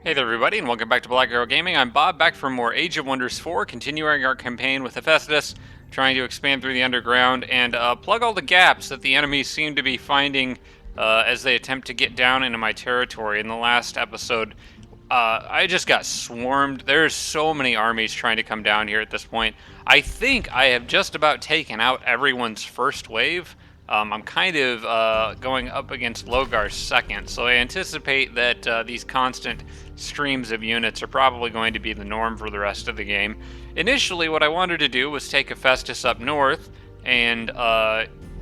Hey there everybody, and welcome back to Black Arrow Gaming. I'm Bob, back for more Age of Wonders 4, continuing our campaign with Hephaestus, trying to expand through the underground and plug all the gaps that the enemies seem to be finding as they attempt to get down into my territory. In the last episode, I just got swarmed. There's so many armies trying to come down here at this point. I think I have just about taken out everyone's first wave. I'm kind of going up against Logar's second, so I anticipate that these constant streams of units are probably going to be the norm for the rest of the game. Initially, what I wanted to do was take Hephaestus up north and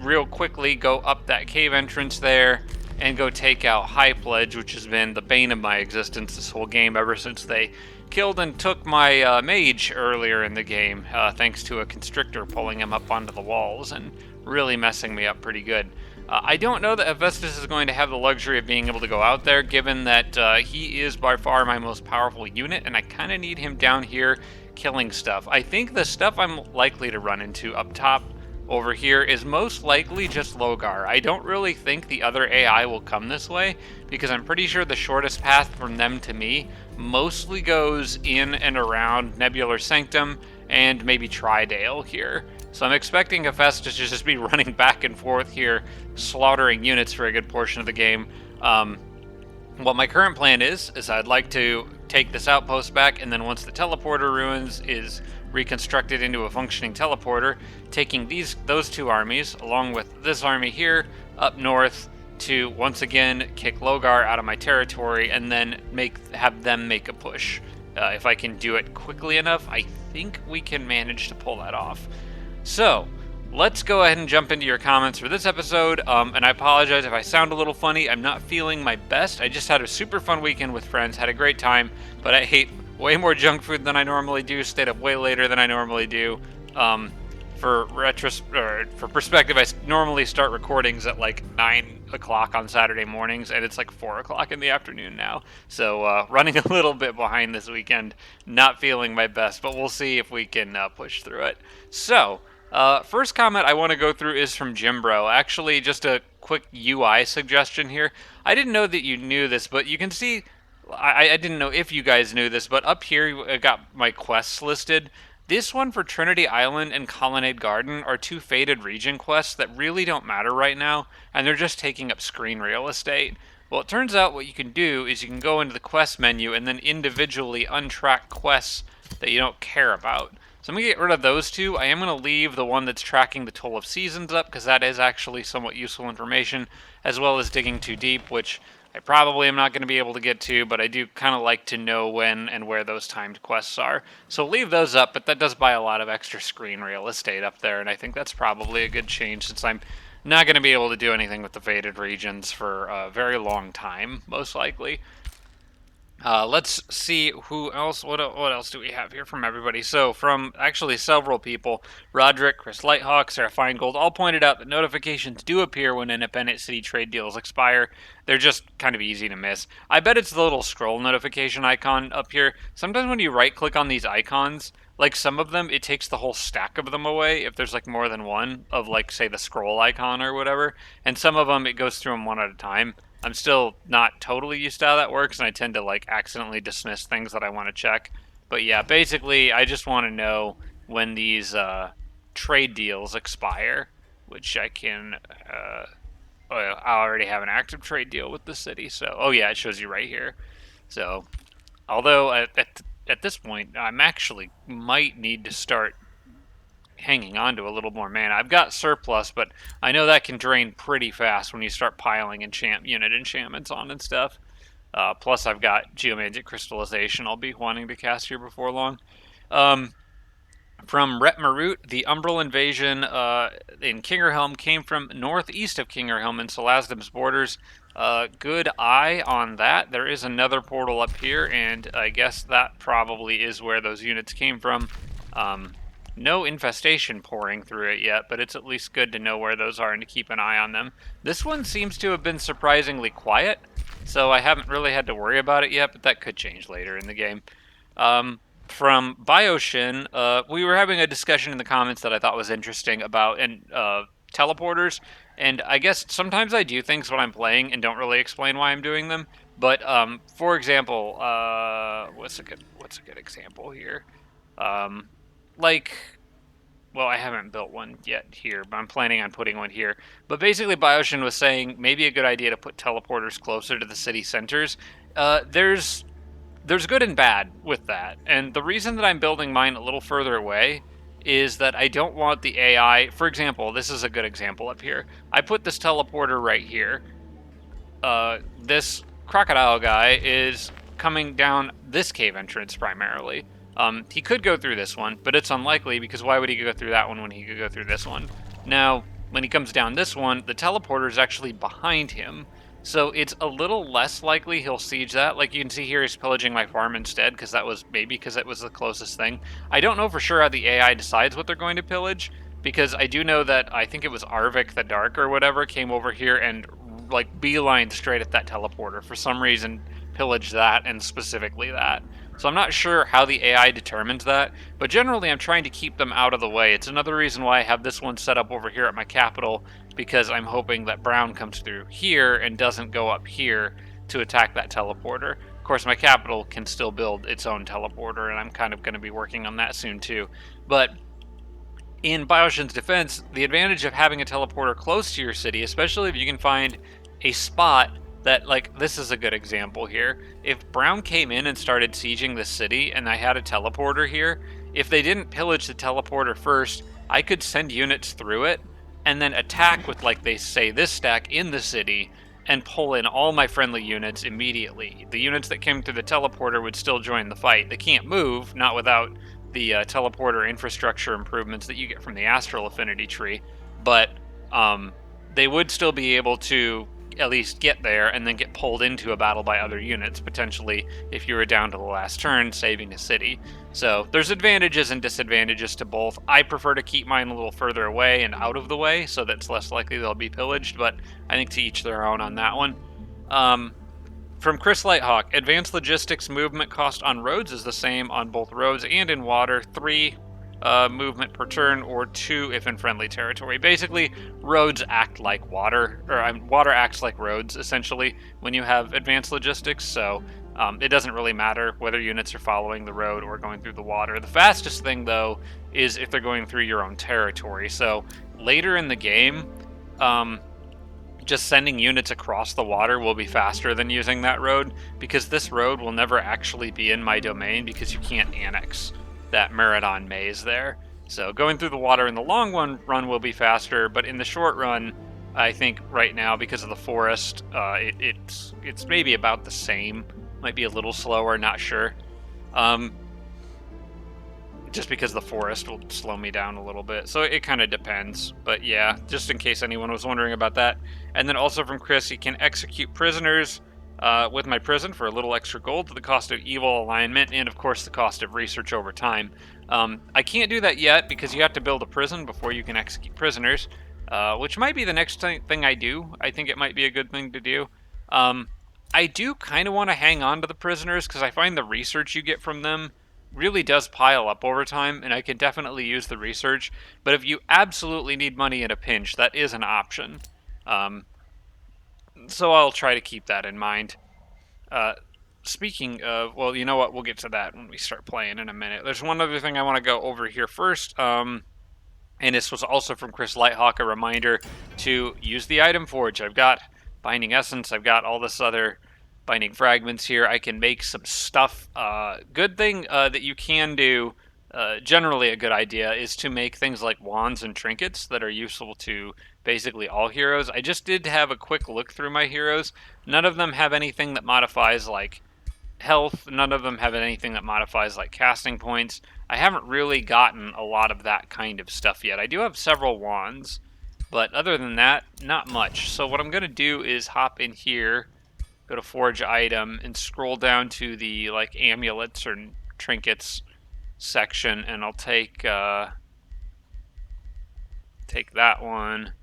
real quickly go up that cave entrance there and go take out High Pledge, which has been the bane of my existence this whole game ever since they killed and took my mage earlier in the game, thanks to a constrictor pulling him up onto the walls and really messing me up pretty good. I don't know that Hephaestus is going to have the luxury of being able to go out there, given that he is by far my most powerful unit, and I kind of need him down here killing stuff. I think the stuff I'm likely to run into up top over here is most likely just Logar. I don't really think the other AI will come this way, because I'm pretty sure the shortest path from them to me mostly goes in and around Nebular Sanctum and maybe Tridale here. So I'm expecting Hephaestus to just be running back and forth here, slaughtering units for a good portion of the game. What my current plan is I'd like to take this outpost back, and then once the teleporter ruins is reconstructed into a functioning teleporter, taking those two armies, along with this army here, up north to once again kick Logar out of my territory, and then have them make a push. If I can do it quickly enough, I think we can manage to pull that off. So, let's go ahead and jump into your comments for this episode, and I apologize if I sound a little funny. I'm not feeling my best. I just had a super fun weekend with friends, had a great time, but I ate way more junk food than I normally do, stayed up way later than I normally do. For perspective, I normally start recordings at like 9 o'clock on Saturday mornings, and it's like 4 o'clock in the afternoon now. So running a little bit behind this weekend, not feeling my best, but we'll see if we can push through it. So, first comment I want to go through is from Jimbro. Actually, just a quick UI suggestion here. I didn't know that you knew this, but you can see, I didn't know if you guys knew this, but up here I got my quests listed. This one for Trinity Island and Colonnade Garden are two Faded Region quests that really don't matter right now, and they're just taking up screen real estate. Well, it turns out what you can do is you can go into the quest menu and then individually untrack quests that you don't care about. So I'm going to get rid of those two. I am going to leave the one that's tracking the Toll of Seasons up, because that is actually somewhat useful information, as well as Digging Too Deep, which I probably am not going to be able to get to, but I do kind of like to know when and where those timed quests are. So leave those up, but that does buy a lot of extra screen real estate up there, and I think that's probably a good change, since I'm not going to be able to do anything with the Faded Regions for a very long time, most likely. Let's see who else. What else do we have here from everybody? So from actually several people, Roderick, Chris Lighthawk, Sarah Feingold, all pointed out that notifications do appear when independent city trade deals expire. They're just kind of easy to miss. I bet it's the little scroll notification icon up here. Sometimes when you right-click on these icons, like some of them, it takes the whole stack of them away if there's like more than one of, like, say the scroll icon or whatever, and some of them it goes through them one at a time. I'm still not totally used to how that works, and I tend to like accidentally dismiss things that I want to check. But yeah, basically I just want to know when these trade deals expire, which I can I already have an active trade deal with the city, so oh yeah, it shows you right here. So although at this point I'm actually might need to start hanging on to a little more mana. I've got surplus, but I know that can drain pretty fast when you start piling unit enchantments on and stuff. Plus, I've got Geomantic Crystallization I'll be wanting to cast here before long. From Rhett Marut, the Umbral invasion in Kingerhelm came from northeast of Kingerhelm in Celasdam's borders. Good eye on that. There is another portal up here, and I guess that probably is where those units came from. No infestation pouring through it yet, but it's at least good to know where those are and to keep an eye on them. This one seems to have been surprisingly quiet, so I haven't really had to worry about it yet, but that could change later in the game. From Bioshin, we were having a discussion in the comments that I thought was interesting about teleporters, and I guess sometimes I do things when I'm playing and don't really explain why I'm doing them. But for example, what's a good example here? Um, like, well, I haven't built one yet here, but I'm planning on putting one here. But basically, Bioshin was saying maybe a good idea to put teleporters closer to the city centers. There's good and bad with that, and the reason that I'm building mine a little further away is that I don't want the AI. For example, this is a good example up here. I put this teleporter right here. This crocodile guy is coming down this cave entrance primarily. He could go through this one, but it's unlikely because why would he go through that one when he could go through this one? Now, when he comes down this one, the teleporter is actually behind him, so it's a little less likely he'll siege that. Like you can see here, he's pillaging my farm instead because that was maybe because it was the closest thing. I don't know for sure how the AI decides what they're going to pillage because I do know that I think it was Arvik the Dark or whatever came over here and like beeline straight at that teleporter. For some reason, pillage that and specifically that. So I'm not sure how the AI determines that, but generally I'm trying to keep them out of the way. It's another reason why I have this one set up over here at my capital, because I'm hoping that Brown comes through here and doesn't go up here to attack that teleporter. Of course, my capital can still build its own teleporter, and I'm kind of going to be working on that soon too. But in Bioshin's defense, the advantage of having a teleporter close to your city, especially if you can find a spot that, like, this is a good example here. If Brown came in and started sieging the city and I had a teleporter here, if they didn't pillage the teleporter first, I could send units through it and then attack with, like, they say, this stack in the city and pull in all my friendly units immediately. The units that came through the teleporter would still join the fight. They can't move, not without the teleporter infrastructure improvements that you get from the Astral Affinity tree, but they would still be able to at least get there and then get pulled into a battle by other units, potentially if you were down to the last turn, saving a city. So there's advantages and disadvantages to both. I prefer to keep mine a little further away and out of the way, so that's less likely they'll be pillaged, but I think to each their own on that one. From Chris Lighthawk, advanced logistics movement cost on roads is the same on both roads and in water. 3 movement per turn, or 2 if in friendly territory. Basically, roads act like water, or water acts like roads, essentially, when you have advanced logistics, so it doesn't really matter whether units are following the road or going through the water. The fastest thing, though, is if they're going through your own territory. So later in the game, just sending units across the water will be faster than using that road, because this road will never actually be in my domain because you can't annex that Meridon maze there. So going through the water in the long run will be faster, but in the short run, I think right now, because of the forest, it's maybe about the same. Might be a little slower, not sure. Just because the forest will slow me down a little bit. So it kind of depends. But yeah, just in case anyone was wondering about that. And then also from Chris, you can execute prisoners with my prison for a little extra gold to the cost of evil alignment and, of course, the cost of research over time. I can't do that yet because you have to build a prison before you can execute prisoners, which might be the next thing I do. I think it might be a good thing to do. I do kind of want to hang on to the prisoners because I find the research you get from them really does pile up over time, and I can definitely use the research. But if you absolutely need money in a pinch, that is an option. So I'll try to keep that in mind. Speaking of, well, you know what? We'll get to that when we start playing in a minute. There's one other thing I want to go over here first. And this was also from Chris Lighthawk, a reminder to use the item forge. I've got Binding Essence. I've got all this other binding fragments here. I can make some stuff. Good thing that you can do, generally a good idea, is to make things like wands and trinkets that are useful to basically all heroes. I just did have a quick look through my heroes. None of them have anything that modifies like health. None of them have anything that modifies like casting points. I haven't really gotten a lot of that kind of stuff yet. I do have several wands, but other than that, not much. So what I'm going to do is hop in here, go to forge item, and scroll down to the like amulets or trinkets section, and I'll take that one.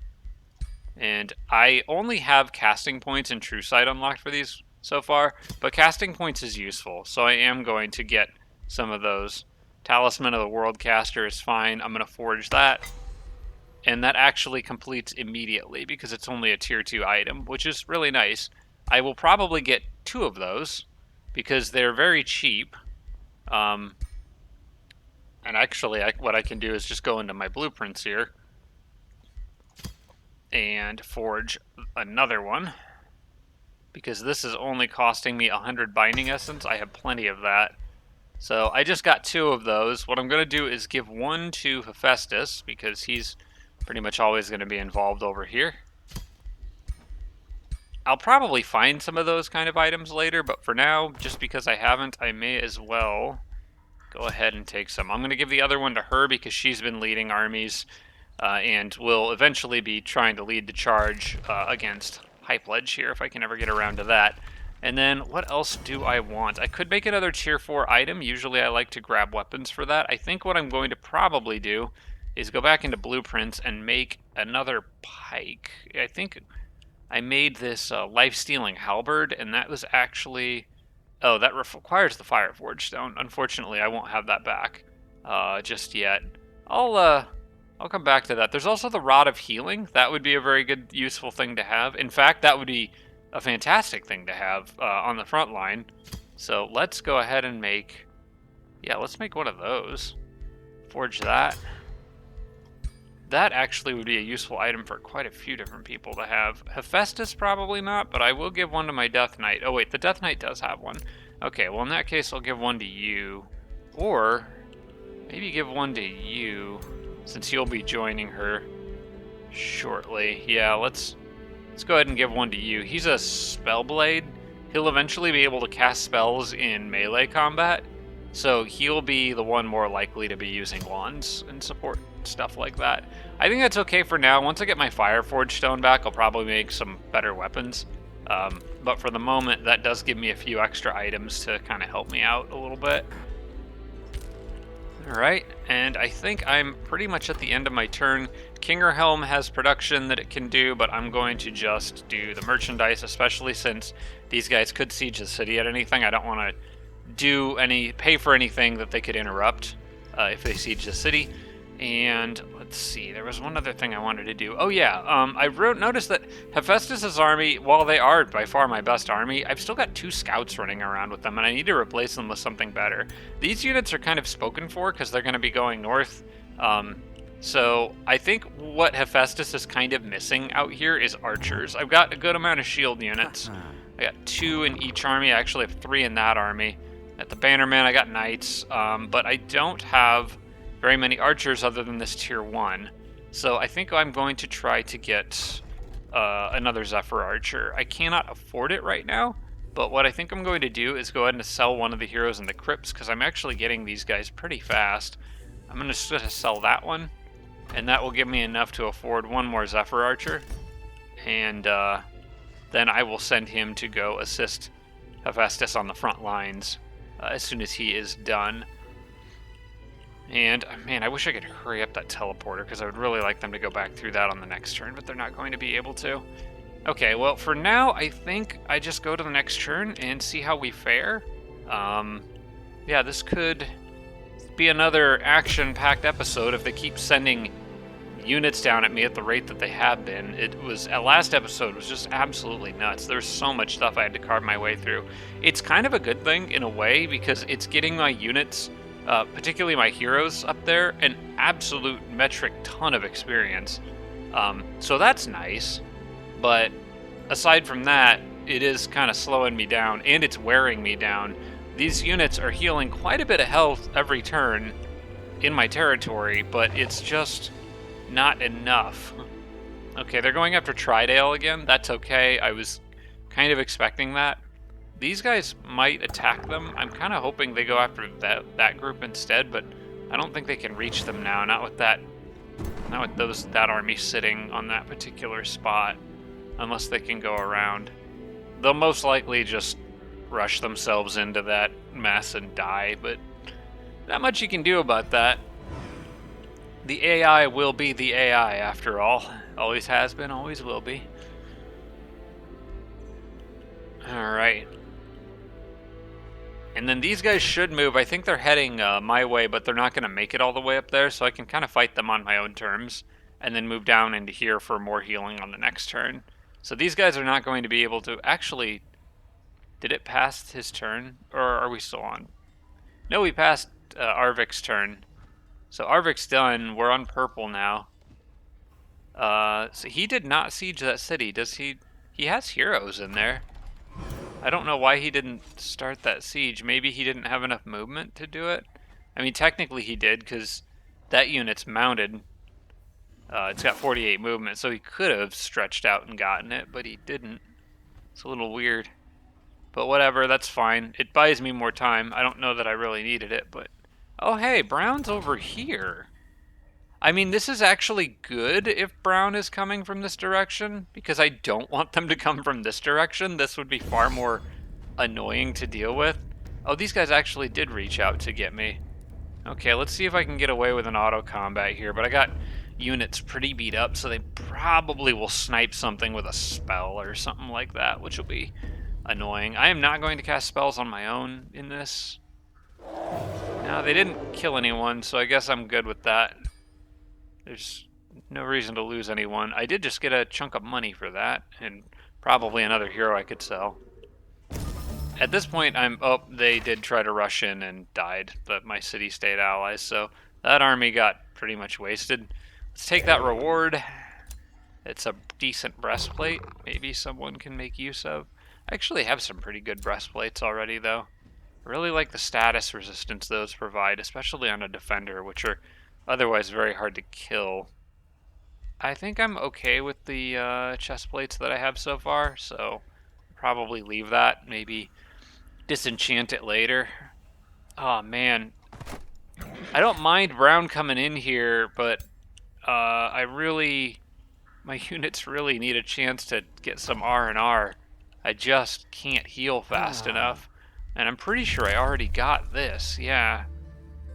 And I only have casting points and true sight unlocked for these so far, but casting points is useful, so I am going to get some of those. Talisman of the Worldcaster is fine. I'm going to forge that, and that actually completes immediately because it's only a tier 2 item, which is really nice. I will probably get 2 of those because they're very cheap. And actually, what I can do is just go into my blueprints here and forge another one, because this is only costing me 100 binding essence. I have plenty of that. So I just got 2 of those. What I'm going to do is give 1 to Hephaestus, because he's pretty much always going to be involved over here. I'll probably find some of those kind of items later, but for now, just because I haven't, I may as well go ahead and take some. I'm going to give the other one to her because she's been leading armies and will eventually be trying to lead the charge against Hypledge here if I can ever get around to that. And then what else do I want? I could make another tier 4 item. Usually I like to grab weapons for that. I think what I'm going to probably do is go back into blueprints and make another pike. I think I made this life-stealing halberd, and that was actually... Oh, that requires the Fire Forge Stone. Unfortunately, I won't have that back just yet. I'll come back to that. There's also the Rod of Healing. That would be a very good, useful thing to have. In fact, that would be a fantastic thing to have on the front line. So let's go ahead and make... Yeah, let's make one of those. Forge that. That actually would be a useful item for quite a few different people to have. Hephaestus probably not, but I will give one to my Death Knight. Oh wait, the Death Knight does have one. Okay, well in that case I'll give one to you. Or maybe give one to you, since you'll be joining her shortly. Yeah, let's go ahead and give one to you. He's a Spellblade. He'll eventually be able to cast spells in melee combat, so he'll be the one more likely to be using wands and support stuff like that. I think that's okay for now. Once I get my Fire Forge Stone back, I'll probably make some better weapons. But for the moment, that does give me a few extra items to kind of help me out a little bit. Alright, and I think I'm pretty much at the end of my turn. Kingerhelm has production that it can do, but I'm going to just do the merchandise, especially since these guys could siege the city at anything. I don't want to pay for anything that they could interrupt if they siege the city. And let's see, there was one other thing I wanted to do. Oh yeah, I noticed that Hephaestus' army, while they are by far my best army, I've still got 2 scouts running around with them, and I need to replace them with something better. These units are kind of spoken for because they're going to be going north. So I think what Hephaestus is kind of missing out here is archers. I've got a good amount of shield units. I got 2 in each army. I actually have 3 in that army. At the Bannerman, I got knights, but I don't have very many archers other than this tier 1. So I think I'm going to try to get another Zephyr Archer. I cannot afford it right now, but what I think I'm going to do is go ahead and sell one of the heroes in the crypts, because I'm actually getting these guys pretty fast. I'm going to sell that one, and that will give me enough to afford one more Zephyr Archer. And then I will send him to go assist Hephaestus on the front lines as soon as he is done. And, man, I wish I could hurry up that teleporter, because I would really like them to go back through that on the next turn, but they're not going to be able to. Okay, well, for now, I think I just go to the next turn and see how we fare. Yeah, this could be another action-packed episode if they keep sending units down at me at the rate that they have been. Last episode was just absolutely nuts. There's so much stuff I had to carve my way through. It's kind of a good thing, in a way, because it's getting my units... particularly my heroes up there, an absolute metric ton of experience. So that's nice, but aside from that, it is kind of slowing me down, and it's wearing me down. These units are healing quite a bit of health every turn in my territory, but it's just not enough. Okay, they're going after Tridale again. That's okay. I was kind of expecting that. These guys might attack them. I'm kind of hoping they go after that group instead, but I don't think they can reach them now. Not with that army sitting on that particular spot, unless they can go around. They'll most likely just rush themselves into that mess and die, but not much you can do about that. The AI will be the AI after all. Always has been, always will be. All right. And then these guys should move. I think they're heading my way, but they're not going to make it all the way up there, so I can kind of fight them on my own terms, and then move down into here for more healing on the next turn. So these guys are not going to be able to... Actually, Did it pass his turn, or are we still on? No, we passed Arvik's turn. So Arvik's done. We're on purple now. So he did not siege that city, does he? He has heroes in there. I don't know why he didn't start that siege. Maybe he didn't have enough movement to do it. I mean, technically he did, because that unit's mounted. It's got 48 movement, so he could have stretched out and gotten it, but he didn't. It's a little weird. But whatever, that's fine. It buys me more time. I don't know that I really needed it, but... Oh, hey, Brown's over here. I mean, this is actually good if Brown is coming from this direction, because I don't want them to come from this direction. This would be far more annoying to deal with. Oh, these guys actually did reach out to get me. Okay, let's see if I can get away with an auto combat here, but I got units pretty beat up, so they probably will snipe something with a spell or something like that, which will be annoying. I am not going to cast spells on my own in this. No, they didn't kill anyone, so I guess I'm good with that. There's no reason to lose anyone. I did just get a chunk of money for that, and probably another hero I could sell. At this point, oh, they did try to rush in and died, but my city-state allies, so that army got pretty much wasted. Let's take that reward. It's a decent breastplate, maybe someone can make use of. I actually have some pretty good breastplates already, though. I really like the status resistance those provide, especially on a defender, which are otherwise very hard to kill. I think I'm okay with the chest plates that I have so far, so probably leave that. Maybe disenchant it later. Oh man, I don't mind Brown coming in here, but my units really need a chance to get some R&R. I just can't heal fast enough, and I'm pretty sure I already got this. Yeah.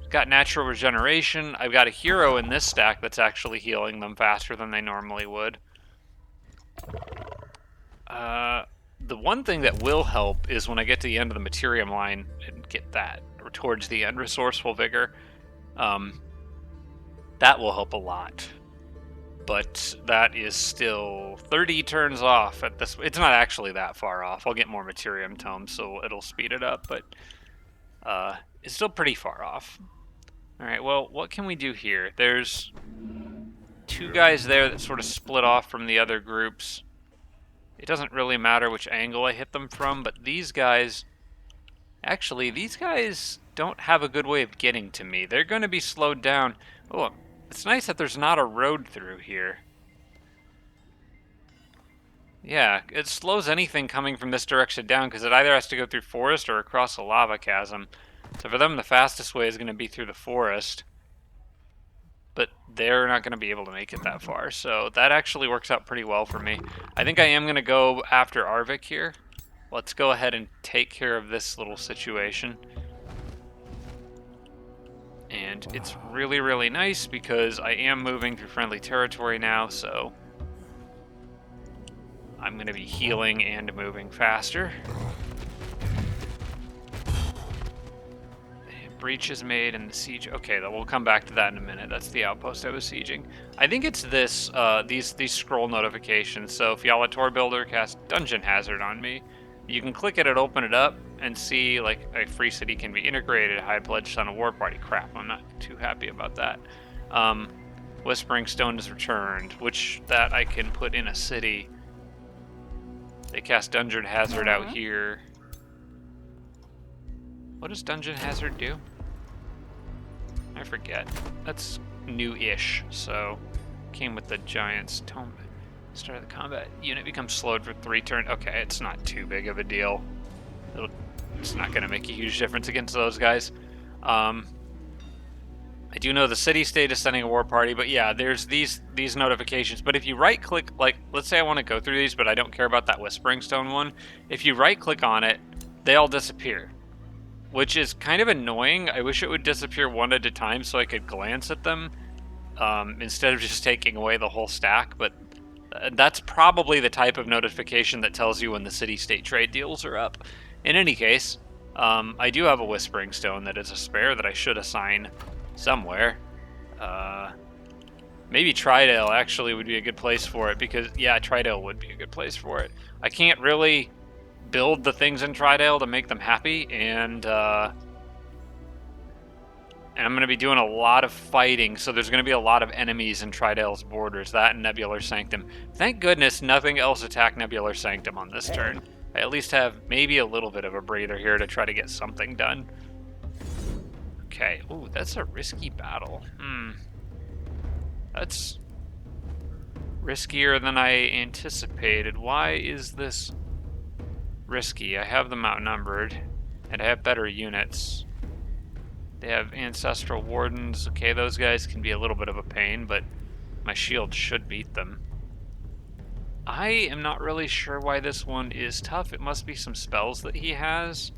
Got natural regeneration. I've got a hero in this stack that's actually healing them faster than they normally would. The one thing that will help is when I get to the end of the Materium line and get that, or towards the end, Resourceful Vigor. That will help a lot. But that is still 30 turns off at this. It's not actually that far off. I'll get more Materium Tomes, so it'll speed it up, but it's still pretty far off. Alright, well, what can we do here? There's two guys there that sort of split off from the other groups. It doesn't really matter which angle I hit them from, but these guys... Actually, these guys don't have a good way of getting to me. They're going to be slowed down. Oh, it's nice that there's not a road through here. Yeah, it slows anything coming from this direction down, because it either has to go through forest or across a lava chasm. So for them, the fastest way is going to be through the forest. But they're not going to be able to make it that far. So that actually works out pretty well for me. I think I am going to go after Arvik here. Let's go ahead and take care of this little situation. And it's really, really nice because I am moving through friendly territory now, so I'm going to be healing and moving faster. Breach is made and the siege. Okay, we'll come back to that in a minute. That's the outpost I was sieging. I think it's this, these scroll notifications. So if Yalator Builder casts Dungeon Hazard on me, you can click it and open it up and see like a free city can be integrated. High Pledge Son of War Party. Crap, I'm not too happy about that. Whispering Stone is returned, which that I can put in a city. They cast Dungeon Hazard out here. What does Dungeon Hazard do? I forget. That's new-ish, so came with the Giant's Tome. Start of the combat. Unit becomes slowed for 3 turns. Okay, it's not too big of a deal. It's not going to make a huge difference against those guys. I do know the city-state is sending a war party, but yeah, there's these notifications. But if you right-click, like, let's say I want to go through these, but I don't care about that Whispering Stone one. If you right-click on it, they all disappear, which is kind of annoying. I wish it would disappear one at a time so I could glance at them instead of just taking away the whole stack. But that's probably the type of notification that tells you when the city-state trade deals are up. In any case, I do have a Whispering Stone that is a spare that I should assign somewhere. Maybe Tridale actually would be a good place for it because, yeah, Tridale would be a good place for it. I can't really build the things in Tridale to make them happy, and I'm going to be doing a lot of fighting, so there's going to be a lot of enemies in Tridale's borders, that and Nebular Sanctum. Thank goodness nothing else attacked Nebular Sanctum on this turn. I at least have maybe a little bit of a breather here to try to get something done. Okay, ooh, that's a risky battle. That's riskier than I anticipated. Why is this risky? I have them outnumbered, and I have better units. They have Ancestral Wardens. Okay, those guys can be a little bit of a pain, but my shield should beat them. I am not really sure why this one is tough. It must be some spells that he has.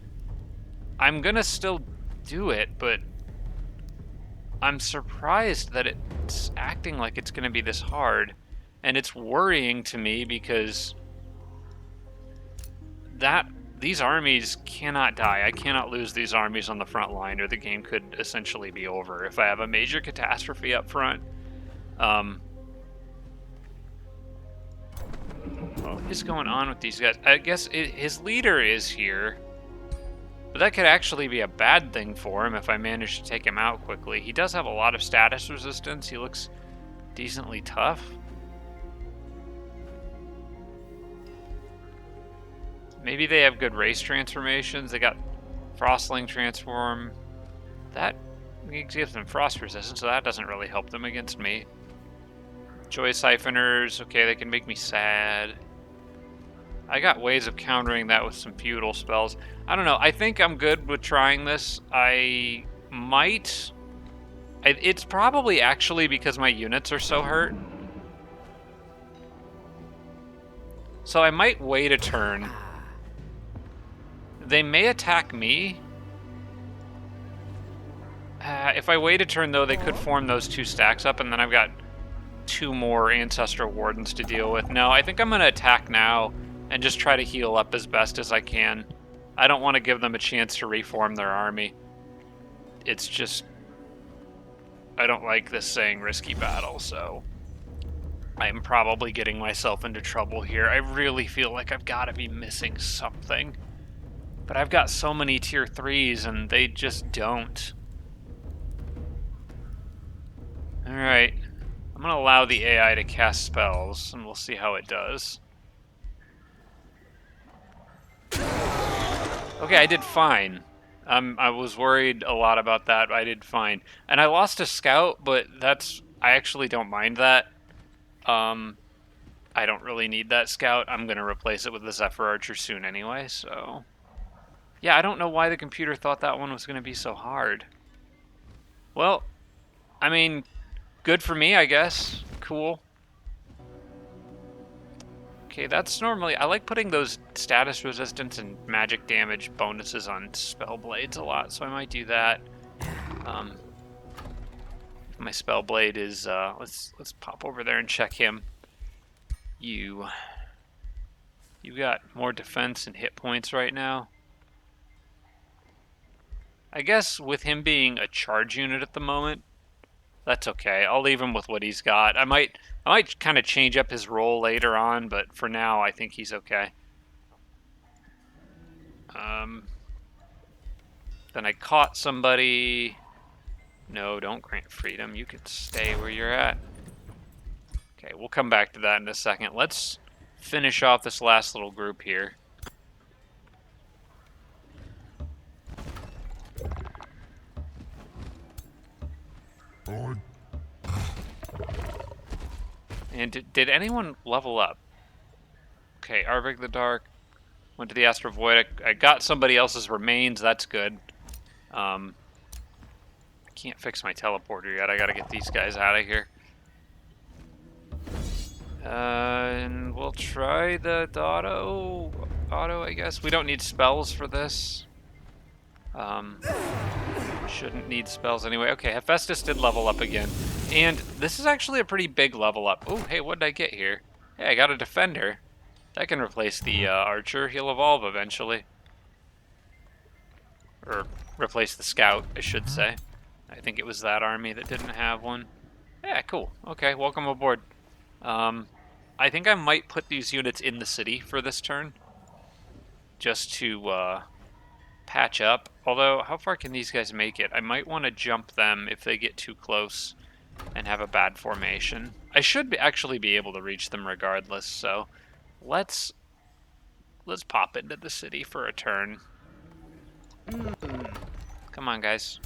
I'm gonna still do it, but I'm surprised that it's acting like it's gonna be this hard. And it's worrying to me because these armies cannot die. I cannot lose these armies on the front line, or the game could essentially be over if I have a major catastrophe up front. What is going on with these guys? I guess his leader is here, but that could actually be a bad thing for him if I manage to take him out quickly. He does have a lot of status resistance. He looks decently tough. Maybe they have good race transformations. They got Frostling transform. That gives them frost resistance, so that doesn't really help them against me. Joy Siphoners, okay, they can make me sad. I got ways of countering that with some feudal spells. I don't know, I think I'm good with trying this. I might... It's probably actually because my units are so hurt. So I might wait a turn. They may attack me. If I wait a turn, though, they could form those two stacks up, and then I've got 2 more Ancestral Wardens to deal with. No, I think I'm going to attack now and just try to heal up as best as I can. I don't want to give them a chance to reform their army. It's just... I don't like this saying risky battle, so... I'm probably getting myself into trouble here. I really feel like I've got to be missing something. But I've got so many tier 3s, and they just don't. Alright. I'm going to allow the AI to cast spells, and we'll see how it does. Okay, I did fine. I was worried a lot about that, but I did fine. And I lost a scout, but that's... I actually don't mind that. I don't really need that scout. I'm going to replace it with the Zephyr Archer soon anyway, so... Yeah, I don't know why the computer thought that one was going to be so hard. Well, I mean, good for me, I guess. Cool. Okay, that's normally... I like putting those status resistance and magic damage bonuses on spell blades a lot, so I might do that. My spell blade is... let's pop over there and check him. You got more defense and hit points right now. I guess with him being a charge unit at the moment, that's okay. I'll leave him with what he's got. I might kind of change up his role later on, but for now I think he's okay. Then I caught somebody. No, don't grant freedom. You can stay where you're at. Okay, we'll come back to that in a second. Let's finish off this last little group here. And did anyone level up? Okay, Arvig the Dark went to the Astral Void. I got somebody else's remains. That's good. I can't fix my teleporter yet. I gotta get these guys out of here. And we'll try the auto, I guess. We don't need spells for this. Shouldn't need spells anyway. Okay, Hephaestus did level up again. And this is actually a pretty big level up. Oh, hey, what did I get here? Hey, I got a defender. That can replace the archer. He'll evolve eventually. Or replace the scout, I should say. I think it was that army that didn't have one. Yeah, cool. Okay, welcome aboard. I think I might put these units in the city for this turn. just to patch up. Although, how far can these guys make it? I might want to jump them if they get too close and have a bad formation. I should actually be able to reach them regardless, so let's pop into the city for a turn. Come on, guys.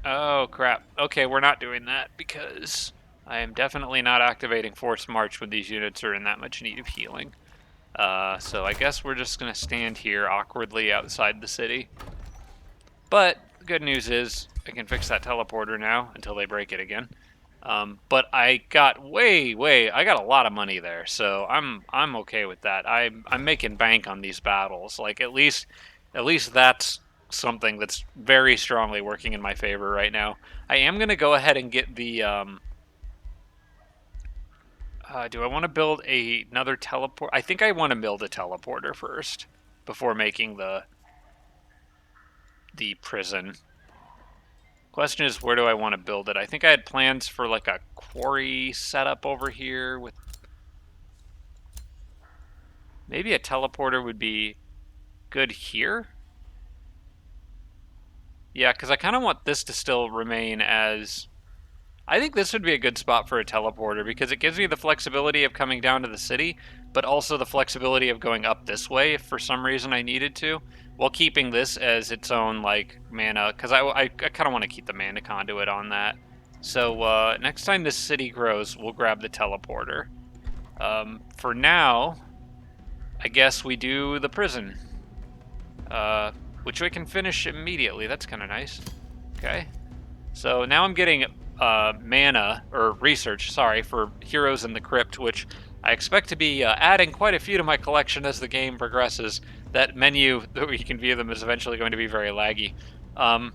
Oh, crap. Okay, we're not doing that because I am definitely not activating Forced March when these units are in that much need of healing. So I guess we're just going to stand here awkwardly outside the city. But the good news is I can fix that teleporter now until they break it again. But I got I got a lot of money there, so I'm okay with that. I'm making bank on these battles. Like at least that's something that's very strongly working in my favor right now. I am gonna go ahead and get the. Do I want to build another teleport? I think I want to build a teleporter first before making the prison. Question is, where do I want to build it? I think I had plans for like a quarry setup over here with maybe a teleporter would be good here. Yeah, because I kind of want this to still remain as... I think this would be a good spot for a teleporter because it gives me the flexibility of coming down to the city, but also the flexibility of going up this way if for some reason I needed to, while keeping this as its own, like, mana, because I kind of want to keep the mana conduit on that. So next time this city grows, we'll grab the teleporter. For now, I guess we do the prison, which we can finish immediately. That's kind of nice. Okay. So now I'm getting mana, or research, sorry, for Heroes in the Crypt, which I expect to be adding quite a few to my collection as the game progresses. That menu that we can view them is eventually going to be very laggy. And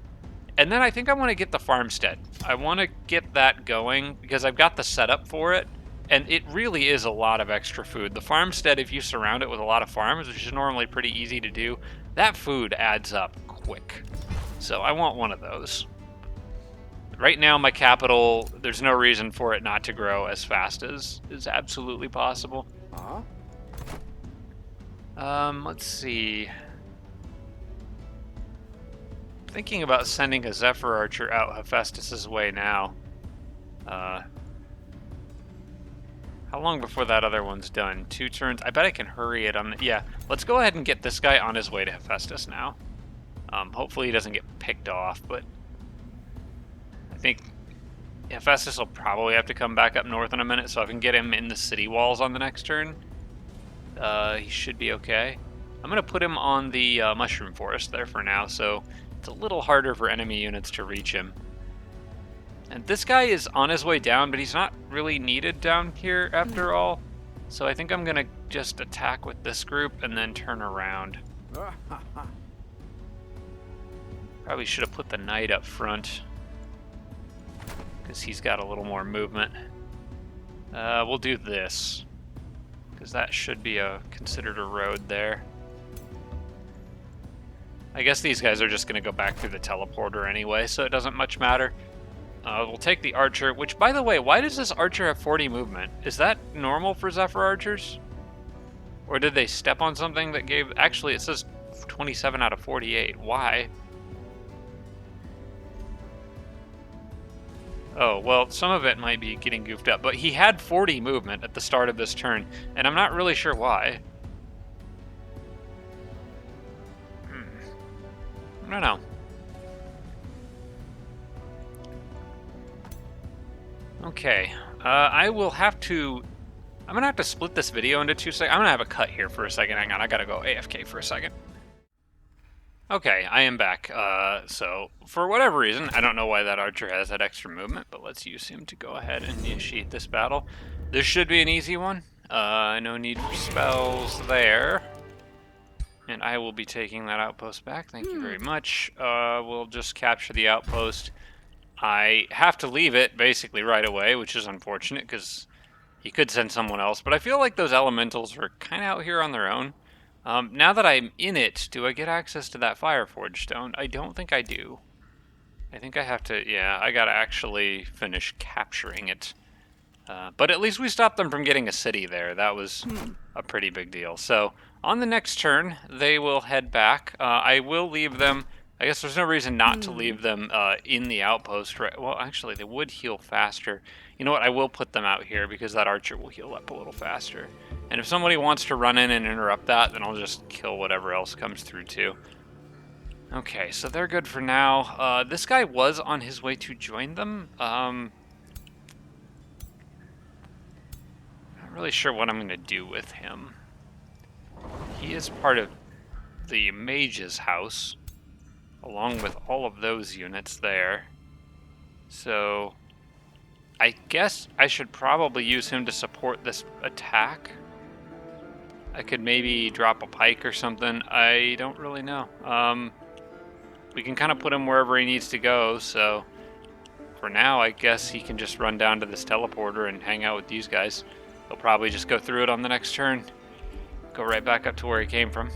then I think I want to get the farmstead. I want to get that going because I've got the setup for it, and it really is a lot of extra food. The farmstead, if you surround it with a lot of farms, which is normally pretty easy to do, that food adds up quick. So I want one of those. Right now, my capital, there's no reason for it not to grow as fast as is absolutely possible. Let's see. Thinking about sending a Zephyr Archer out Hephaestus' way now. How long before that other one's done? 2 turns? I bet I can hurry it on the... Yeah, let's go ahead and get this guy on his way to Hephaestus now. Hopefully he doesn't get picked off, but... I think Hephaestus will probably have to come back up north in a minute, so I can get him in the city walls on the next turn. He should be okay. I'm going to put him on the mushroom forest there for now, so it's a little harder for enemy units to reach him. And this guy is on his way down, but he's not really needed down here after all. So I think I'm going to just attack with this group and then turn around. Probably should have put the knight up front, because he's got a little more movement. We'll do this, because that should be considered a road there. I guess these guys are just going to go back through the teleporter anyway, so it doesn't much matter. We'll take the archer, which, by the way, why does this archer have 40 movement? Is that normal for Zephyr archers? Or did they step on something that gave... Actually, it says 27 out of 48. Why? Oh, well, some of it might be getting goofed up, but he had 40 movement at the start of this turn, and I'm not really sure why. I don't know. Okay, I will have to... I'm going to have to split this video into 2 seconds. I'm going to have a cut here for a second. Hang on, I got to go AFK for a second. Okay, I am back. So, for whatever reason, I don't know why that archer has that extra movement, but let's use him to go ahead and initiate this battle. This should be an easy one. No need for spells there. And I will be taking that outpost back. Thank you very much. We'll just capture the outpost. I have to leave it basically right away, which is unfortunate because he could send someone else. But I feel like those elementals are kind of out here on their own. Now that I'm in it, do I get access to that Fireforge stone? I don't think I do. I think I have to, yeah, I gotta actually finish capturing it. But at least we stopped them from getting a city there. That was a pretty big deal. So on the next turn, they will head back. I will leave them. I guess there's no reason not to leave them in the outpost. Right? Well, actually, they would heal faster. You know what? I will put them out here because that archer will heal up a little faster. And if somebody wants to run in and interrupt that, then I'll just kill whatever else comes through too. Okay, so they're good for now. This guy was on his way to join them. Not really sure what I'm going to do with him. He is part of the mage's house, along with all of those units there. So I guess I should probably use him to support this attack. I could maybe drop a pike or something. I don't really know. We can kind of put him wherever he needs to go, so for now, I guess he can just run down to this teleporter and hang out with these guys. He'll probably just go through it on the next turn. Go right back up to where he came from.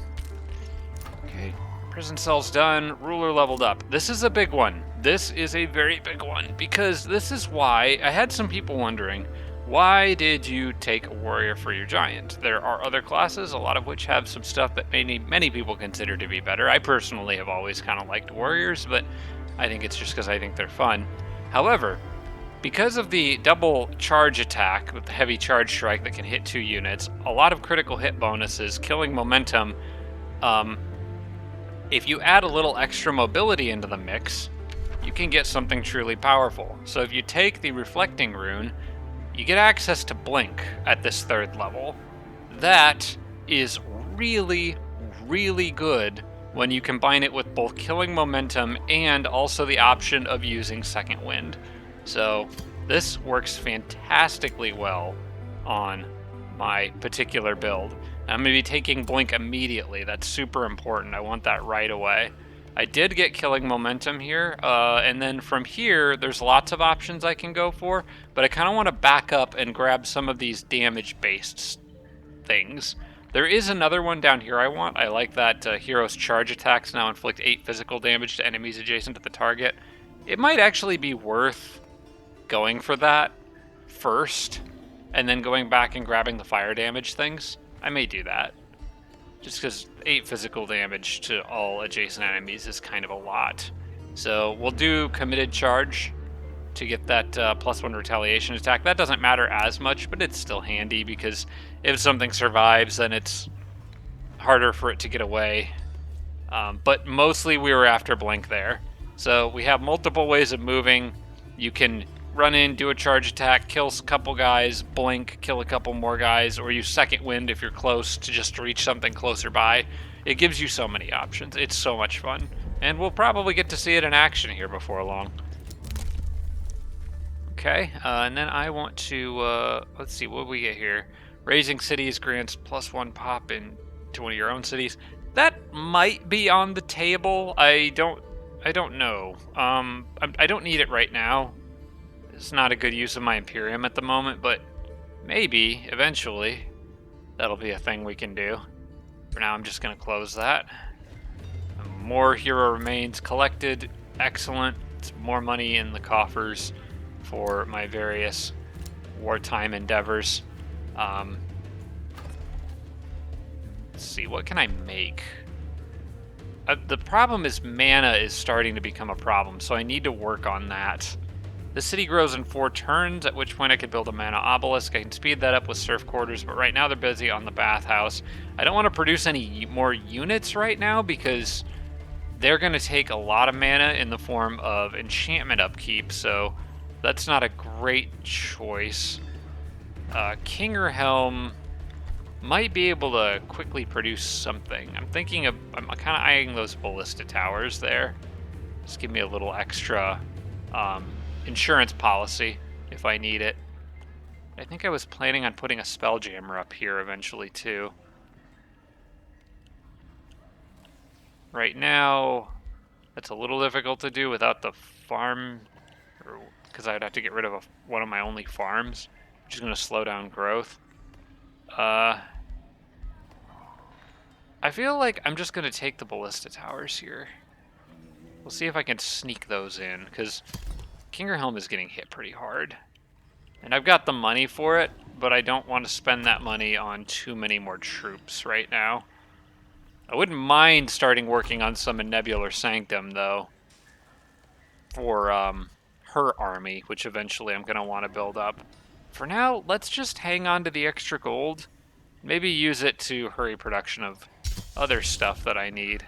Okay, prison cell's done. Ruler leveled up. This is a big one. This is a very big one, because this is why I had some people wondering, why did you take a warrior for your giant? There are other classes, a lot of which have some stuff that many people consider to be better. I personally have always kind of liked warriors, but I think it's just because I think they're fun. However, because of the double charge attack with the heavy charge strike that can hit 2 units, a lot of critical hit bonuses, killing momentum, if you add a little extra mobility into the mix, you can get something truly powerful. So if you take the reflecting rune, you get access to blink at this 3rd level. That is really, really good when you combine it with both killing momentum and also the option of using second wind. So this works fantastically well on my particular build. I'm going to be taking blink immediately. That's super important. I want that right away. I did get killing momentum here, and then from here, there's lots of options I can go for, but I kind of want to back up and grab some of these damage-based things. There is another one down here I want. I like that hero's charge attacks now inflict 8 physical damage to enemies adjacent to the target. It might actually be worth going for that first, and then going back and grabbing the fire damage things. I may do that. Just because 8 physical damage to all adjacent enemies is kind of a lot. So we'll do committed charge to get that +1 retaliation attack. That doesn't matter as much, but it's still handy because if something survives, then it's harder for it to get away. But mostly we were after blink there. So we have multiple ways of moving. You can run in, do a charge attack, kill a couple guys, blink, kill a couple more guys, or use second wind if you're close to just reach something closer by. It gives you so many options. It's so much fun. And we'll probably get to see it in action here before long. Okay, and then I want to, let's see, what do we get here? Raising cities grants +1 pop into one of your own cities. That might be on the table. I don't know. I don't need it right now. It's not a good use of my Imperium at the moment, but maybe, eventually, that'll be a thing we can do. For now, I'm just going to close that. More hero remains collected. Excellent. It's more money in the coffers for my various wartime endeavors. Let's see, what can I make? The problem is mana is starting to become a problem, so I need to work on that. The city grows in 4 turns, at which point I could build a mana obelisk. I can speed that up with surf quarters, but right now they're busy on the bathhouse. I don't want to produce any more units right now because they're going to take a lot of mana in the form of enchantment upkeep, so that's not a great choice. Kingerhelm might be able to quickly produce something. I'm kind of eyeing those ballista towers there. Just give me a little extra insurance policy if I need it. I think I was planning on putting a spelljammer up here eventually too. Right now, that's a little difficult to do without the farm, because I'd have to get rid of one of my only farms, which is going to slow down growth. I feel like I'm just going to take the ballista towers here. We'll see if I can sneak those in, because Kingerhelm is getting hit pretty hard. And I've got the money for it, but I don't want to spend that money on too many more troops right now. I wouldn't mind starting working on some in Nebular Sanctum, though, for her army, which eventually I'm going to want to build up. For now, let's just hang on to the extra gold. Maybe use it to hurry production of other stuff that I need.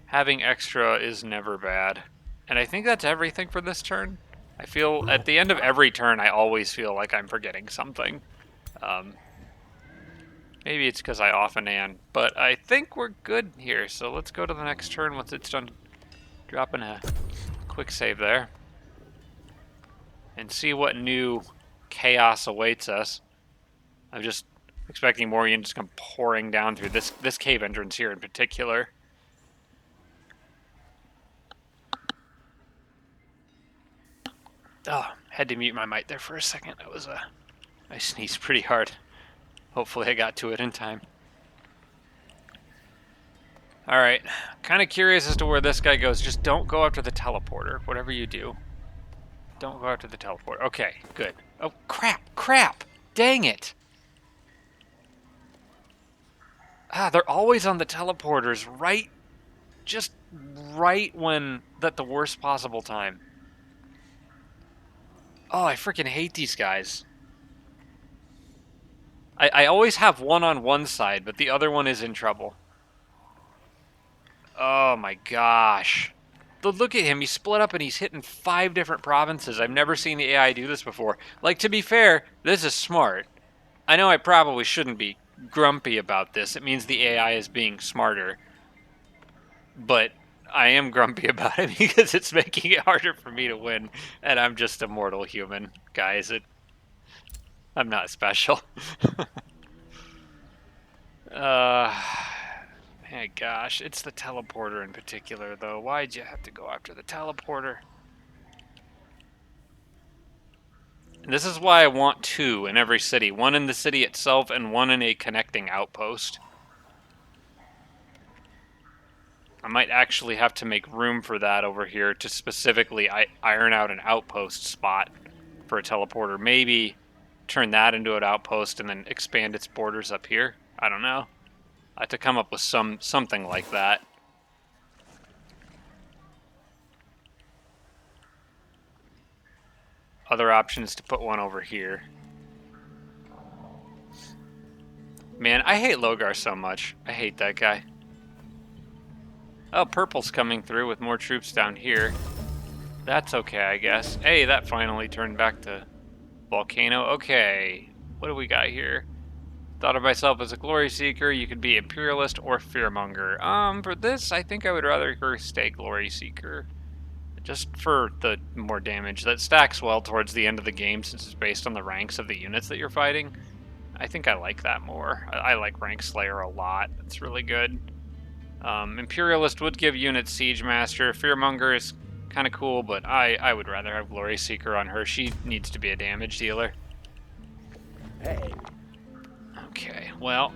Having extra is never bad. And I think that's everything for this turn. I feel at the end of every turn, I always feel like I'm forgetting something. Maybe it's because I often am, but I think we're good here. So let's go to the next turn once it's done dropping a quick save there. And see what new chaos awaits us. I'm just expecting more units to come pouring down through this cave entrance here in particular. Oh, had to mute my mic there for a second. That was I sneezed pretty hard. Hopefully I got to it in time. Alright, kind of curious as to where this guy goes. Just don't go after the teleporter, whatever you do. Don't go after the teleporter. Okay, good. Oh, crap! Dang it! Ah, they're always on the teleporters, just right when, at the worst possible time. Oh, I freaking hate these guys. I always have one on one side, but the other one is in trouble. Oh my gosh. Look at him, he's split up and he's hitting 5 different provinces. I've never seen the AI do this before. Like, to be fair, this is smart. I know I probably shouldn't be grumpy about this. It means the AI is being smarter. But I am grumpy about it because it's making it harder for me to win. And I'm just a mortal human, guys. I'm not special. My gosh, it's the teleporter in particular, though. Why'd you have to go after the teleporter? And this is why I want 2 in every city. 1 in the city itself and 1 in a connecting outpost. I might actually have to make room for that over here to specifically iron out an outpost spot for a teleporter. Maybe turn that into an outpost and then expand its borders up here. I don't know. I have to come up with something like that. Other option is to put one over here. Man, I hate Logar so much. I hate that guy. Oh, purple's coming through with more troops down here. That's okay, I guess. Hey, that finally turned back to volcano. Okay, what do we got here? Thought of myself as a glory seeker. You could be imperialist or fearmonger. For this, I think I would rather stay glory seeker. Just for the more damage. That stacks well towards the end of the game since it's based on the ranks of the units that you're fighting. I think I like that more. I like Rank Slayer a lot. It's really good. Imperialist would give units Siege Master. Fearmonger is kind of cool, but I would rather have Glory Seeker on her. She needs to be a damage dealer. Hey. Okay, well...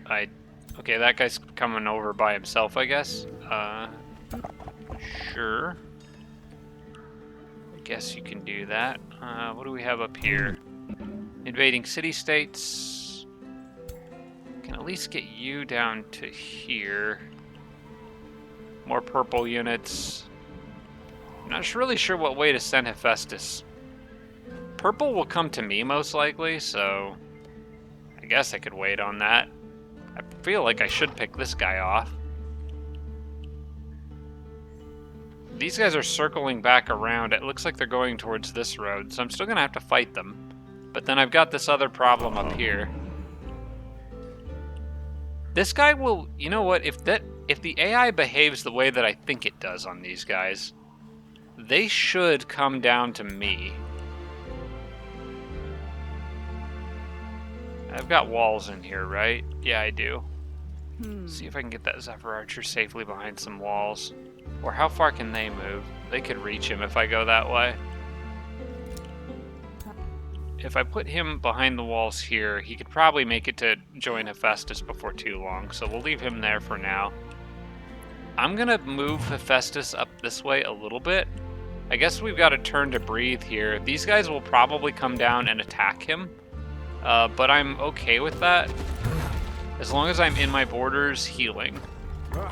Okay, that guy's coming over by himself, I guess. Sure. I guess you can do that. What do we have up here? Invading city-states. Can at least get you down to here. More purple units. I'm not really sure what way to send Hephaestus. Purple will come to me most likely, so I guess I could wait on that. I feel like I should pick this guy off. These guys are circling back around. It looks like they're going towards this road, so I'm still gonna have to fight them. But then I've got this other problem up here. This guy will, you know what, if the AI behaves the way that I think it does on these guys, they should come down to me. I've got walls in here, right? Yeah, I do. See if I can get that Zephyr Archer safely behind some walls. Or how far can they move? They could reach him if I go that way. If I put him behind the walls here, he could probably make it to join Hephaestus before too long, so we'll leave him there for now. I'm gonna move Hephaestus up this way a little bit. I guess we've got a turn to breathe here. These guys will probably come down and attack him, but I'm okay with that. As long as I'm in my borders healing,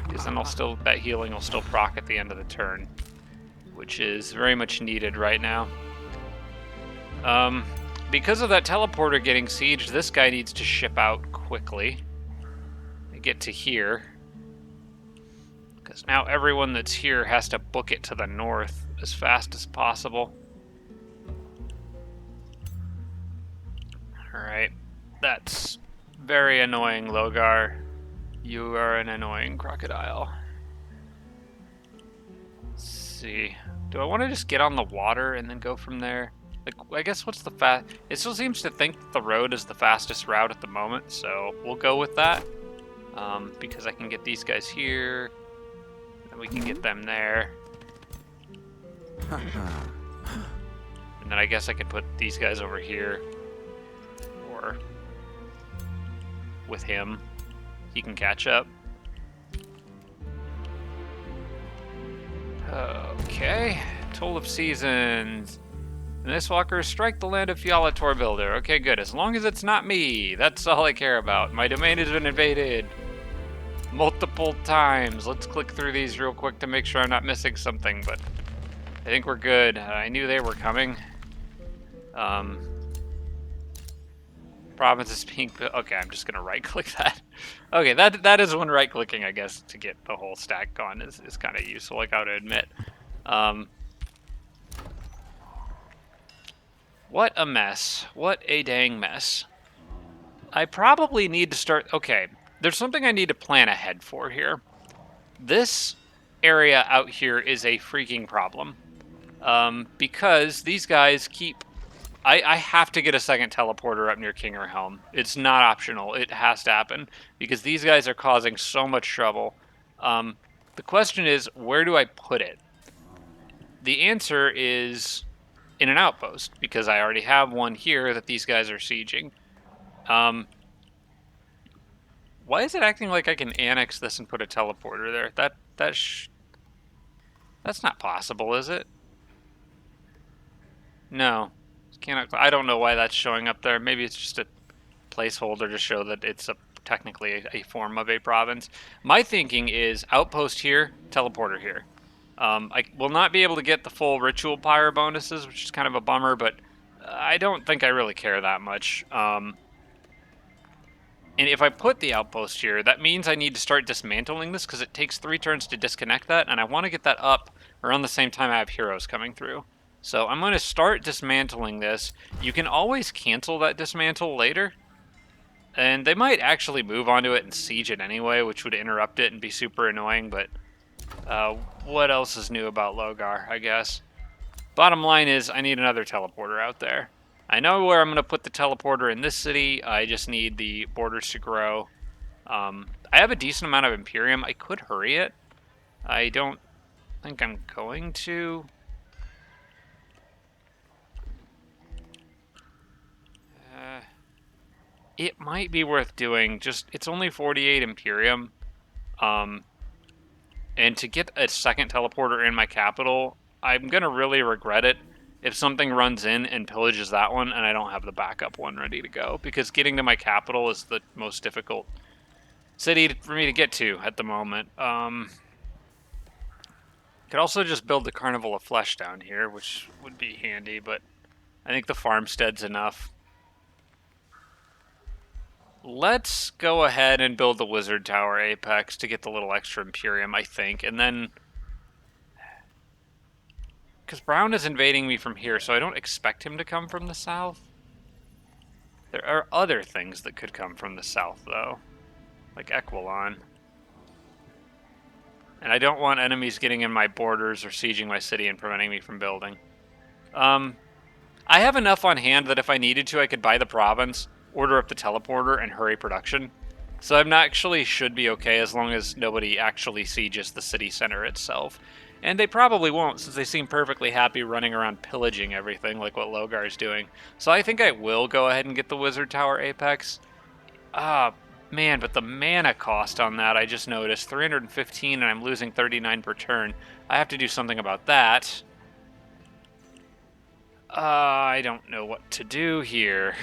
because then that healing will still proc at the end of the turn, which is very much needed right now. Because of that teleporter getting sieged, this guy needs to ship out quickly and get to here. Because now everyone that's here has to book it to the north as fast as possible. Alright, that's very annoying, Logar. You are an annoying crocodile. Let's see. Do I want to just get on the water and then go from there? Like, I guess what's the fast... It still seems to think that the road is the fastest route at the moment, so we'll go with that. Because I can get these guys here, and we can get them there. And then I guess I could put these guys over here. Or with him. He can catch up. Okay. Toll of Seasons. And this walker strike the land of Fiala Torbuilder. Okay, good. As long as it's not me. That's all I care about. My domain has been invaded multiple times. Let's click through these real quick to make sure I'm not missing something, but I think we're good. I knew they were coming. Province is being built. Okay, I'm just gonna right-click that. Okay, that is when right-clicking, I guess, to get the whole stack gone is kind of useful, I gotta admit. What a mess. What a dang mess. I probably need to start... Okay, there's something I need to plan ahead for here. This area out here is a freaking problem. Because these guys keep... I have to get a second teleporter up near Kingerhelm. It's not optional. It has to happen. Because these guys are causing so much trouble. The question is, where do I put it? The answer is in an outpost, because I already have one here that these guys are sieging. Why is it acting like I can annex this and put a teleporter there? That's not possible, is it? No. I don't know why that's showing up there. Maybe it's just a placeholder to show that it's technically a form of a province. My thinking is outpost here, teleporter here. I will not be able to get the full ritual pyre bonuses, which is kind of a bummer, but I don't think I really care that much. And if I put the outpost here, that means I need to start dismantling this, because it takes 3 turns to disconnect that, and I want to get that up around the same time I have heroes coming through. So I'm going to start dismantling this. You can always cancel that dismantle later, and they might actually move onto it and siege it anyway, which would interrupt it and be super annoying, but what else is new about Logar, I guess? Bottom line is, I need another teleporter out there. I know where I'm going to put the teleporter in this city. I just need the borders to grow. I have a decent amount of Imperium. I could hurry it. I don't think I'm going to. It might be worth doing. Just, it's only 48 Imperium. And to get a second teleporter in my capital, I'm going to really regret it if something runs in and pillages that one and I don't have the backup one ready to go. Because getting to my capital is the most difficult city for me to get to at the moment. Could also just build the Carnival of Flesh down here, which would be handy, but I think the farmstead's enough. Let's go ahead and build the Wizard Tower Apex to get the little extra Imperium, I think. And then... because Brown is invading me from here, so I don't expect him to come from the south. There are other things that could come from the south, though. Like Equilon. And I don't want enemies getting in my borders or sieging my city and preventing me from building. I have enough on hand that if I needed to, I could buy the province, order up the teleporter, and hurry production. So I'm actually should be okay as long as nobody actually sieges the city center itself. And they probably won't, since they seem perfectly happy running around pillaging everything like what Logar is doing. So I think I will go ahead and get the Wizard Tower Apex. Man, but the mana cost on that, I just noticed, 315, and I'm losing 39 per turn. I have to do something about that. I don't know what to do here.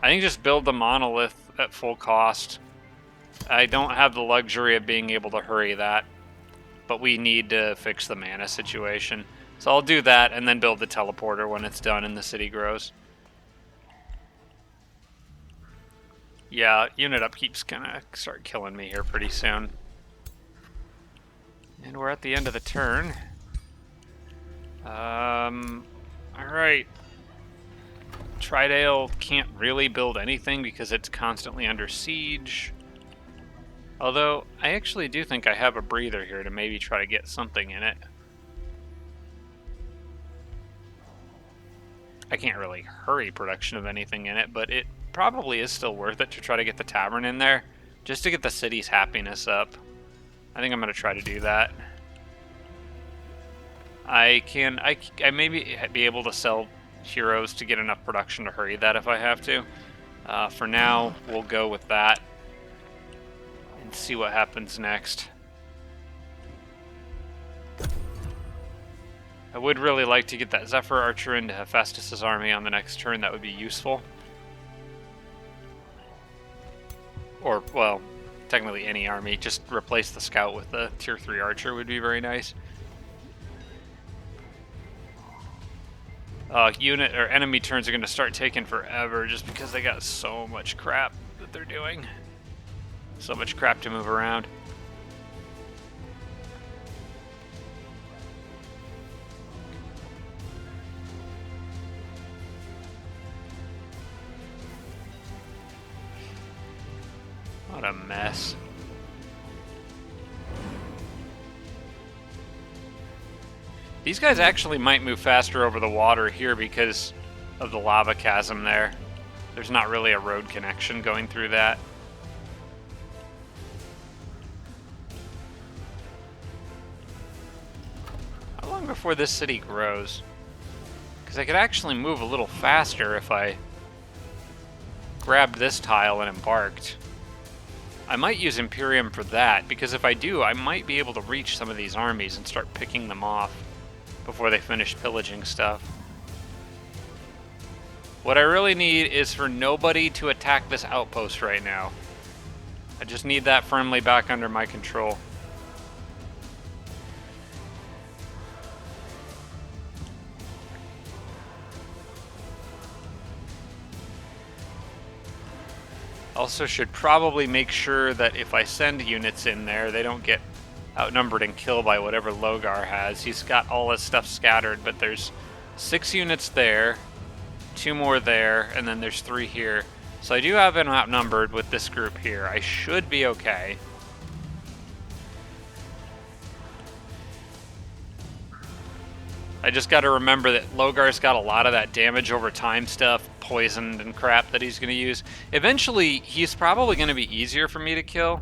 I think just build the monolith at full cost. I don't have the luxury of being able to hurry that, but we need to fix the mana situation. So I'll do that and then build the teleporter when it's done and the city grows. Yeah, unit upkeep's gonna start killing me here pretty soon. And we're at the end of the turn. Alright. Tridale can't really build anything because it's constantly under siege. Although, I actually do think I have a breather here to maybe try to get something in it. I can't really hurry production of anything in it, but it probably is still worth it to try to get the tavern in there, just to get the city's happiness up. I think I'm going to try to do that. I may be able to sell heroes to get enough production to hurry that if I have to. For now, we'll go with that and see what happens next. I would really like to get that Zephyr Archer into Hephaestus' army on the next turn. That would be useful. Or, well, technically any army. Just replace the Scout with the Tier 3 Archer would be very nice. Unit or enemy turns are going to start taking forever just because they got so much crap that they're doing. So much crap to move around. What a mess. These guys actually might move faster over the water here because of the lava chasm there. There's not really a road connection going through that. How long before this city grows? Because I could actually move a little faster if I grabbed this tile and embarked. I might use Imperium for that, because if I do, I might be able to reach some of these armies and start picking them off before they finish pillaging stuff. What I really need is for nobody to attack this outpost right now. I just need that firmly back under my control. Also should probably make sure that if I send units in there, they don't get outnumbered and killed by whatever Logar has. He's got all his stuff scattered, but there's 6 units there, 2 more there, and then there's 3 here. So I do have him outnumbered with this group here. I should be okay. I just got to remember that Logar's got a lot of that damage over time stuff, poisoned and crap that he's going to use. Eventually, he's probably going to be easier for me to kill.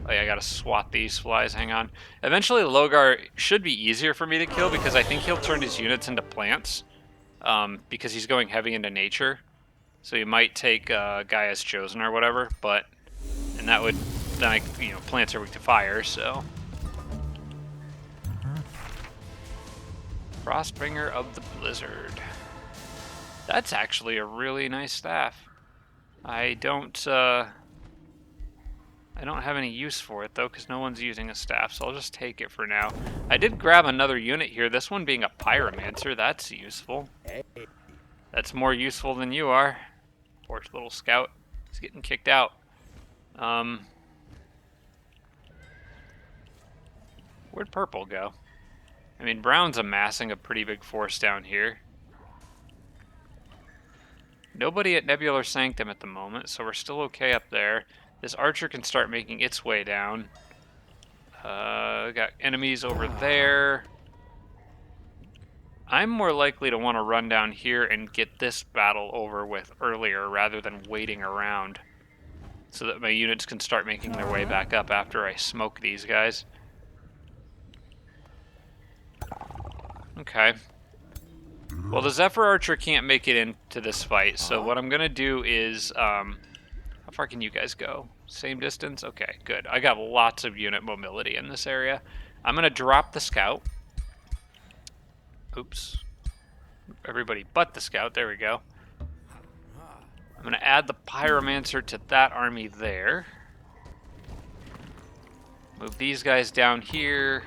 Oh yeah, I gotta swat these flies, hang on. Eventually, Logar should be easier for me to kill because I think he'll turn his units into plants. Because he's going heavy into nature. So he might take Gaia's Chosen or whatever, but... And that would... Then plants are weak to fire, so... Frostbringer of the Blizzard. That's actually a really nice staff. I don't have any use for it, though, because no one's using a staff, so I'll just take it for now. I did grab another unit here, this one being a Pyromancer. That's useful. That's more useful than you are. Poor little scout. He's getting kicked out. Where'd purple go? I mean, brown's amassing a pretty big force down here. Nobody at Nebular Sanctum at the moment, so we're still okay up there. This archer can start making its way down. Got enemies over there. I'm more likely to want to run down here and get this battle over with earlier rather than waiting around so that my units can start making their way back up after I smoke these guys. Well, the Zephyr Archer can't make it into this fight, so what I'm gonna do is, how far can you guys go? Same distance? Okay, good. I got lots of unit mobility in this area. I'm gonna drop the scout. Oops. Everybody but the scout, there we go. I'm gonna add the Pyromancer to that army there. Move these guys down here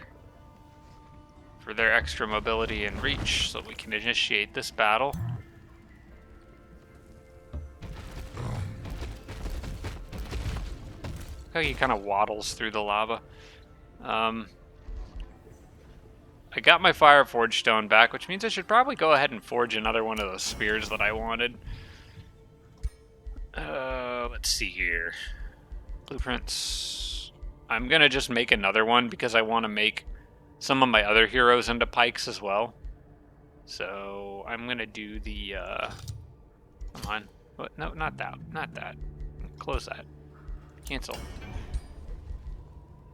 for their extra mobility and reach so we can initiate this battle. Look how he kind of waddles through the lava. I got my Fireforge stone back, which means I should probably go ahead and forge another one of those spears that I wanted. Let's see here. Blueprints. I'm gonna just make another one because I want to make some of my other heroes into pikes as well. So I'm gonna do the come on. What? No, not that. Not that. Close that. Cancel.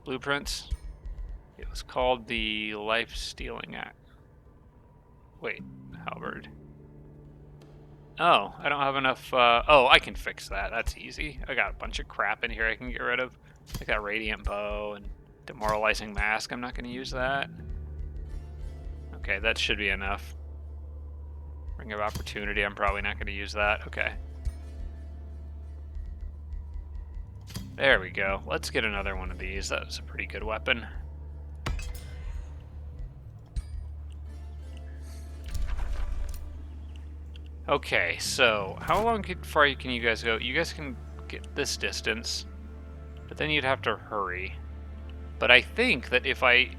Blueprints. It was called the Life Stealing Act. Wait, halberd. Oh, I don't have enough. Oh, I can fix that. That's easy. I got a bunch of crap in here I can get rid of. I got Radiant Bow and Demoralizing Mask. I'm not going to use that. Okay, that should be enough. Ring of Opportunity. I'm probably not going to use that. Okay. There we go. Let's get another one of these. That was a pretty good weapon. Okay, so how long far can you guys go? You guys can get this distance, but then you'd have to hurry. But I think that if I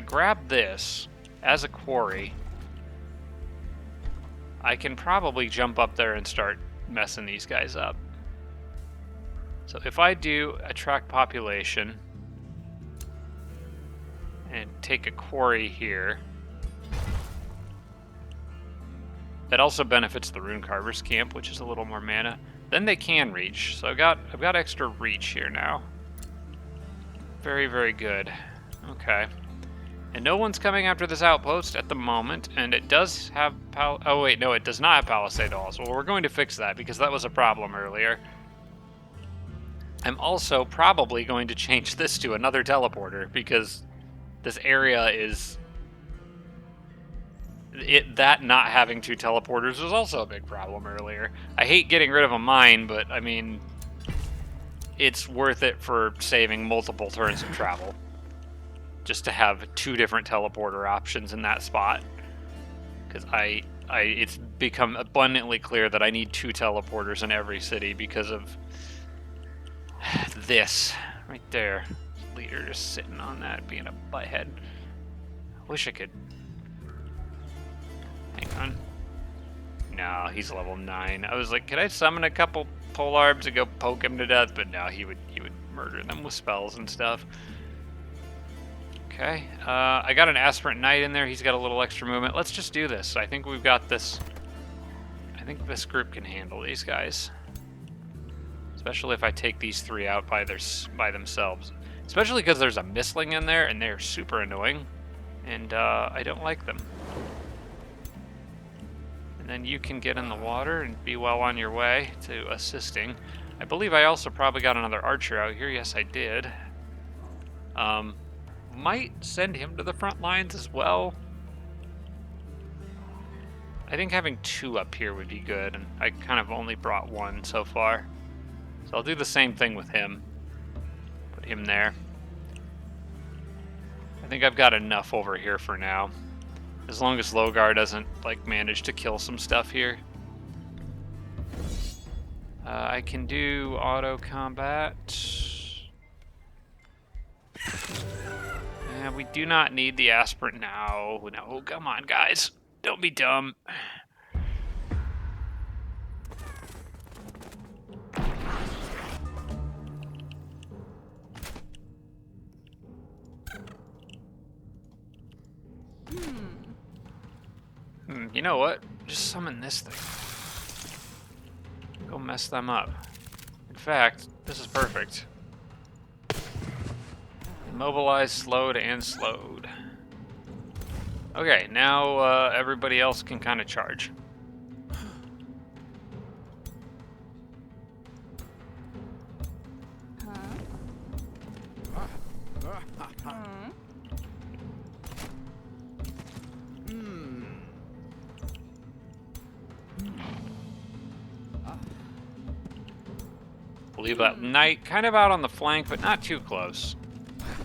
grab this as a quarry, I can probably jump up there and start messing these guys up. So if I do attract population and take a quarry here, that also benefits the Rune Carver's camp, which is a little more mana. Then they can reach. So I've got extra reach here now. Very, very good. Okay. And no one's coming after this outpost at the moment, and it does have oh wait, no, it does not have Palisade Walls. Well, we're going to fix that because that was a problem earlier. I'm also probably going to change this to another teleporter because this area is that not having two teleporters was also a big problem earlier. I hate getting rid of a mine, but I mean, it's worth it for saving multiple turns of travel. Just to have two different teleporter options in that spot. Because it's become abundantly clear that I need two teleporters in every city because of this right there. Leader just sitting on that, being a butthead. I wish I could. Hang on. No, he's level 9. I was like, could I summon a couple polarbs and go poke him to death? But no, he would murder them with spells and stuff. Okay, I got an Aspirant Knight in there. He's got a little extra movement. Let's just do this. I think we've got this. I think this group can handle these guys. Especially if I take these three out by themselves. Especially because there's a Mistling in there, and they're super annoying. And I don't like them. And then you can get in the water and be well on your way to assisting. I believe I also probably got another archer out here. Yes, I did. Might send him to the front lines as well. I think having two up here would be good, and I kind of only brought one so far. So I'll do the same thing with him. Put him there. I think I've got enough over here for now. As long as Logar doesn't, like, manage to kill some stuff here. I can do auto combat. We do not need the aspirant now. No, come on, guys. Don't be dumb. You know what? Just summon this thing. Go mess them up. In fact, this is perfect. Immobilized, slowed, and slowed. Okay, now everybody else can kind of charge. We'll leave that knight kind of out on the flank, but not too close.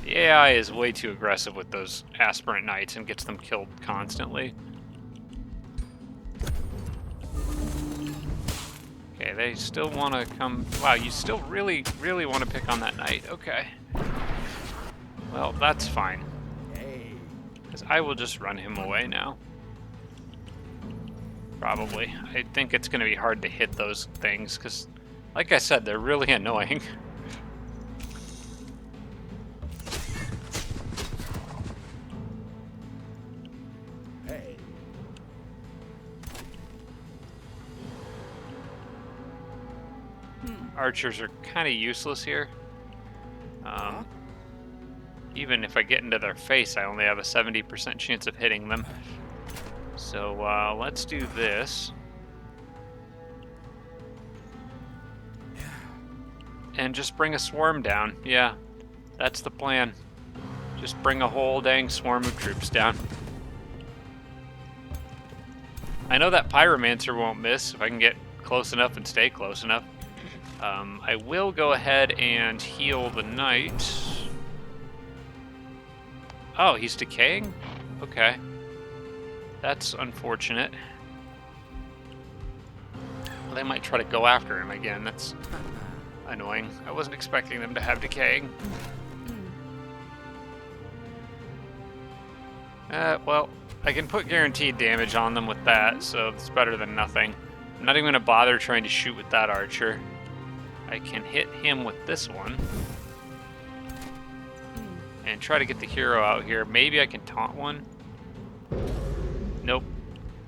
The AI is way too aggressive with those aspirant knights and gets them killed constantly. Okay, they still want to come... Wow, you still really, really want to pick on that knight. Okay. Well, that's fine. Because I will just run him away now. Probably. I think it's going to be hard to hit those things, because, like I said, they're really annoying. Archers are kind of useless here. Even if I get into their face, I only have a 70% chance of hitting them. So let's do this. And just bring a swarm down. Yeah, that's the plan. Just bring a whole dang swarm of troops down. I know that Pyromancer won't miss if I can get close enough and stay close enough. I will go ahead and heal the knight. Oh, he's decaying? Okay. That's unfortunate. Well, they might try to go after him again. That's annoying. I wasn't expecting them to have decaying. Well, I can put guaranteed damage on them with that, so it's better than nothing. I'm not even going to bother trying to shoot with that archer. I can hit him with this one. And try to get the hero out here. Maybe I can taunt one. Nope.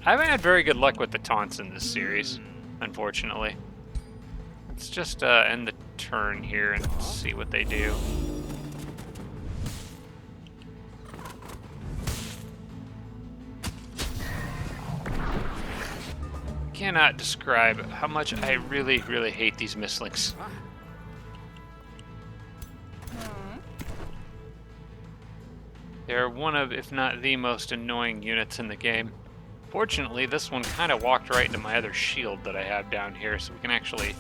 I haven't had very good luck with the taunts in this series, unfortunately. Let's just end the turn here and see what they do. Cannot describe how much I really, really hate these mistlings. They're one of, if not the most annoying units in the game. Fortunately, this one kind of walked right into my other shield that I have down here, so we can actually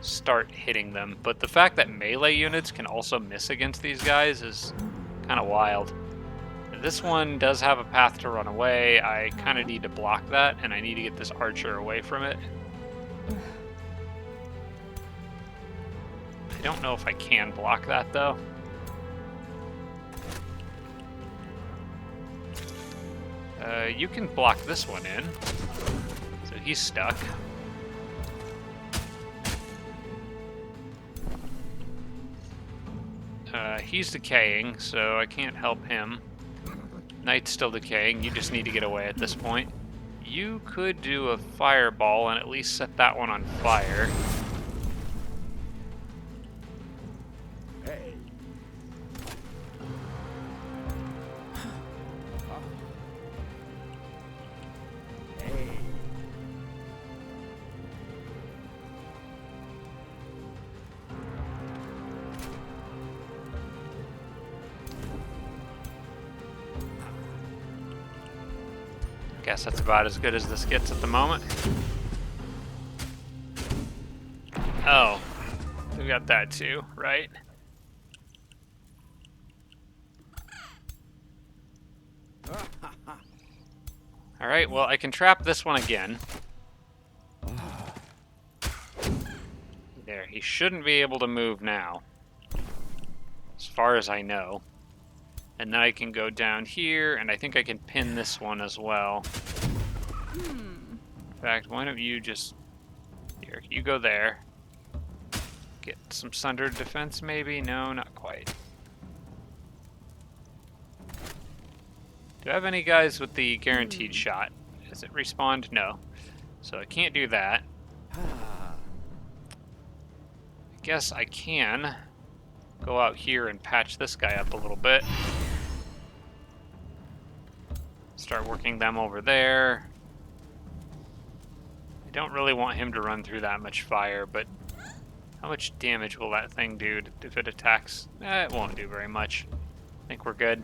start hitting them. But the fact that melee units can also miss against these guys is kind of wild. This one does have a path to run away. I kind of need to block that, and I need to get this archer away from it. I don't know if I can block that, though. You can block this one in. So he's stuck. He's decaying, so I can't help him. Knight's still decaying. You just need to get away at this point. You could do a fireball and at least set that one on fire. Guess that's about as good as this gets at the moment. Oh, we got that too, right? Alright, well, I can trap this one again. There, he shouldn't be able to move now, as far as I know. And then I can go down here, and I think I can pin this one as well. In fact, why don't you just... Here, you go there. Get some sundered defense, maybe? No, not quite. Do I have any guys with the guaranteed shot? Has it respawned? No. So I can't do that. I guess I can go out here and patch this guy up a little bit. Start working them over there. I don't really want him to run through that much fire, but how much damage will that thing do if it attacks? It won't do very much. I think we're good.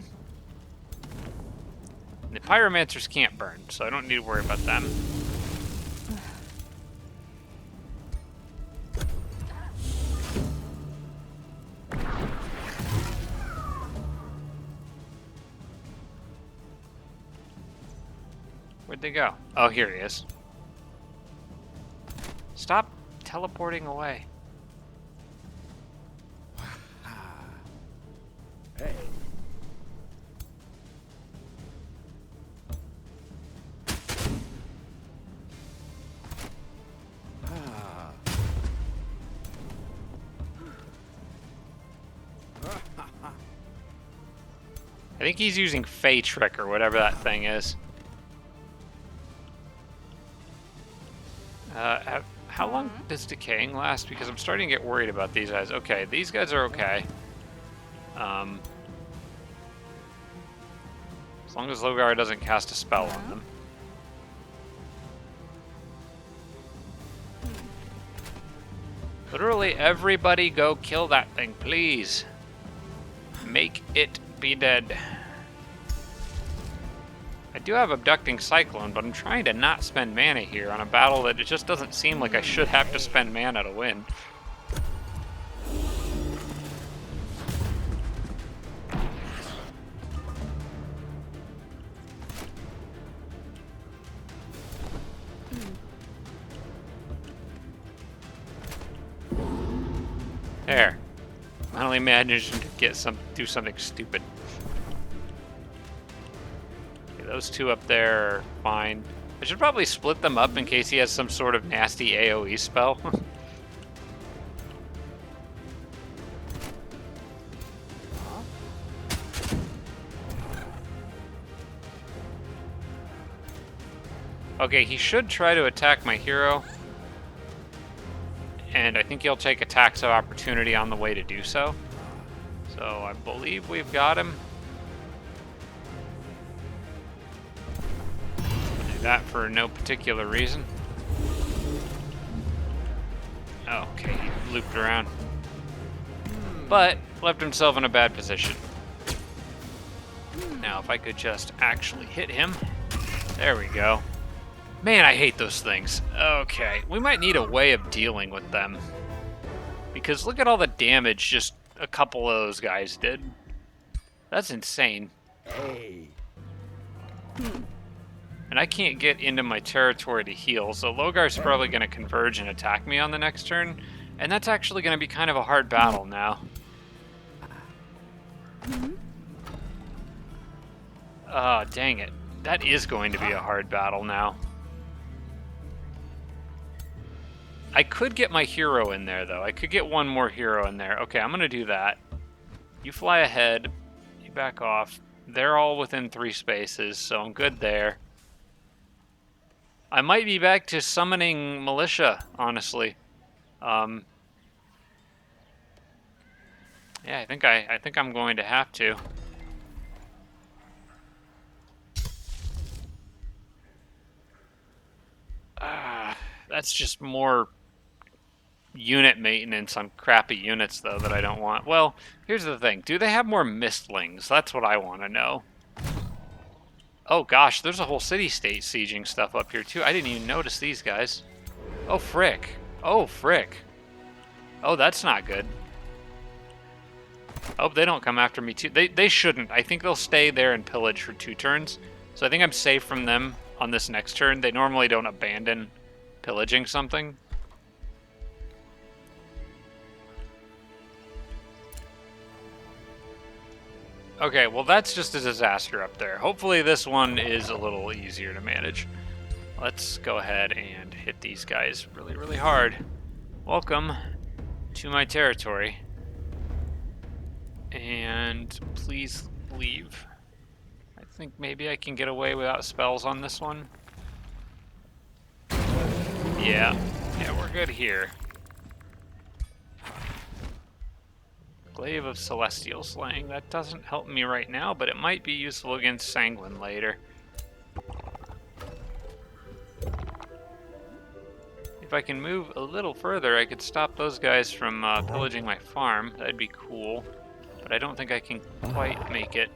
And the pyromancers can't burn, so I don't need to worry about them. Where'd they go? Oh, here he is. Stop teleporting away. Hey. I think he's using Fey Trick or whatever that thing is. How long does decaying last? Because I'm starting to get worried about these guys. Okay, these guys are okay. As long as Logar doesn't cast a spell on them. Literally everybody go kill that thing, please. Make it be dead. I do have Abducting Cyclone, but I'm trying to not spend mana here on a battle that it just doesn't seem like I should have to spend mana to win. There. Finally managed to get do something stupid. Okay, those two up there are fine. I should probably split them up in case he has some sort of nasty AoE spell. Okay, he should try to attack my hero. And I think he'll take attacks of opportunity on the way to do so. So I believe we've got him. I'll do that for no particular reason. Oh, okay, he looped around. But left himself in a bad position. Now, if I could just actually hit him. There we go. Man, I hate those things. Okay, we might need a way of dealing with them. Because look at all the damage just a couple of those guys did. That's insane. Hey. And I can't get into my territory to heal, so Logar's probably going to converge and attack me on the next turn. And that's actually going to be kind of a hard battle now. Oh, dang it. That is going to be a hard battle now. I could get my hero in there, though. I could get one more hero in there. Okay, I'm going to do that. You fly ahead. You back off. They're all within 3 spaces, so I'm good there. I might be back to summoning militia, honestly. Yeah, I think I'm going to have to. That's just more unit maintenance on crappy units, though, that I don't want. Well, here's the thing. Do they have more mistlings? That's what I want to know. Oh, gosh, there's a whole city-state sieging stuff up here, too. I didn't even notice these guys. Oh, frick. Oh, frick. Oh, that's not good. Oh, they don't come after me, too. They shouldn't. I think they'll stay there and pillage for 2 turns. So I think I'm safe from them on this next turn. They normally don't abandon pillaging something. Okay, well that's just a disaster up there. Hopefully this one is a little easier to manage. Let's go ahead and hit these guys really, really hard. Welcome to my territory. And please leave. I think maybe I can get away without spells on this one. Yeah, we're good here. Glaive of Celestial Slaying. That doesn't help me right now, but it might be useful against Sanguine later. if I can move a little further, I could stop those guys from pillaging my farm. That'd be cool. But I don't think I can quite make it.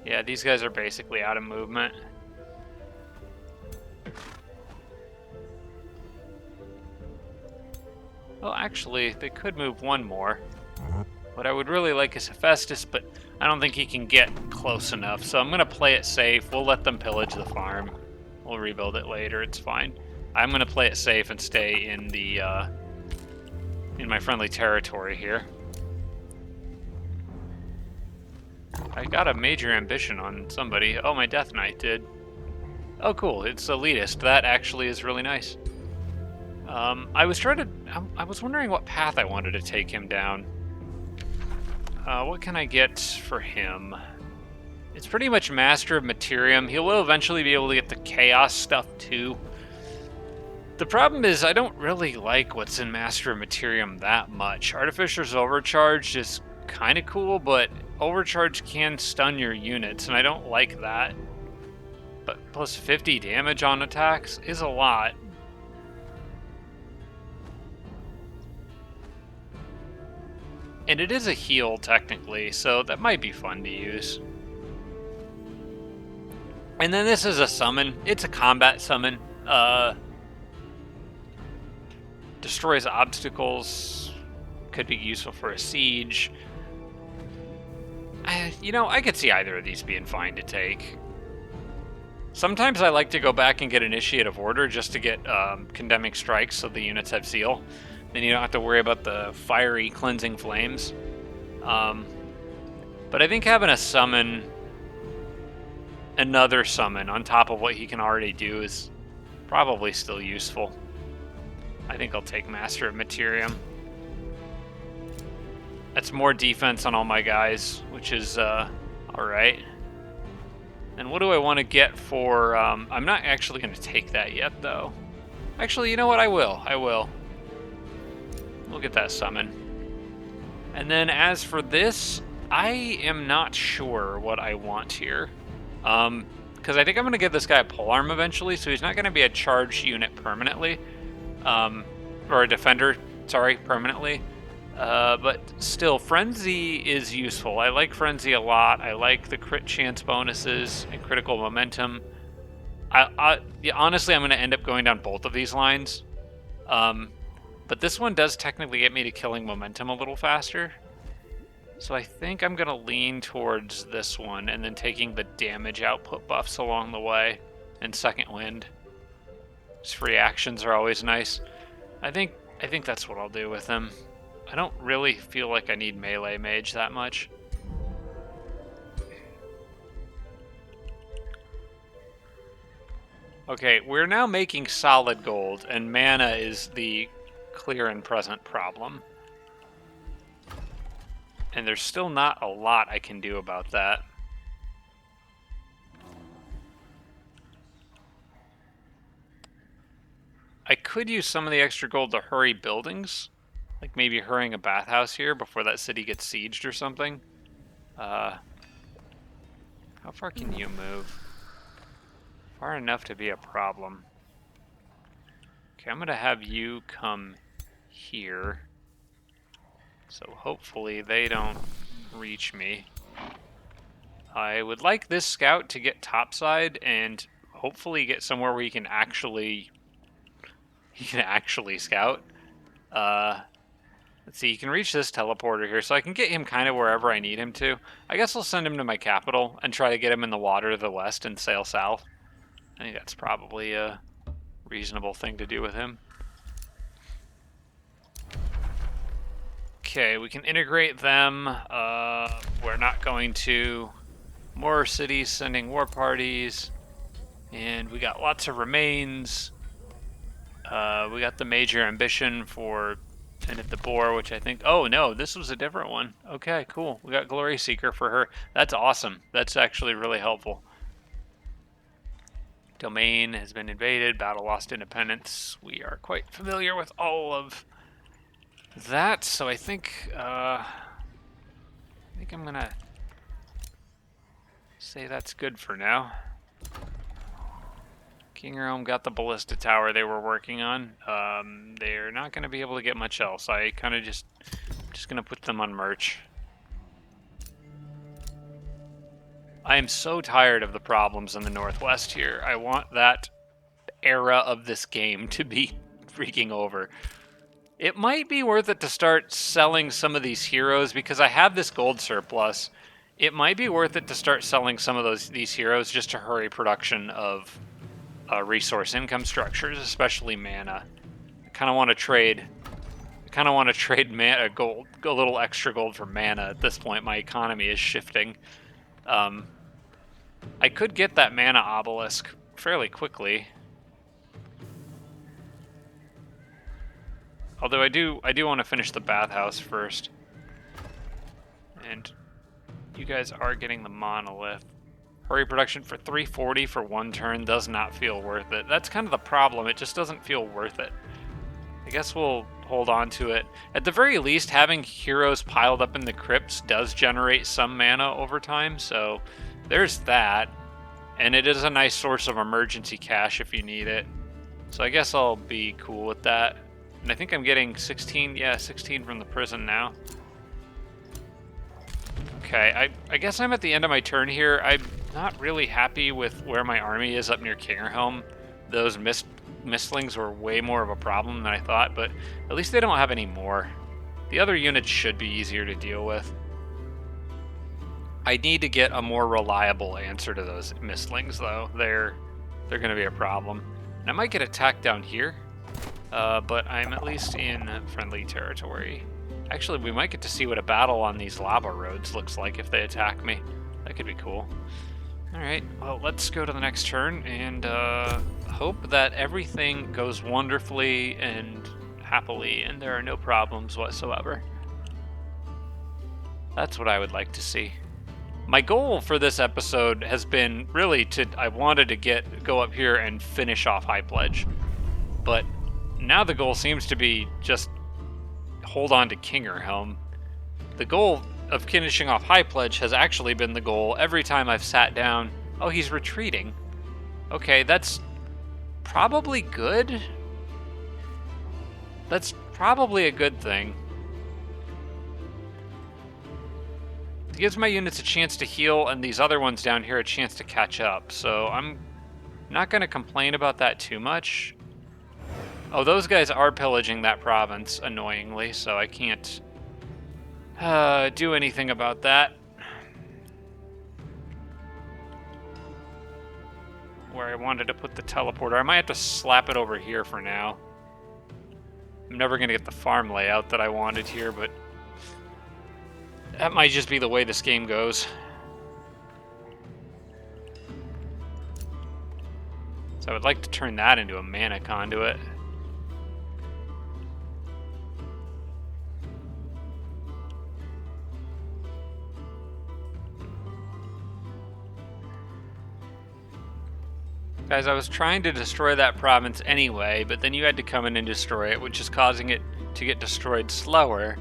Yeah, these guys are basically out of movement. Well, actually, they could move one more. What I would really like is Hephaestus, but I don't think he can get close enough. So I'm going to play it safe. We'll let them pillage the farm. We'll rebuild it later. It's fine. I'm going to play it safe and stay in the in my friendly territory here. I got a major ambition on somebody. Oh, my Death Knight did. Oh, cool. It's elitist. That actually is really nice. I was wondering what path I wanted to take him down. What can I get for him? It's pretty much Master of Materium. He will eventually be able to get the Chaos stuff too. The problem is I don't really like what's in Master of Materium that much. Artificer's Overcharge is kind of cool, but Overcharge can stun your units, and I don't like that. But plus 50 damage on attacks is a lot. And it is a heal, technically, so that might be fun to use. And then this is a summon. It's a combat summon. Destroys obstacles. Could be useful for a siege. You know, I could see either of these being fine to take. Sometimes I like to go back and get Initiate of Order just to get Condemning Strikes so the units have seal. Then you don't have to worry about the fiery cleansing flames. But I think having a summon, another summon on top of what he can already do is probably still useful. I think I'll take Master of Materium. That's more defense on all my guys, which is alright. And what do I want to get for... I'm not actually going to take that yet, though. Actually, you know what? I will. We'll get that summon. And then as for this, I am not sure what I want here. Because I think I'm going to give this guy a polearm eventually, so he's not going to be a charged unit permanently. Or a defender, sorry, permanently. But still, Frenzy is useful. I like Frenzy a lot. I like the crit chance bonuses and critical momentum. Yeah, honestly, I'm going to end up going down both of these lines. But this one does technically get me to killing momentum a little faster. So I think I'm going to lean towards this one and then taking the damage output buffs along the way. And Second Wind. Just free actions are always nice. I think that's what I'll do with him. I don't really feel like I need melee mage that much. Okay, we're now making solid gold, and mana is the clear and present problem. And there's still not a lot I can do about that. I could use some of the extra gold to hurry buildings. Like maybe hurrying a bathhouse here before that city gets sieged or something. How far can you move? Far enough to be a problem. Okay, I'm going to have you come here. So hopefully they don't reach me. I would like this scout to get topside and hopefully get somewhere where he can actually scout. Let's see, you can reach this teleporter here, so I can get him kind of wherever I need him to. I guess I'll send him to my capital and try to get him in the water to the west and sail south. I think that's probably a reasonable thing to do with him. Okay, we can integrate them. We're not going to. More cities sending war parties. And we got lots of remains. We got the major ambition for Tended the Boar, which I think... Oh, no, this was a different one. Okay, cool. We got Glory Seeker for her. That's awesome. That's actually really helpful. Domain has been invaded. Battle lost independence. We are quite familiar with all of that, so I think I'm going to say that's good for now. King Rome got the ballista tower they were working on. They're not going to be able to get much else. I kind of just going to put them on merch. I am so tired of the problems in the Northwest here. I want that era of this game to be freaking over. It might be worth it to start selling some of these heroes because I have this gold surplus. It might be worth it to start selling some of these heroes just to hurry production of resource income structures, especially mana. I kind of want to trade. Mana gold, a little extra gold for mana. At this point, my economy is shifting. I could get that mana obelisk fairly quickly. Although I do want to finish the bathhouse first. And you guys are getting the monolith. Hurry production for 340 for one turn does not feel worth it. That's kind of the problem. It just doesn't feel worth it. I guess we'll hold on to it. At the very least, having heroes piled up in the crypts does generate some mana over time, so there's that. And it is a nice source of emergency cash if you need it. So I guess I'll be cool with that. And I think I'm getting 16, yeah, 16 from the prison now. Okay, I guess I'm at the end of my turn here. I'm not really happy with where my army is up near Kingerhelm. Those mistlings were way more of a problem than I thought, but at least they don't have any more. The other units should be easier to deal with. I need to get a more reliable answer to those mistlings, though. They're going to be a problem. And I might get attacked down here, but I'm at least in friendly territory. Actually, we might get to see what a battle on these lava roads looks like if they attack me. That could be cool. Alright, well, let's go to the next turn and hope that everything goes wonderfully and happily and there are no problems whatsoever. That's what I would like to see. My goal for this episode has been really I wanted to go up here and finish off High Pledge. But now the goal seems to be just hold on to Kingerhelm. The goal of finishing off High Pledge has actually been the goal every time I've sat down. Oh, he's retreating. Okay, that's probably good. That's probably a good thing. It gives my units a chance to heal and these other ones down here a chance to catch up. So I'm not going to complain about that too much. Oh, those guys are pillaging that province, annoyingly, so I can't do anything about that. Where I wanted to put the teleporter. I might have to slap it over here for now. I'm never going to get the farm layout that I wanted here, but that might just be the way this game goes. So I would like to turn that into a mana conduit. Guys, I was trying to destroy that province anyway, but then you had to come in and destroy it, which is causing it to get destroyed slower.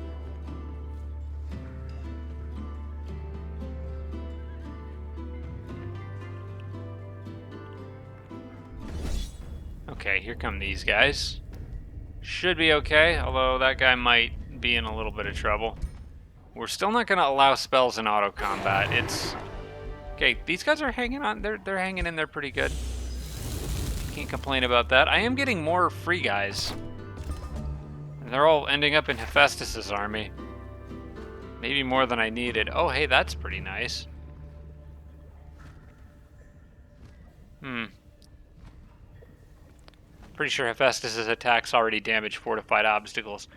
Okay, here come these guys. Should be okay, although that guy might be in a little bit of trouble. We're still not going to allow spells in auto combat. Okay, these guys are hanging on. They're hanging in there pretty good. Can't complain about that. I am getting more free guys. And they're all ending up in Hephaestus' army. Maybe more than I needed. Oh, hey, that's pretty nice. Pretty sure Hephaestus' attacks already damage fortified obstacles.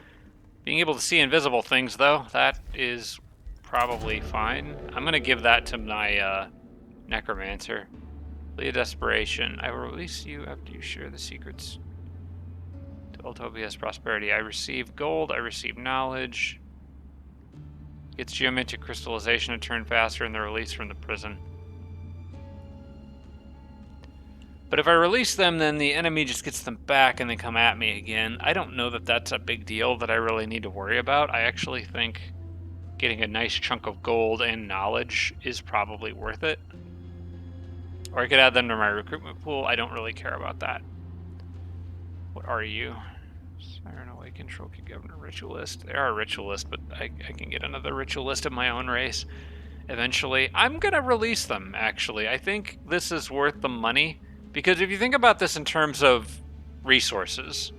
Being able to see invisible things, though, that is probably fine. I'm going to give that to my necromancer. Plea of desperation. I will release you after you share the secrets to Utopia's prosperity. I receive gold. I receive knowledge. Gets geometric crystallization to turn faster and the release from the prison. But if I release them, then the enemy just gets them back and they come at me again. I don't know that that's a big deal that I really need to worry about. I actually think getting a nice chunk of gold and knowledge is probably worth it. Or I could add them to my recruitment pool. I don't really care about that. What are you? Siren Awakened, Trophy Governor, Ritualist. They are a Ritualist, but I can get another Ritualist of my own race eventually. I'm going to release them, actually. I think this is worth the money. Because if you think about this in terms of resources,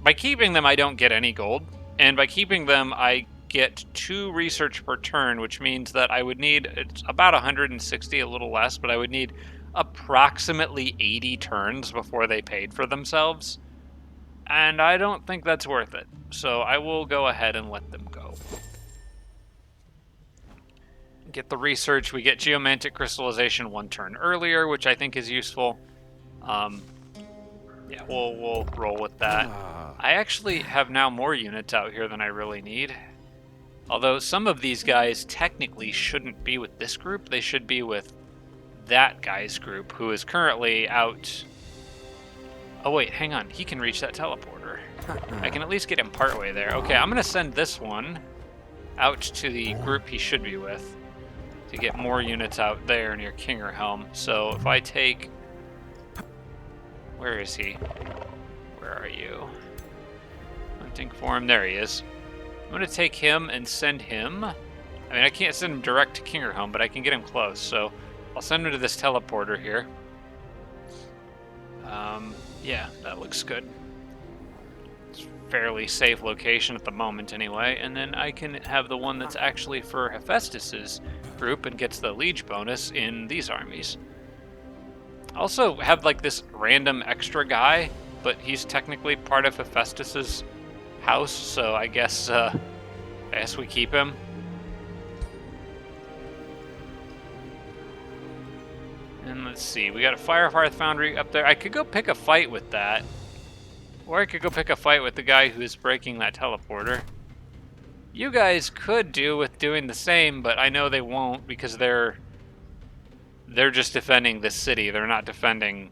by keeping them, I don't get any gold. And by keeping them, I get 2 research per turn, which means that I would need, it's about 160, a little less, but I would need approximately 80 turns before they paid for themselves. And I don't think that's worth it. So I will go ahead and let them go. Get the research. We get geomantic crystallization 1 turn earlier, which I think is useful. Yeah, we'll roll with that. I actually have now more units out here than I really need. Although some of these guys technically shouldn't be with this group. They should be with that guy's group, who is currently out. Oh wait, hang on. He can reach that teleporter. I can at least get him partway there. Okay, I'm going to send this one out to the group he should be with to get more units out there near Kingerhelm. So if I take... Where is he? Where are you? Hunting for him. There he is. I'm going to take him and send him... I mean, I can't send him direct to Kingerhelm, but I can get him close. So I'll send him to this teleporter here. Yeah, that looks good. It's a fairly safe location at the moment anyway. And then I can have the one that's actually for Hephaestus's group and gets the liege bonus in these armies. Also have like this random extra guy, but he's technically part of Hephaestus's house, so I guess we keep him. And let's see, we got a Firehearth Foundry up there. I could go pick a fight with that. Or I could go pick a fight with the guy who's breaking that teleporter. You guys could do with doing the same, but I know they won't because they're just defending this city. They're not defending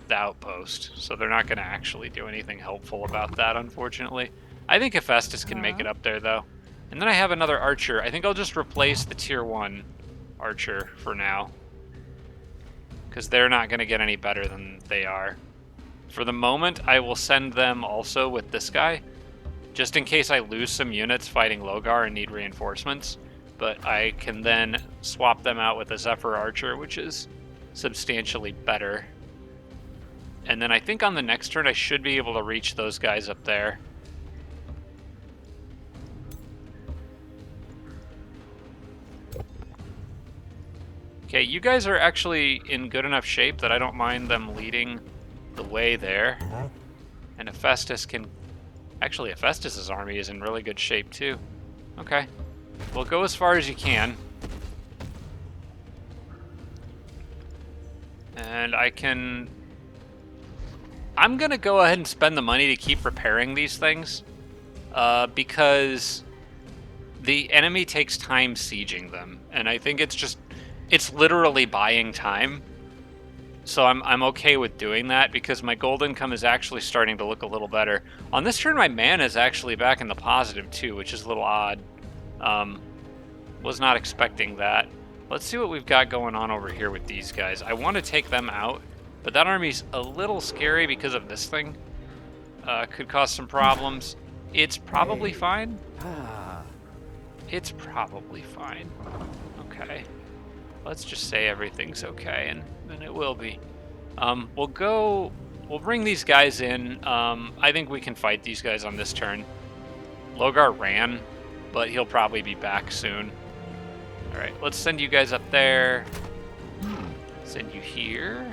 the outpost, so they're not going to actually do anything helpful about that, unfortunately. I think Hephaestus can make it up there, though. And then I have another archer. I think I'll just replace the tier 1 archer for now, because they're not going to get any better than they are. For the moment, I will send them also with this guy, just in case I lose some units fighting Logar and need reinforcements. But I can then swap them out with a Zephyr Archer, which is substantially better. And then I think on the next turn I should be able to reach those guys up there. Okay, you guys are actually in good enough shape that I don't mind them leading the way there. And Hephaestus can... Actually, Hephaestus's army is in really good shape too. Okay. Well, go as far as you can. And I can... I'm going to go ahead and spend the money to keep repairing these things. Because the enemy takes time sieging them. And I think it's just... It's literally buying time. So I'm okay with doing that because my gold income is actually starting to look a little better. On this turn, my mana is actually back in the positive too, which is a little odd. Was not expecting that. Let's see what we've got going on over here with these guys. I want to take them out, but that army's a little scary because of this thing. Could cause some problems. It's probably fine. It's probably fine. Okay. Let's just say everything's okay, and then it will be. We'll bring these guys in. I think we can fight these guys on this turn. Logar ran, but he'll probably be back soon. All right, let's send you guys up there. Send you here.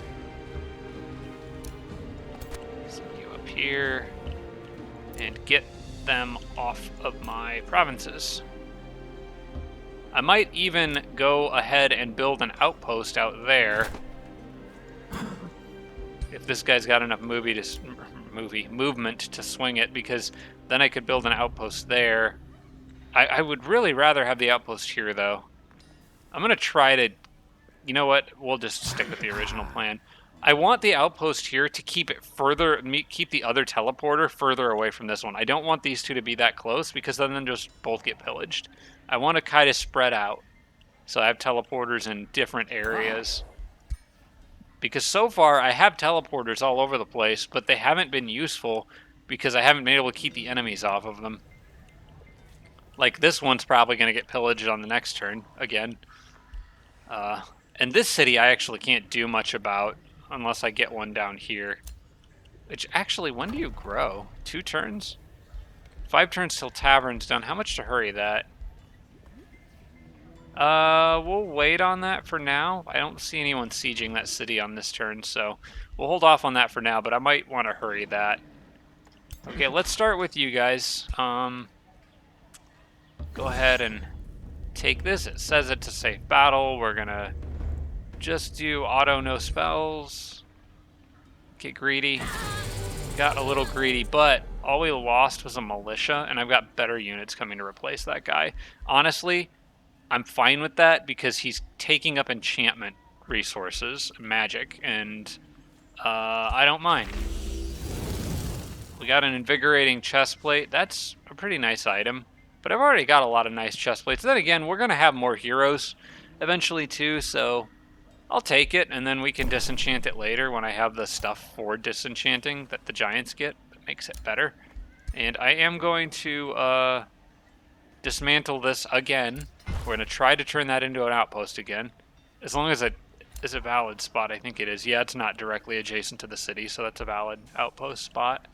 Send you up here. And get them off of my provinces. I might even go ahead and build an outpost out there. If this guy's got enough movement to swing it, because then I could build an outpost there. I would really rather have the outpost here, though. I'm going to try to... You know what? We'll just stick with the original plan. I want the outpost here to keep it further... Keep the other teleporter further away from this one. I don't want these two to be that close, because then they'll just both get pillaged. I want to kind of spread out. So I have teleporters in different areas. Because so far, I have teleporters all over the place, but they haven't been useful because I haven't been able to keep the enemies off of them. Like, this one's probably going to get pillaged on the next turn, again. And this city I actually can't do much about unless I get one down here. Which, actually, when do you grow? 2 turns? 5 turns till Tavern's done. How much to hurry that? We'll wait on that for now. I don't see anyone sieging that city on this turn, so we'll hold off on that for now, but I might want to hurry that. Okay, let's start with you guys. Go ahead and take this. It says it's a safe battle. We're gonna just do auto no spells. Get greedy. Got a little greedy, but all we lost was a militia, and I've got better units coming to replace that guy. Honestly, I'm fine with that because he's taking up enchantment resources, magic, and I don't mind. We got an invigorating chest plate. That's a pretty nice item, but I've already got a lot of nice chest plates. Then again, we're going to have more heroes eventually too, so I'll take it, and then we can disenchant it later when I have the stuff for disenchanting that the giants get. That makes it better. And I am going to dismantle this again. We're going to try to turn that into an outpost again. As long as it is a valid spot, I think it is. Yeah, it's not directly adjacent to the city, so that's a valid outpost spot.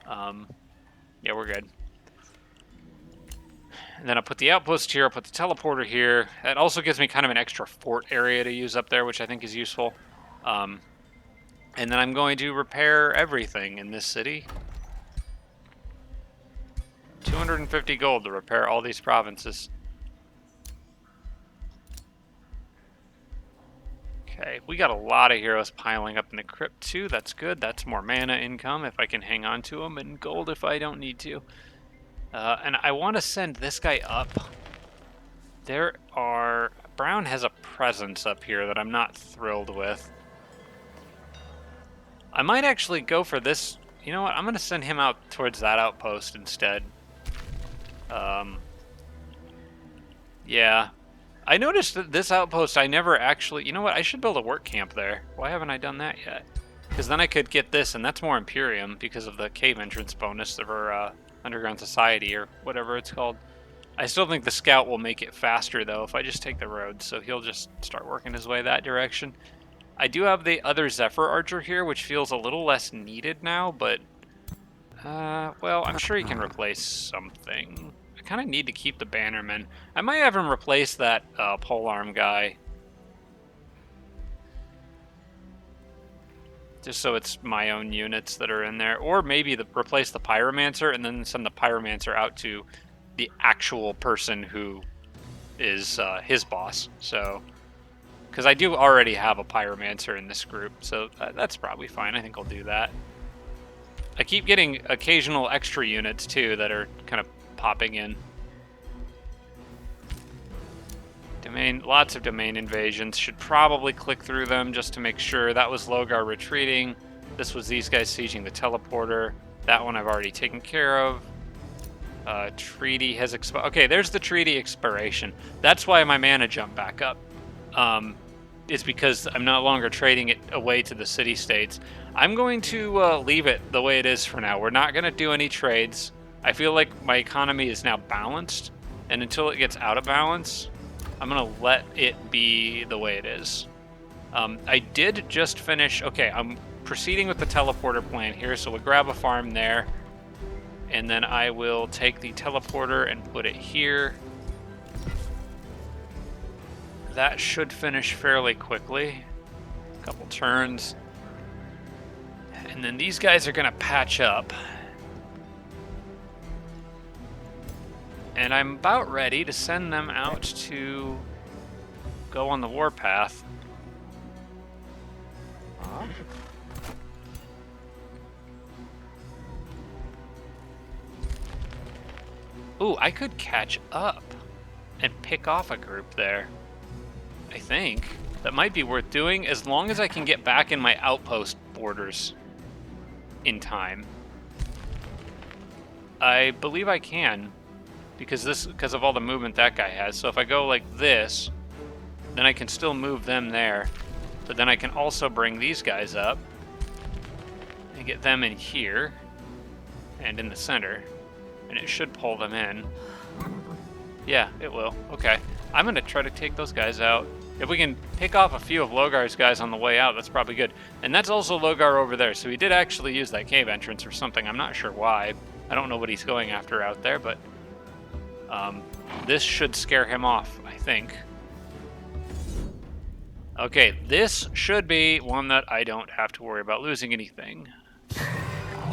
Yeah, we're good. And then I'll put the outpost here, I'll put the teleporter here. That also gives me kind of an extra fort area to use up there, which I think is useful. And then I'm going to repair everything in this city. 250 gold to repair all these provinces. Okay, we got a lot of heroes piling up in the crypt too. That's good. That's more mana income if I can hang on to them, and gold if I don't need to. And I want to send this guy up. Brown has a presence up here that I'm not thrilled with. I might actually go for this. You know what? I'm going to send him out towards that outpost instead. Yeah. I noticed that this outpost, I never actually... You know what? I should build a work camp there. Why haven't I done that yet? Because then I could get this, and that's more Imperium because of the cave entrance bonus for Underground Society or whatever it's called. I still think the scout will make it faster, though, if I just take the road, so he'll just start working his way that direction. I do have the other Zephyr Archer here, which feels a little less needed now, but... well, I'm sure he can replace something. I kind of need to keep the Bannerman. I might have him replace that polearm guy. Just so it's my own units that are in there. Or maybe replace the Pyromancer and then send the Pyromancer out to the actual person who is his boss. So, because I do already have a Pyromancer in this group, so that's probably fine. I think I'll do that. I keep getting occasional extra units too that are kind of popping in. Domain, lots of domain invasions. Should probably click through them just to make sure. That was Logar retreating. This was these guys sieging the teleporter. That one I've already taken care of. Treaty has expired. Okay, there's the treaty expiration. That's why my mana jumped back up. It's because I'm no longer trading it away to the city-states. I'm going to leave it the way it is for now. We're not going to do any trades. I feel like my economy is now balanced, and until it gets out of balance, I'm going to let it be the way it is. I did just finish... Okay, I'm proceeding with the teleporter plan here, so we'll grab a farm there, and then I will take the teleporter and put it here. That should finish fairly quickly. A couple turns. And then these guys are going to patch up. And I'm about ready to send them out to go on the warpath. Ooh, I could catch up and pick off a group there. I think that might be worth doing as long as I can get back in my outpost borders in time. I believe I can because of all the movement that guy has. So if I go like this, then I can still move them there. But then I can also bring these guys up and get them in here and in the center, and it should pull them in. Yeah, it will. Okay. I'm going to try to take those guys out. If we can pick off a few of Logar's guys on the way out, that's probably good. And that's also Logar over there, so he did actually use that cave entrance or something. I'm not sure why. I don't know what he's going after out there, but this should scare him off, I think. Okay, this should be one that I don't have to worry about losing anything.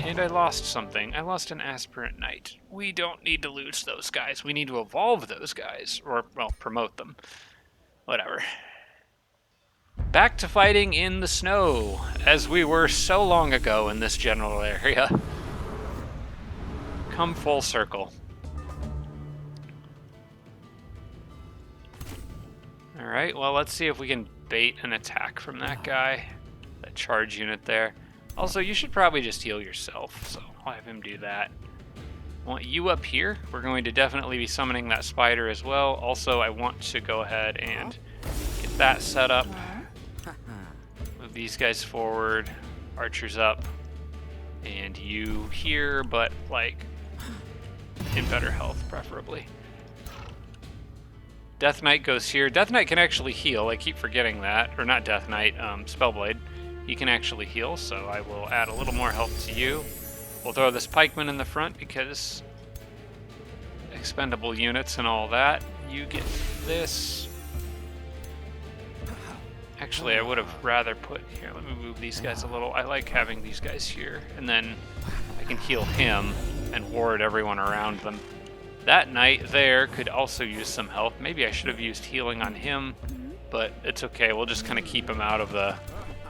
And I lost something. I lost an aspirant knight. We don't need to lose those guys. We need to evolve those guys. Or, well, promote them. Whatever. Back to fighting in the snow, as we were so long ago in this general area. Come full circle. Alright, well, let's see if we can bait an attack from that guy. That charge unit there. Also, you should probably just heal yourself, so I'll have him do that. I want you up here. We're going to definitely be summoning that spider as well. Also, I want to go ahead and get that set up. Move these guys forward. Archers up. And you here, but, like, in better health, preferably. Death Knight goes here. Death Knight can actually heal. I keep forgetting that. Or not Death Knight, Spellblade. He can actually heal, so I will add a little more health to you. We'll throw this pikeman in the front because expendable units and all that. You get this. Actually, I would have rather put here. Let me move these guys a little. I like having these guys here, and then I can heal him and ward everyone around them. That knight there could also use some help. Maybe I should have used healing on him, but it's okay. We'll just kind of keep him out of the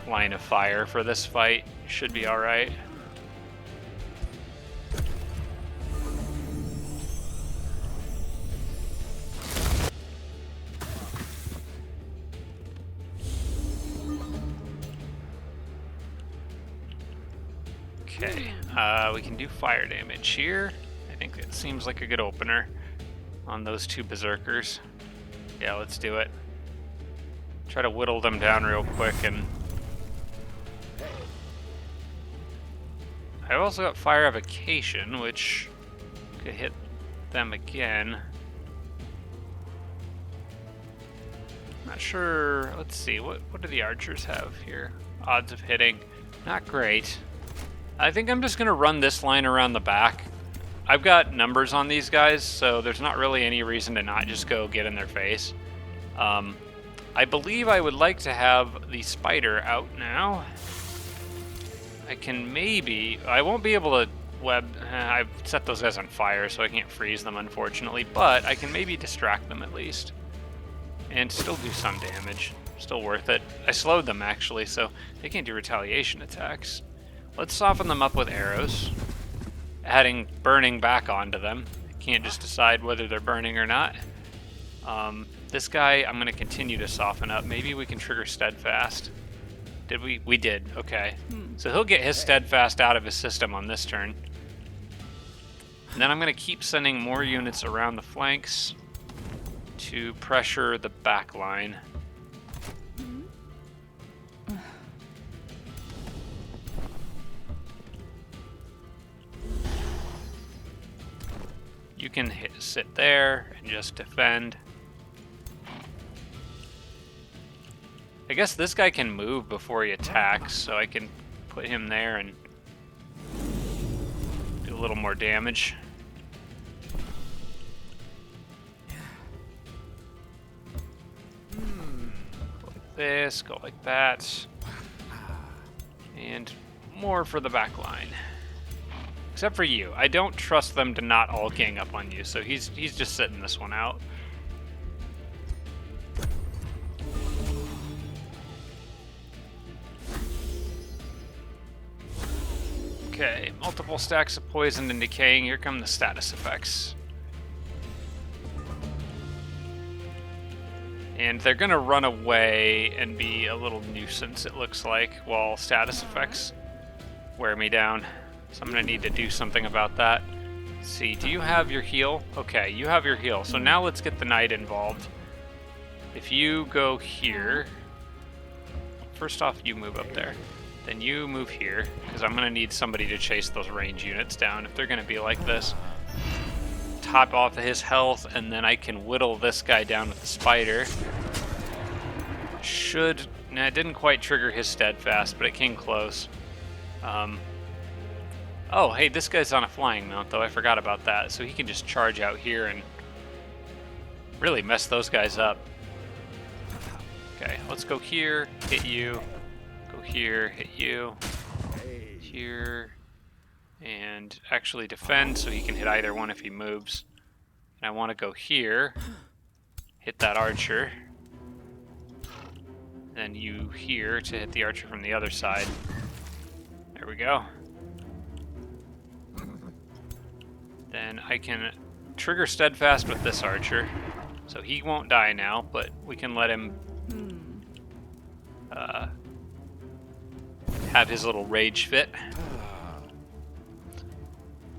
line of fire for this fight. Should be alright. Okay, we can do fire damage here. I think it seems like a good opener on those two berserkers. Yeah, let's do it. Try to whittle them down real quick. And I've also got fire evocation, which could hit them again. Not sure. Let's see. What do the archers have here? Odds of hitting. Not great. I think I'm just going to run this line around the back. I've got numbers on these guys, so there's not really any reason to not just go get in their face. I believe I would like to have the spider out now. I can maybe... I won't be able to web... I've set those guys on fire, so I can't freeze them, unfortunately. But I can maybe distract them at least. And still do some damage. Still worth it. I slowed them, actually, so they can't do retaliation attacks. Let's soften them up with arrows. Adding burning back onto them. I can't just decide whether they're burning or not. This guy, I'm going to continue to soften up. Maybe we can trigger steadfast. Did we? We did. Okay. So he'll get his steadfast out of his system on this turn. And then I'm going to keep sending more units around the flanks to pressure the back line. You can sit there and just defend. I guess this guy can move before he attacks, so I can put him there and do a little more damage. Go like this, go like that. And more for the back line. Except for you. I don't trust them to not all gang up on you, so he's just sitting this one out. Okay, multiple stacks of poisoned and decaying. Here come the status effects. And they're gonna run away and be a little nuisance, it looks like, while status effects wear me down. So I'm going to need to do something about that. Let's see, do you have your heal? Okay, you have your heal. So now let's get the knight involved. If you go here, first off, you move up there. Then you move here, because I'm going to need somebody to chase those range units down if they're going to be like this. Top off his health, and then I can whittle this guy down with the spider. Nah, it didn't quite trigger his steadfast, but it came close. Oh, hey, this guy's on a flying mount, though. I forgot about that. So he can just charge out here and really mess those guys up. Okay, let's go here, hit you. Go here, hit you. Here. And actually defend so he can hit either one if he moves. And I want to go here. Hit that archer. Then you here to hit the archer from the other side. There we go. Then I can trigger steadfast with this archer. So he won't die now, but we can let him have his little rage fit.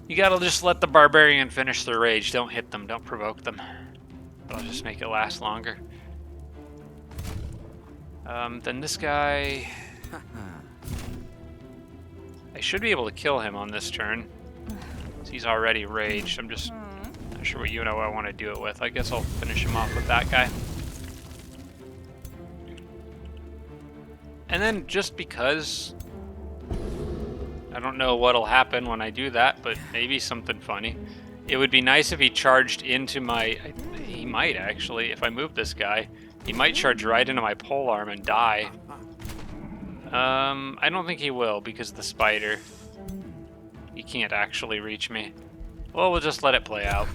You gotta just let the barbarian finish their rage. Don't hit them, don't provoke them. That'll just make it last longer. Then this guy... I should be able to kill him on this turn. He's already raged. I'm just not sure what unit I want to do it with. I guess I'll finish him off with that guy. And then just because... I don't know what'll happen when I do that, but maybe something funny. It would be nice if he charged into my... He might, actually. If I move this guy, he might charge right into my polearm and die. I don't think he will, because of the spider. He can't actually reach me. Well, we'll just let it play out.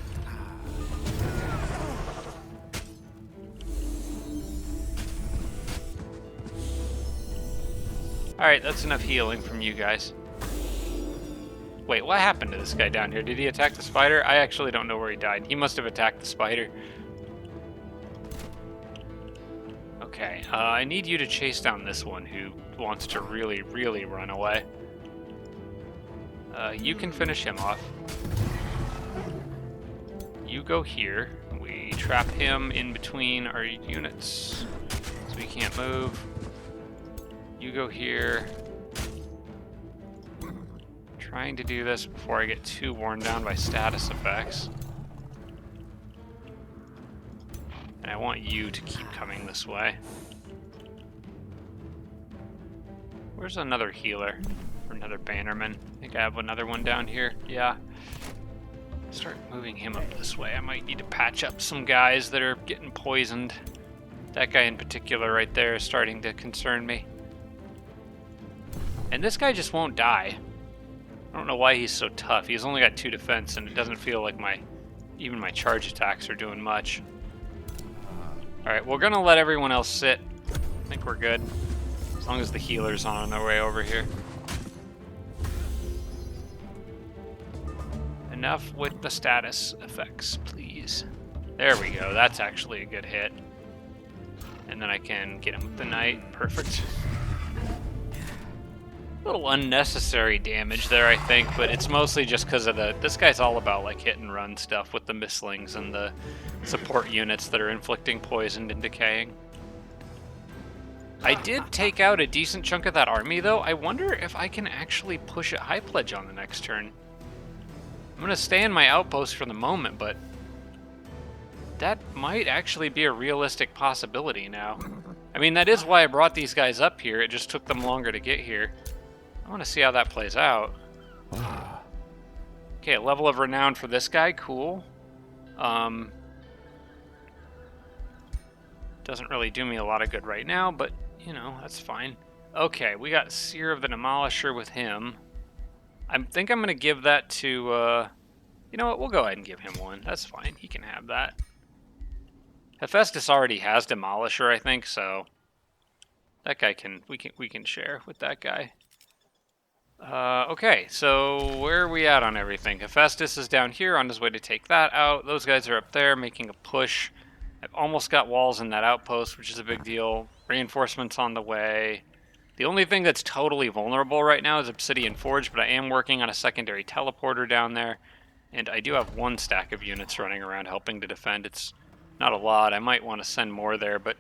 Alright, that's enough healing from you guys. Wait, what happened to this guy down here? Did he attack the spider? I actually don't know where he died. He must have attacked the spider. Okay, I need you to chase down this one who wants to really, really run away. You can finish him off. You go here. We trap him in between our units so he can't move. You go here. Trying to do this before I get too worn down by status effects. And I want you to keep coming this way. Where's another healer? Or another bannerman? I think I have another one down here. Yeah. Start moving him up this way. I might need to patch up some guys that are getting poisoned. That guy in particular right there is starting to concern me. And this guy just won't die. I don't know why he's so tough. He's only got 2 defense, and it doesn't feel like even my charge attacks are doing much. Alright, we're gonna let everyone else sit. I think we're good. As long as the healer's on their way over here. Enough with the status effects, please. There we go. That's actually a good hit. And then I can get him with the knight. Perfect. A little unnecessary damage there, I think, but it's mostly just because of this guy's all about like hit and run stuff with the misslings and the support units that are inflicting poison and decaying. I did take out a decent chunk of that army, though. I wonder if I can actually push a high pledge on the next turn. I'm going to stay in my outpost for the moment, but that might actually be a realistic possibility now. I mean, that is why I brought these guys up here. It just took them longer to get here. I want to see how that plays out. Okay, a level of renown for this guy. Cool. Doesn't really do me a lot of good right now, but, you know, that's fine. Okay, we got Seer of the Demolisher with him. I think I'm going to give that to, you know what, we'll go ahead and give him one. That's fine, he can have that. Hephaestus already has Demolisher, I think, so that guy we can share with that guy. Okay, so where are we at on everything? Hephaestus is down here on his way to take that out. Those guys are up there making a push. I've almost got walls in that outpost, which is a big deal. Reinforcements on the way. The only thing that's totally vulnerable right now is Obsidian Forge, but I am working on a secondary teleporter down there. And I do have 1 stack of units running around helping to defend. It's not a lot. I might want to send more there, but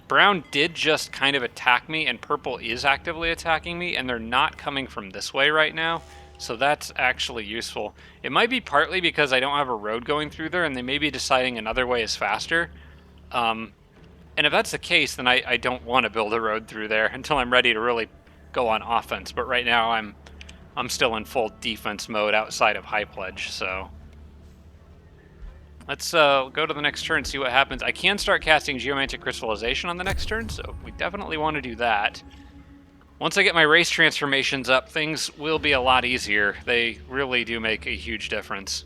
Brown did just kind of attack me, and purple is actively attacking me, and they're not coming from this way right now, so that's actually useful. It might be partly because I don't have a road going through there, and they may be deciding another way is faster. And if that's the case, then I don't want to build a road through there until I'm ready to really go on offense. But right now, I'm still in full defense mode outside of High Pledge, so... Let's go to the next turn and see what happens. I can start casting Geomantic Crystallization on the next turn, so we definitely want to do that. Once I get my race transformations up, things will be a lot easier. They really do make a huge difference.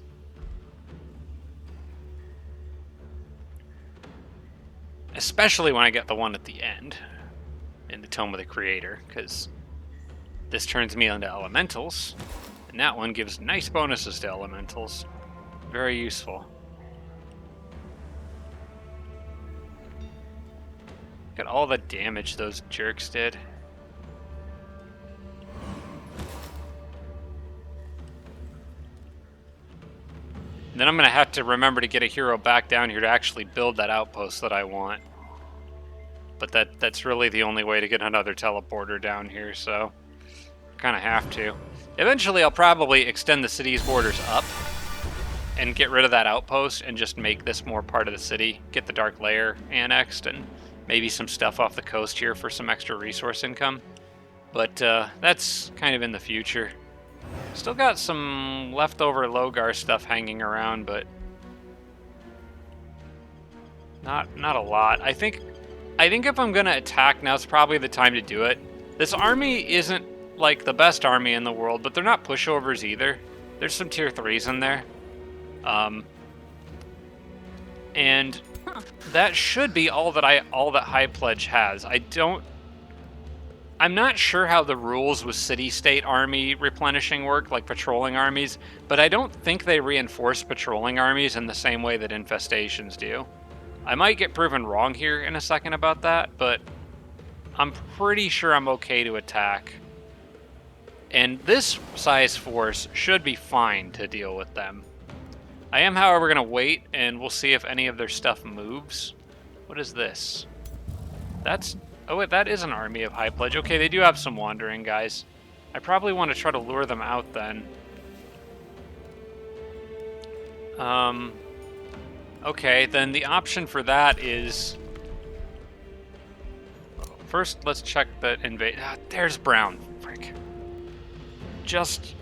Especially when I get the one at the end, in the Tome of the Creator, because this turns me into elementals, and that one gives nice bonuses to elementals. Very useful. Got all the damage those jerks did. And then I'm going to have to remember to get a hero back down here to actually build that outpost that I want. But that's really the only way to get another teleporter down here, so kind of have to. Eventually I'll probably extend the city's borders up and get rid of that outpost and just make this more part of the city. Get the Dark Layer annexed and maybe some stuff off the coast here for some extra resource income. But that's kind of in the future. Still got some leftover Logar stuff hanging around, but not a lot. I think if I'm gonna attack, now's probably the time to do it. This army isn't like the best army in the world, but they're not pushovers either. There's some tier 3s in there. And that should be all that High Pledge has. I'm not sure how the rules with city-state army replenishing work, like patrolling armies, but I don't think they reinforce patrolling armies in the same way that infestations do. I might get proven wrong here in a second about that, but I'm pretty sure I'm okay to attack. And this size force should be fine to deal with them. I am, however, going to wait, and we'll see if any of their stuff moves. What is this? Oh, wait, that is an army of High Pledge. Okay, they do have some wandering guys. I probably want to try to lure them out then. Okay, then the option for that is... First, let's check the invade... there's Brown. Frick. Just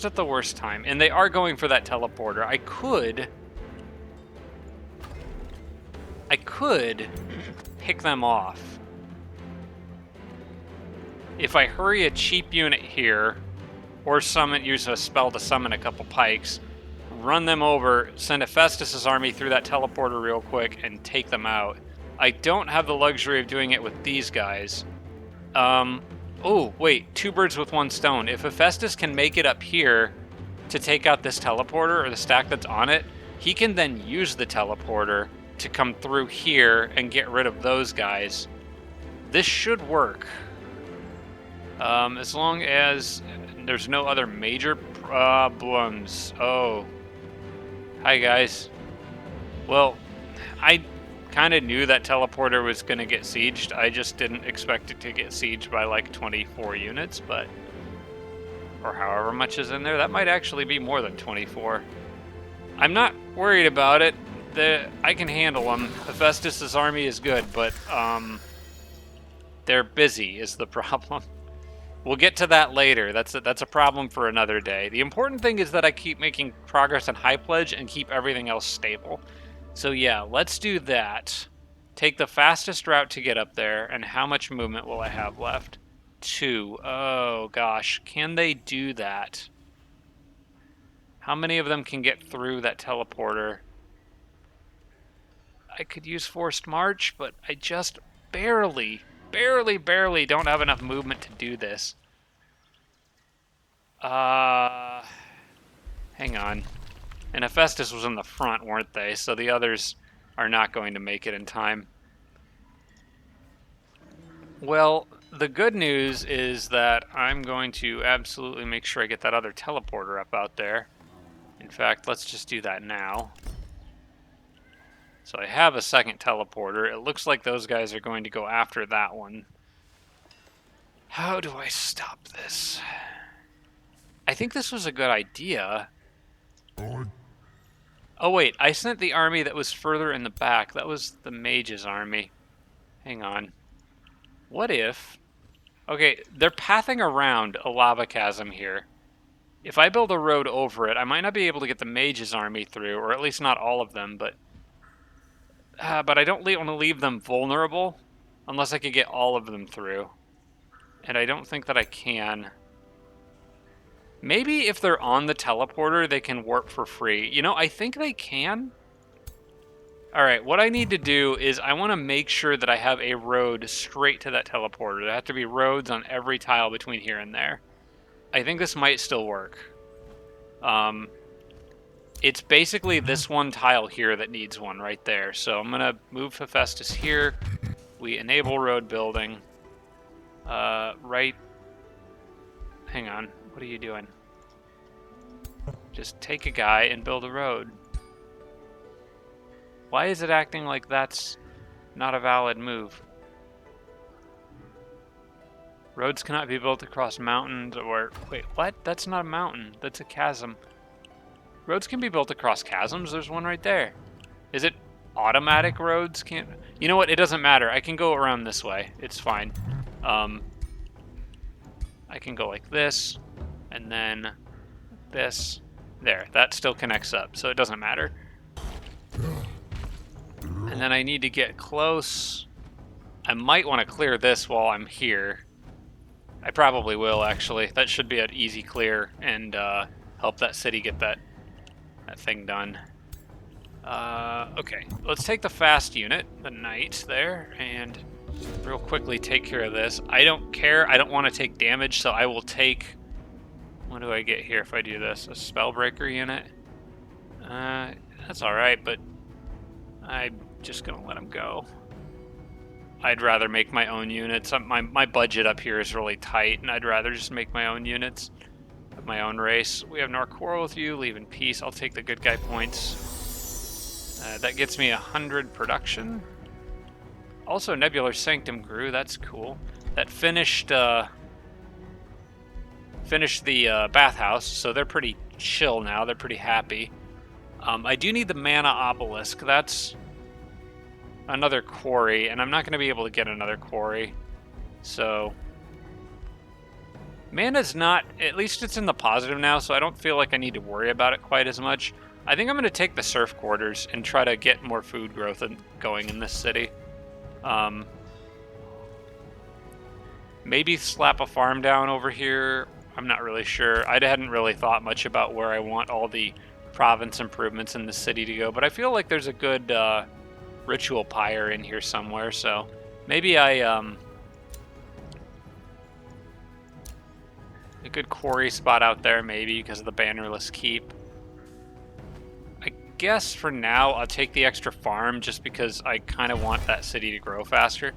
at the worst time. And they are going for that teleporter. I could pick them off. If I hurry a cheap unit here, or use a spell to summon a couple pikes, run them over, send Hephaestus' army through that teleporter real quick, and take them out. I don't have the luxury of doing it with these guys. Oh, wait, 2 birds with 1 stone. If Hephaestus can make it up here to take out this teleporter, or the stack that's on it, he can then use the teleporter to come through here and get rid of those guys. This should work. As long as there's no other major problems. Oh. Hi, guys. Well, I kind of knew that teleporter was going to get sieged. I just didn't expect it to get sieged by like 24 units, but... or however much is in there. That might actually be more than 24. I'm not worried about it. I can handle them. Hephaestus' army is good, but they're busy is the problem. We'll get to that later. That's a problem for another day. The important thing is that I keep making progress on High Pledge and keep everything else stable. So yeah, let's do that. Take the fastest route to get up there, and how much movement will I have left? 2. Oh gosh, can they do that? How many of them can get through that teleporter? I could use Forced March, but I just barely don't have enough movement to do this. Hang on. And Hephaestus was in the front, weren't they? So the others are not going to make it in time. Well, the good news is that I'm going to absolutely make sure I get that other teleporter up out there. In fact, let's just do that now. So I have a second teleporter. It looks like those guys are going to go after that one. How do I stop this? I think this was a good idea. Oh wait, I sent the army that was further in the back. That was the mage's army. Hang on. What if... Okay, they're pathing around a lava chasm here. If I build a road over it, I might not be able to get the mage's army through, or at least not all of them, but I don't want to leave them vulnerable unless I could get all of them through. And I don't think that I can. Maybe if they're on the teleporter, they can warp for free. You know, I think they can. Alright, what I need to do is I want to make sure that I have a road straight to that teleporter. There have to be roads on every tile between here and there. I think this might still work. It's basically this one tile here that needs one right there. So I'm going to move Hephaestus here. We enable road building. Right... Hang on. What are you doing? Just take a guy and build a road. Why is it acting like that's not a valid move? Roads cannot be built across mountains or... Wait, what? That's not a mountain. That's a chasm. Roads can be built across chasms. There's one right there. Is it automatic roads can't... You know what? It doesn't matter. I can go around this way. It's fine. I can go like this, and then this. There. That still connects up, so it doesn't matter. And then I need to get close. I might want to clear this while I'm here. I probably will, actually. That should be an easy clear and help that city get that thing done. Okay, let's take the fast unit, the knight there, and real quickly take care of this. I don't care. I don't want to take damage, so I will take... What do I get here if I do this? A spellbreaker unit? That's alright, but I'm just going to let him go. I'd rather make my own units. My budget up here is really tight, and I'd rather just make my own units of my own race. We have no quarrel with you. Leave in peace. I'll take the good guy points. That gets me 100 production. Also, Nebular Sanctum grew. That's cool. That finished the bathhouse, so they're pretty chill now. They're pretty happy. I do need the mana obelisk. That's another quarry, and I'm not going to be able to get another quarry. So, mana's not, at least it's in the positive now, so I don't feel like I need to worry about it quite as much. I think I'm going to take the surf quarters and try to get more food growth going in this city. Maybe slap a farm down over here. I'm not really sure. I hadn't really thought much about where I want all the province improvements in the city to go, but I feel like there's a good ritual pyre in here somewhere, so maybe a good quarry spot out there, maybe because of the bannerless keep. I guess for now I'll take the extra farm just because I kind of want that city to grow faster.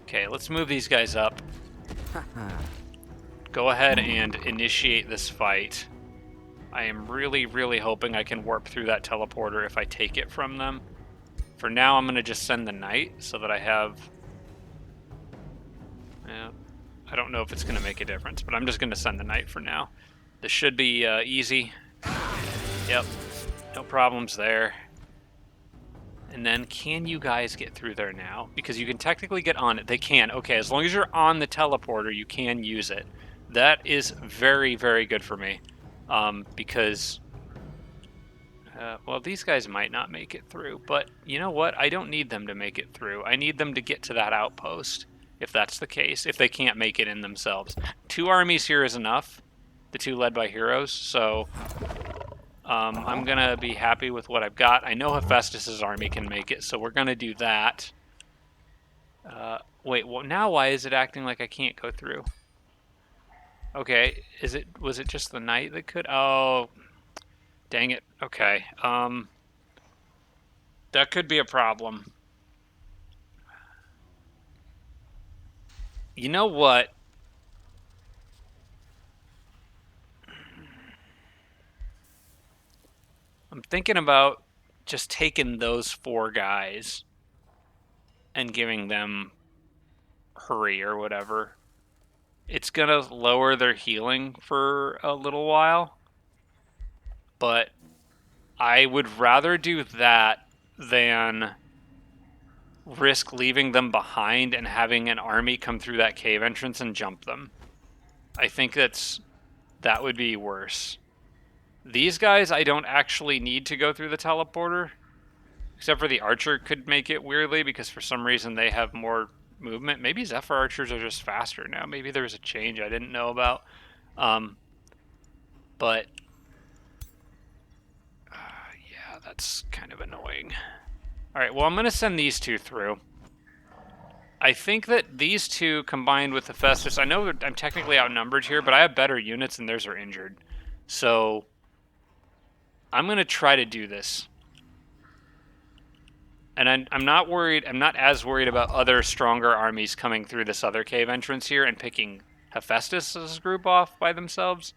Okay, let's move these guys up. Go ahead and initiate this fight. I am really, really hoping I can warp through that teleporter if I take it from them. For now, I'm going to just send the knight so that I have... I don't know if it's going to make a difference, but I'm just going to send the knight for now. This should be easy. Yep, no problems there. And then, can you guys get through there now? Because you can technically get on it. They can. Okay, as long as you're on the teleporter, you can use it. That is very, very good for me. Because... well, these guys might not make it through. But, you know what? I don't need them to make it through. I need them to get to that outpost, if that's the case. If they can't make it in themselves. 2 armies here is enough. The 2 led by heroes, so... I'm going to be happy with what I've got. I know Hephaestus' army can make it, so we're going to do that. Wait, well, now why is it acting like I can't go through? Okay, was it just the knight that could? Oh, dang it. Okay, that could be a problem. You know what? I'm thinking about just taking those 4 guys and giving them hurry or whatever. It's gonna lower their healing for a little while, but I would rather do that than risk leaving them behind and having an army come through that cave entrance and jump them. I think that would be worse. These guys, I don't actually need to go through the teleporter, except for the archer could make it weirdly because for some reason they have more movement. Maybe Zephyr archers are just faster now. Maybe there's a change I didn't know about. But yeah, that's kind of annoying. All right, well, I'm going to send these 2 through. I think that these 2 combined with Hephaestus, I know I'm technically outnumbered here, but I have better units and theirs are injured. So I'm going to try to do this. And I'm not worried, I'm not as worried about other stronger armies coming through this other cave entrance here and picking Hephaestus' group off by themselves.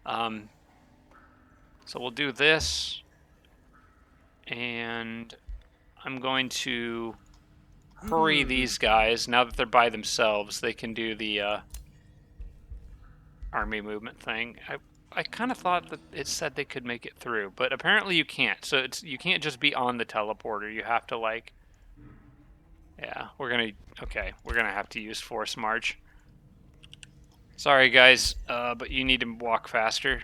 So we'll do this. And I'm going to hurry these guys. Now that they're by themselves, they can do the army movement thing. I kind of thought that it said they could make it through, but apparently you can't. So you can't just be on the teleporter. You have to like, yeah, we're gonna have to use force march. Sorry guys, but you need to walk faster.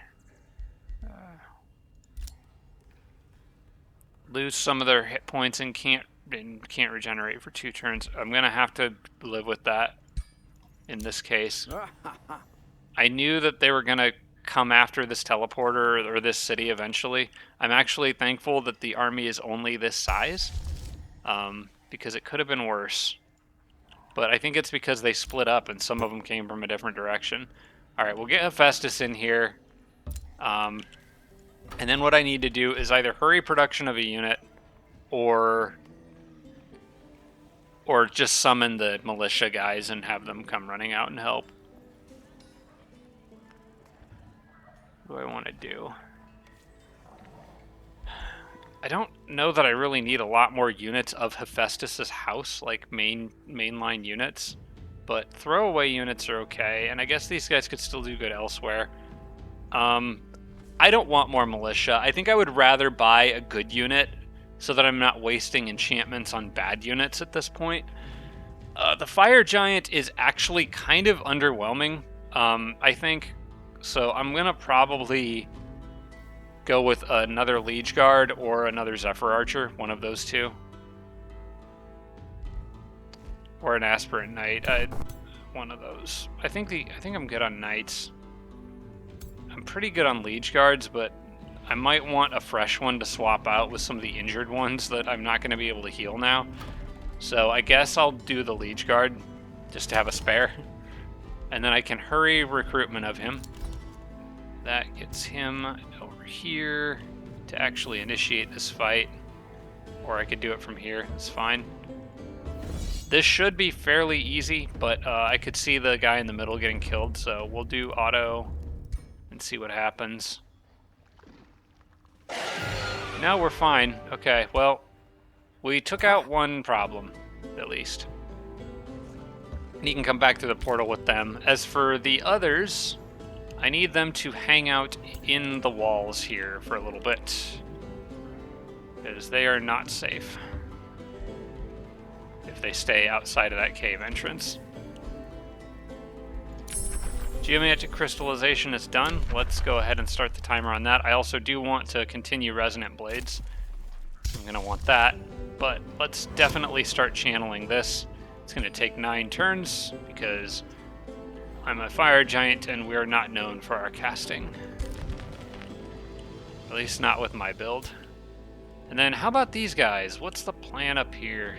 Lose some of their hit points and can't regenerate for 2 turns. I'm gonna have to live with that in this case. I knew that they were gonna come after this teleporter or this city eventually. I'm actually thankful that the army is only this size, because it could have been worse. But I think it's because they split up and some of them came from a different direction. All right, we'll get Hephaestus in here. And then what I need to do is either hurry production of a unit or just summon the militia guys and have them come running out and help. What do I want to do? I don't know that I really need a lot more units of Hephaestus' house, like mainline units, but throwaway units are okay, and I guess these guys could still do good elsewhere. I don't want more militia. I think I would rather buy a good unit so that I'm not wasting enchantments on bad units at this point. The Fire Giant is actually kind of underwhelming, I think. So I'm going to probably go with another Liege Guard or another Zephyr Archer, one of those 2. Or an Aspirant Knight, one of those. I think I'm good on Knights. I'm pretty good on Liege Guards, but I might want a fresh one to swap out with some of the injured ones that I'm not going to be able to heal now. So I guess I'll do the Liege Guard just to have a spare. And then I can hurry recruitment of him. That gets him over here to actually initiate this fight. Or I could do it from here, it's fine. This should be fairly easy, but I could see the guy in the middle getting killed, so we'll do auto and see what happens. No, we're fine. Okay, well, we took out one problem, at least. And he can come back through the portal with them. As for the others, I need them to hang out in the walls here for a little bit, because they are not safe if they stay outside of that cave entrance. Geometric crystallization is done. Let's go ahead and start the timer on that. I also do want to continue resonant blades. I'm going to want that, but let's definitely start channeling this. It's going to take 9 turns because I'm a fire giant and we're not known for our casting. At least not with my build. And then how about these guys? What's the plan up here?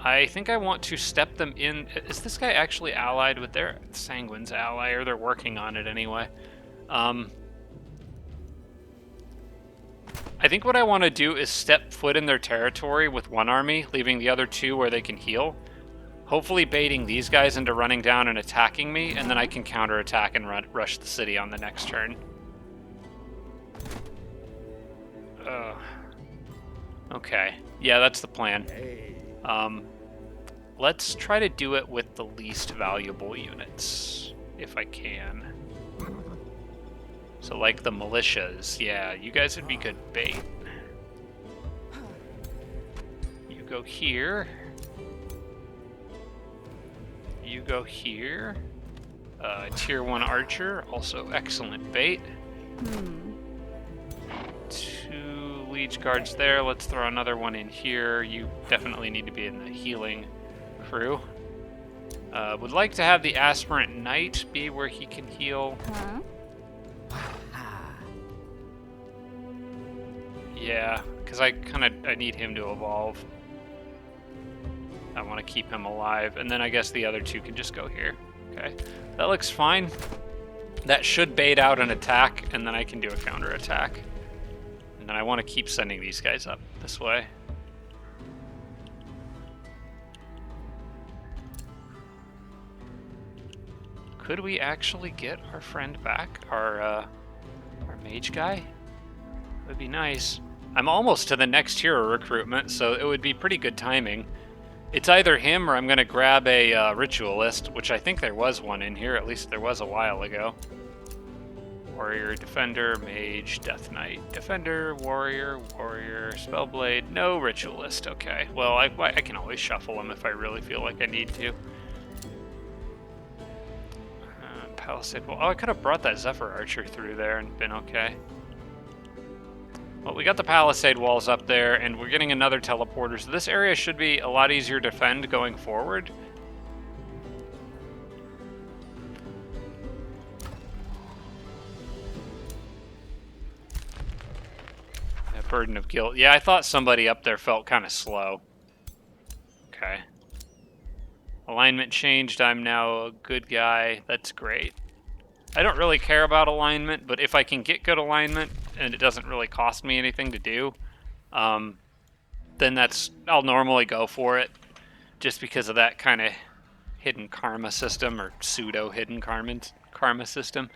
I think I want to step them in. Is this guy actually allied with their Sanguine's ally, or they're working on it anyway? I think what I want to do is step foot in their territory with one army, leaving the other 2 where they can heal. Hopefully baiting these guys into running down and attacking me, and then I can counterattack and rush the city on the next turn. Okay. Yeah, that's the plan. Hey. Let's try to do it with the least valuable units, if I can. So like the militias. Yeah, you guys would be good bait. You go here. You go here. Tier 1 archer, also excellent bait. 2 liege guards there. Let's throw another one in here. You definitely need to be in the healing crew. Would like to have the aspirant knight be where he can heal. Yeah, because I need him to evolve. I want to keep him alive, and then I guess the other 2 can just go here. Okay, that looks fine. That should bait out an attack, and then I can do a counter attack. And then I want to keep sending these guys up this way. Could we actually get our friend back? Our mage guy? Would be nice. I'm almost to the next hero recruitment, so it would be pretty good timing. It's either him or I'm going to grab a ritualist, which I think there was one in here. At least there was a while ago. Warrior, defender, mage, death knight. Defender, warrior, warrior, spellblade. No ritualist. Okay. Well, I can always shuffle them if I really feel like I need to. Palisade wall. Oh, I could have brought that Zephyr Archer through there and been okay. Well, we got the palisade walls up there, and we're getting another teleporter, so this area should be a lot easier to defend going forward. That burden of guilt. Yeah, I thought somebody up there felt kind of slow. Okay. Alignment changed. I'm now a good guy. That's great. I don't really care about alignment, but if I can get good alignment and it doesn't really cost me anything to do, then I'll normally go for it, just because of that kind of hidden karma system, or pseudo hidden karma system,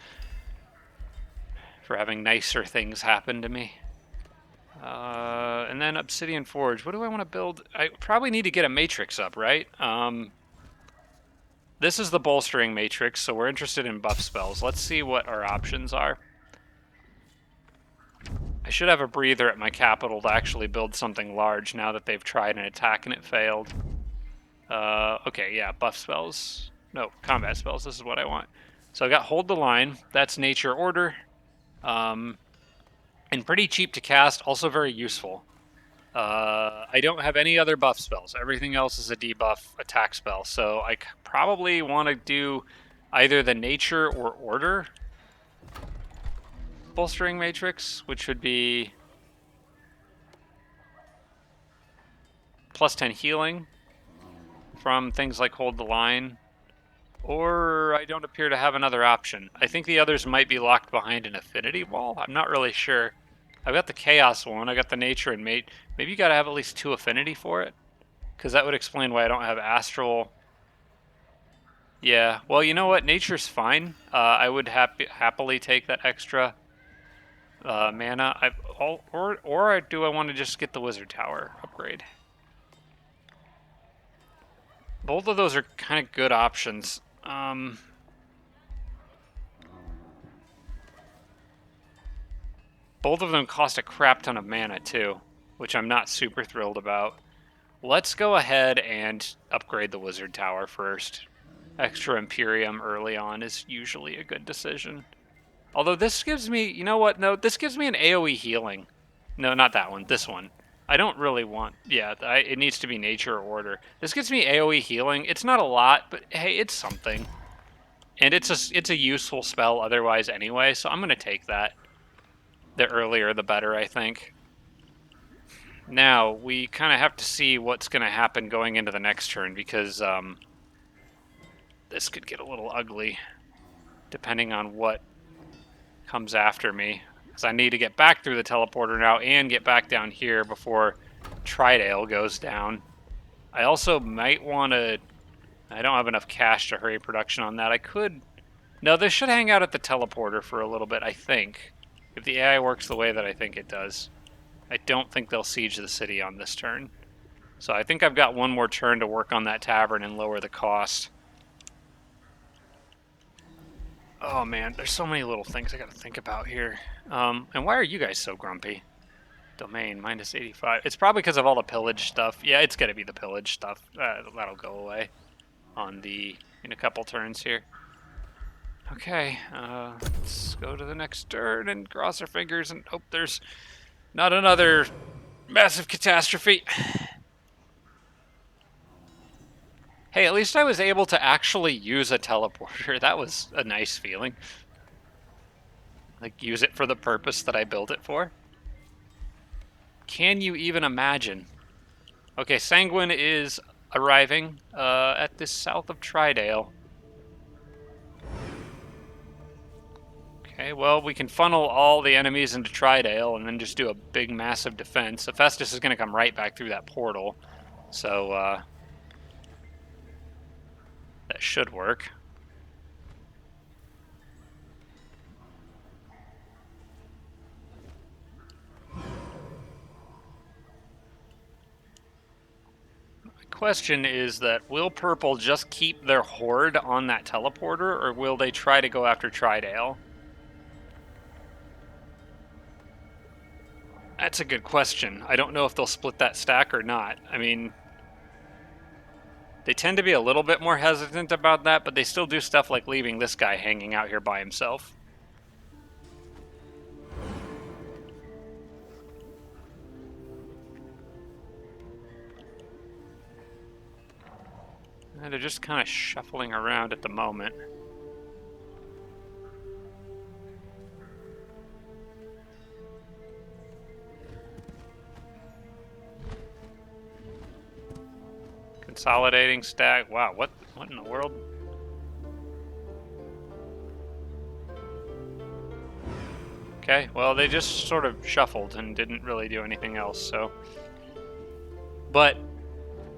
for having nicer things happen to me. And then Obsidian Forge. What do I want to build? I probably need to get a matrix up, right? This is the bolstering matrix, so we're interested in buff spells. Let's see what our options are. I should have a breather at my capital to actually build something large now that they've tried an attack and it failed. Okay, yeah, buff spells. No, combat spells. This is what I want. So I got Hold the Line. That's Nature Order. And pretty cheap to cast, also very useful. I don't have any other buff spells. Everything else is a debuff attack spell. So I probably want to do either the Nature or Order bolstering matrix, which would be plus 10 healing from things like Hold the Line. Or I don't appear to have another option. I think the others might be locked behind an affinity wall. I'm not really sure. I've got the Chaos one, I got the Nature and Mate. Maybe you gotta have at least 2 affinity for it, because that would explain why I don't have Astral. Yeah, well, you know what? Nature's fine. I would happily take that extra mana. Or do I want to just get the Wizard Tower upgrade? Both of those are kind of good options. Both of them cost a crap ton of mana too, which I'm not super thrilled about. Let's go ahead and upgrade the Wizard Tower first. Extra Imperium early on is usually a good decision. Although this gives me, you know what? No, this gives me an AoE healing. No, not that one. This one. I don't really want... Yeah, it needs to be Nature or Order. This gives me AoE healing. It's not a lot, but hey, it's something. And it's a useful spell otherwise anyway, so I'm going to take that. The earlier, the better, I think. Now, we kind of have to see what's going to happen going into the next turn, because this could get a little ugly, depending on what comes after me. Because I need to get back through the teleporter now and get back down here before Tridale goes down. I also might want to... I don't have enough cash to hurry production on that. I could... No, this should hang out at the teleporter for a little bit, I think. If the AI works the way that I think it does. I don't think they'll siege the city on this turn. So I think I've got one more turn to work on that tavern and lower the cost. Oh man, there's so many little things I gotta think about here. And why are you guys so grumpy? Domain, minus 85. It's probably because of all the pillage stuff. Yeah, it's gonna be the pillage stuff. That'll go away in a couple turns here. Okay, let's go to the next turn and cross our fingers and hope there's not another massive catastrophe. Hey, at least I was able to actually use a teleporter. That was a nice feeling. Like, use it for the purpose that I built it for. Can you even imagine? Okay, Sanguine is arriving at the south of Tridale. Okay, well, we can funnel all the enemies into Tridale and then just do a big, massive defense. Hephaestus is going to come right back through that portal, so that should work. Question is that will purple just keep their horde on that teleporter, or will they try to go after Tridale? That's a good question. I don't know if they'll split that stack or not. I mean, they tend to be a little bit more hesitant about that, but they still do stuff like leaving this guy hanging out here by himself. And they're just kind of shuffling around at the moment. Consolidating stack. Wow, what in the world? Okay, well, they just sort of shuffled and didn't really do anything else, so. But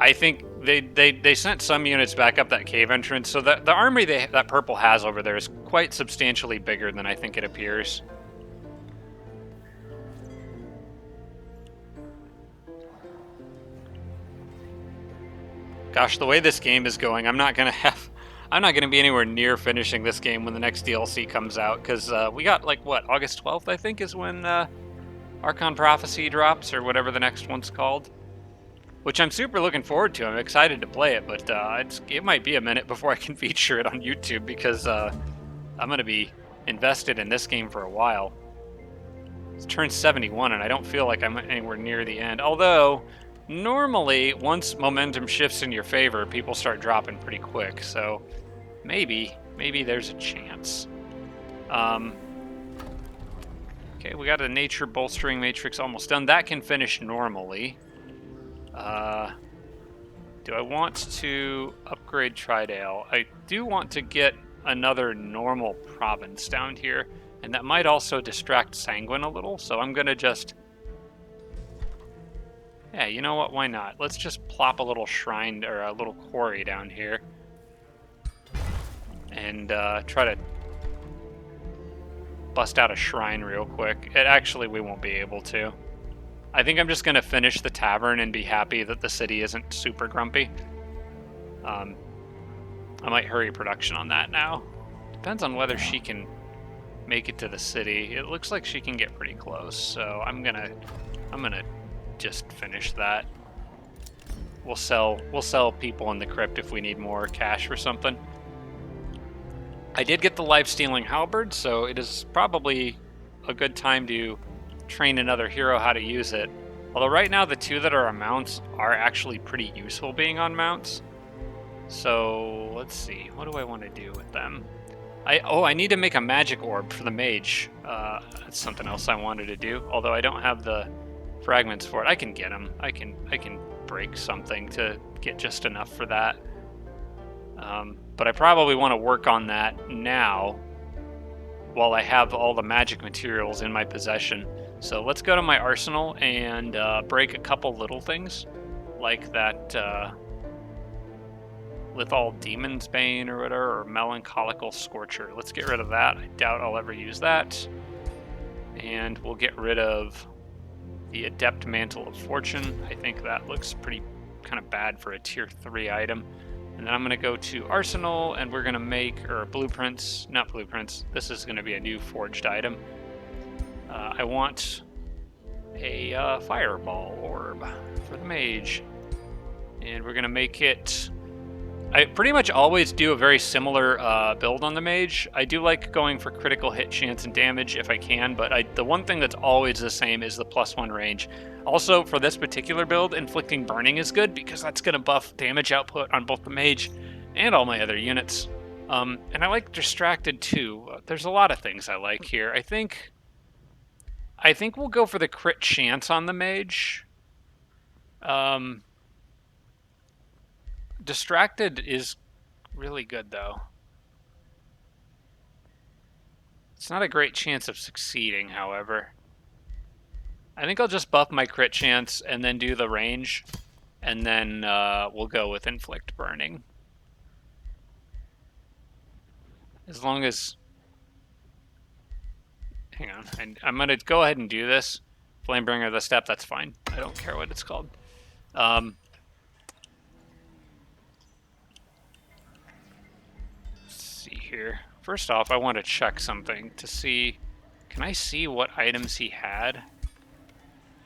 I think they sent some units back up that cave entrance, so the army that purple has over there is quite substantially bigger than I think it appears. Gosh, the way this game is going, I'm not gonna be anywhere near finishing this game when the next DLC comes out, because we got, like, what, August 12th, I think, is when Archon Prophecy drops, or whatever the next one's called. Which I'm super looking forward to. I'm excited to play it, but it might be a minute before I can feature it on YouTube, because I'm going to be invested in this game for a while. It's turned 71, and I don't feel like I'm anywhere near the end. Although, normally, once momentum shifts in your favor, people start dropping pretty quick, so maybe there's a chance. Okay, we got a nature bolstering matrix almost done. That can finish normally. Do I want to upgrade Tridale? I do want to get another normal province down here, and that might also distract Sanguine a little, so I'm gonna just... Yeah, you know what, why not? Let's just plop a little shrine, or a little quarry down here, and try to bust out a shrine real quick. We won't be able to. I think I'm just going to finish the tavern and be happy that the city isn't super grumpy. I might hurry production on that now. Depends on whether she can make it to the city. It looks like she can get pretty close, so I'm gonna just finish that. We'll sell people in the crypt if we need more cash for something. I did get the life-stealing halberd, so it is probably a good time to train another hero how to use it. Although right now the two that are on mounts are actually pretty useful being on mounts. So let's see, what do I want to do with them? I need to make a magic orb for the mage. That's something else I wanted to do. Although I don't have the fragments for it. I can get them. I can break something to get just enough for that. But I probably want to work on that now while I have all the magic materials in my possession. So let's go to my arsenal and break a couple little things, like that Lithal Demon's Bane or whatever, or Melancholical Scorcher. Let's get rid of that. I doubt I'll ever use that. And we'll get rid of the Adept Mantle of Fortune. I think that looks pretty kind of bad for a tier 3 item. And then I'm going to go to Arsenal, and we're going to make, or blueprints, not blueprints, this is going to be a new forged item. I want a fireball orb for the mage. And we're going to make it... I pretty much always do a very similar build on the mage. I do like going for critical hit chance and damage if I can, but the one thing that's always the same is the +1 range. Also, for this particular build, inflicting burning is good because that's going to buff damage output on both the mage and all my other units. And I like distracted too. There's a lot of things I like here. I think we'll go for the crit chance on the mage. Distracted is really good, though. It's not a great chance of succeeding, however. I think I'll just buff my crit chance and then do the range, and then we'll go with inflict burning. As long as... Hang on. I'm going to go ahead and do this. Flamebringer of the Steppe, that's fine. I don't care what it's called. Let's see here. First off, I want to check something to see... Can I see what items he had?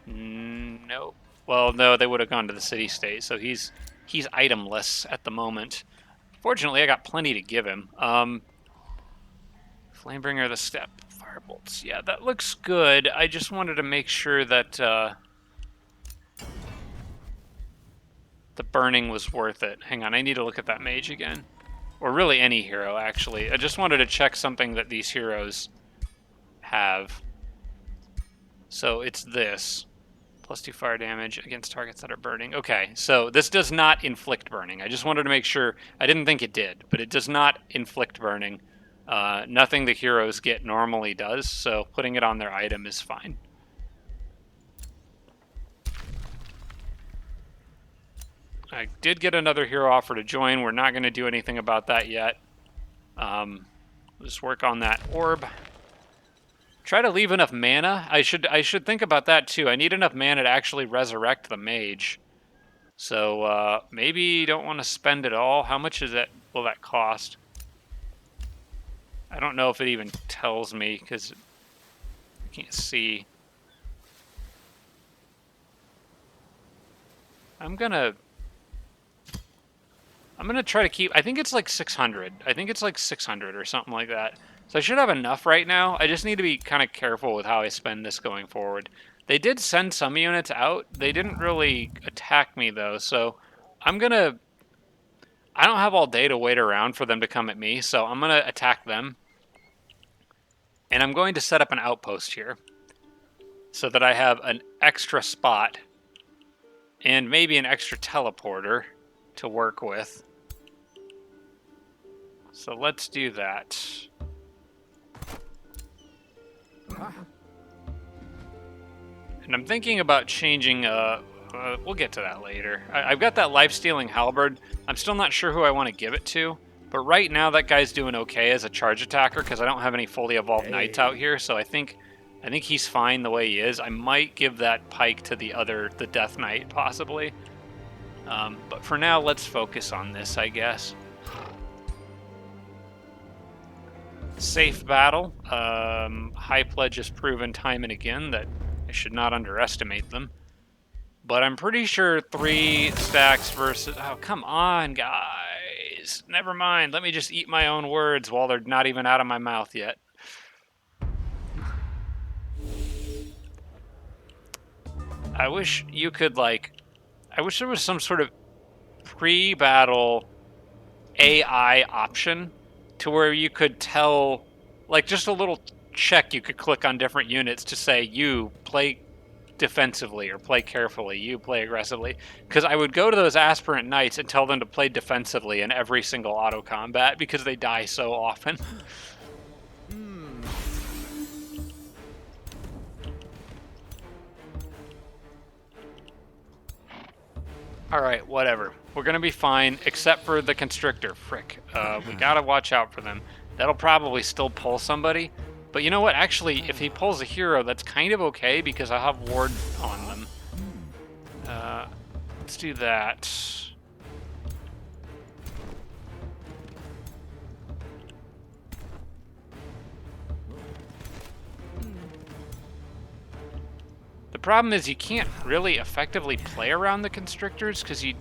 Nope. Well, no, they would have gone to the city-state, so he's itemless at the moment. Fortunately, I got plenty to give him. Flamebringer of the Steppe. Firebolts. Yeah, that looks good. I just wanted to make sure that the burning was worth it. Hang on, I need to look at that mage again. Or really any hero, actually. I just wanted to check something that these heroes have. So it's this. +2 fire damage against targets that are burning. Okay, so this does not inflict burning. I just wanted to make sure. I didn't think it did, but it does not inflict burning. Nothing the heroes get normally does, so putting it on their item is fine. I did get another hero offer to join. We're not going to do anything about that yet. Just work on that orb. Try to leave enough mana. I should think about that too. I need enough mana to actually resurrect the mage. So maybe don't want to spend it all. How much will that cost? I don't know if it even tells me because I can't see. I'm gonna try to keep. I think it's like 600. I think it's like 600 or something like that. So I should have enough right now. I just need to be kind of careful with how I spend this going forward. They did send some units out. They didn't really attack me though, so I don't have all day to wait around for them to come at me, so I'm gonna attack them. And I'm going to set up an outpost here so that I have an extra spot and maybe an extra teleporter to work with. So let's do that. And I'm thinking about changing, we'll get to that later. I've got that life-stealing halberd. I'm still not sure who I want to give it to. But right now, that guy's doing okay as a charge attacker because I don't have any fully evolved knights out here. So I think he's fine the way he is. I might give that pike to the Death Knight, possibly. But for now, let's focus on this, I guess. Safe battle. High Pledge has proven time and again that I should not underestimate them. But I'm pretty sure 3 stacks versus... Oh, come on, guys. Never mind. Let me just eat my own words while they're not even out of my mouth yet. I wish you could, like... I wish there was some sort of pre-battle AI option to where you could tell... Like, just a little check you could click on different units to say, you play defensively or play carefully, you play aggressively. Because I would go to those aspirant knights and tell them to play defensively in every single auto combat because they die so often. Alright, whatever. We're gonna be fine, except for the constrictor. Frick. We gotta watch out for them. That'll probably still pull somebody. But you know what? Actually, if he pulls a hero, that's kind of okay because I have ward on Let's do that. The problem is you can't really effectively play around the constrictors because you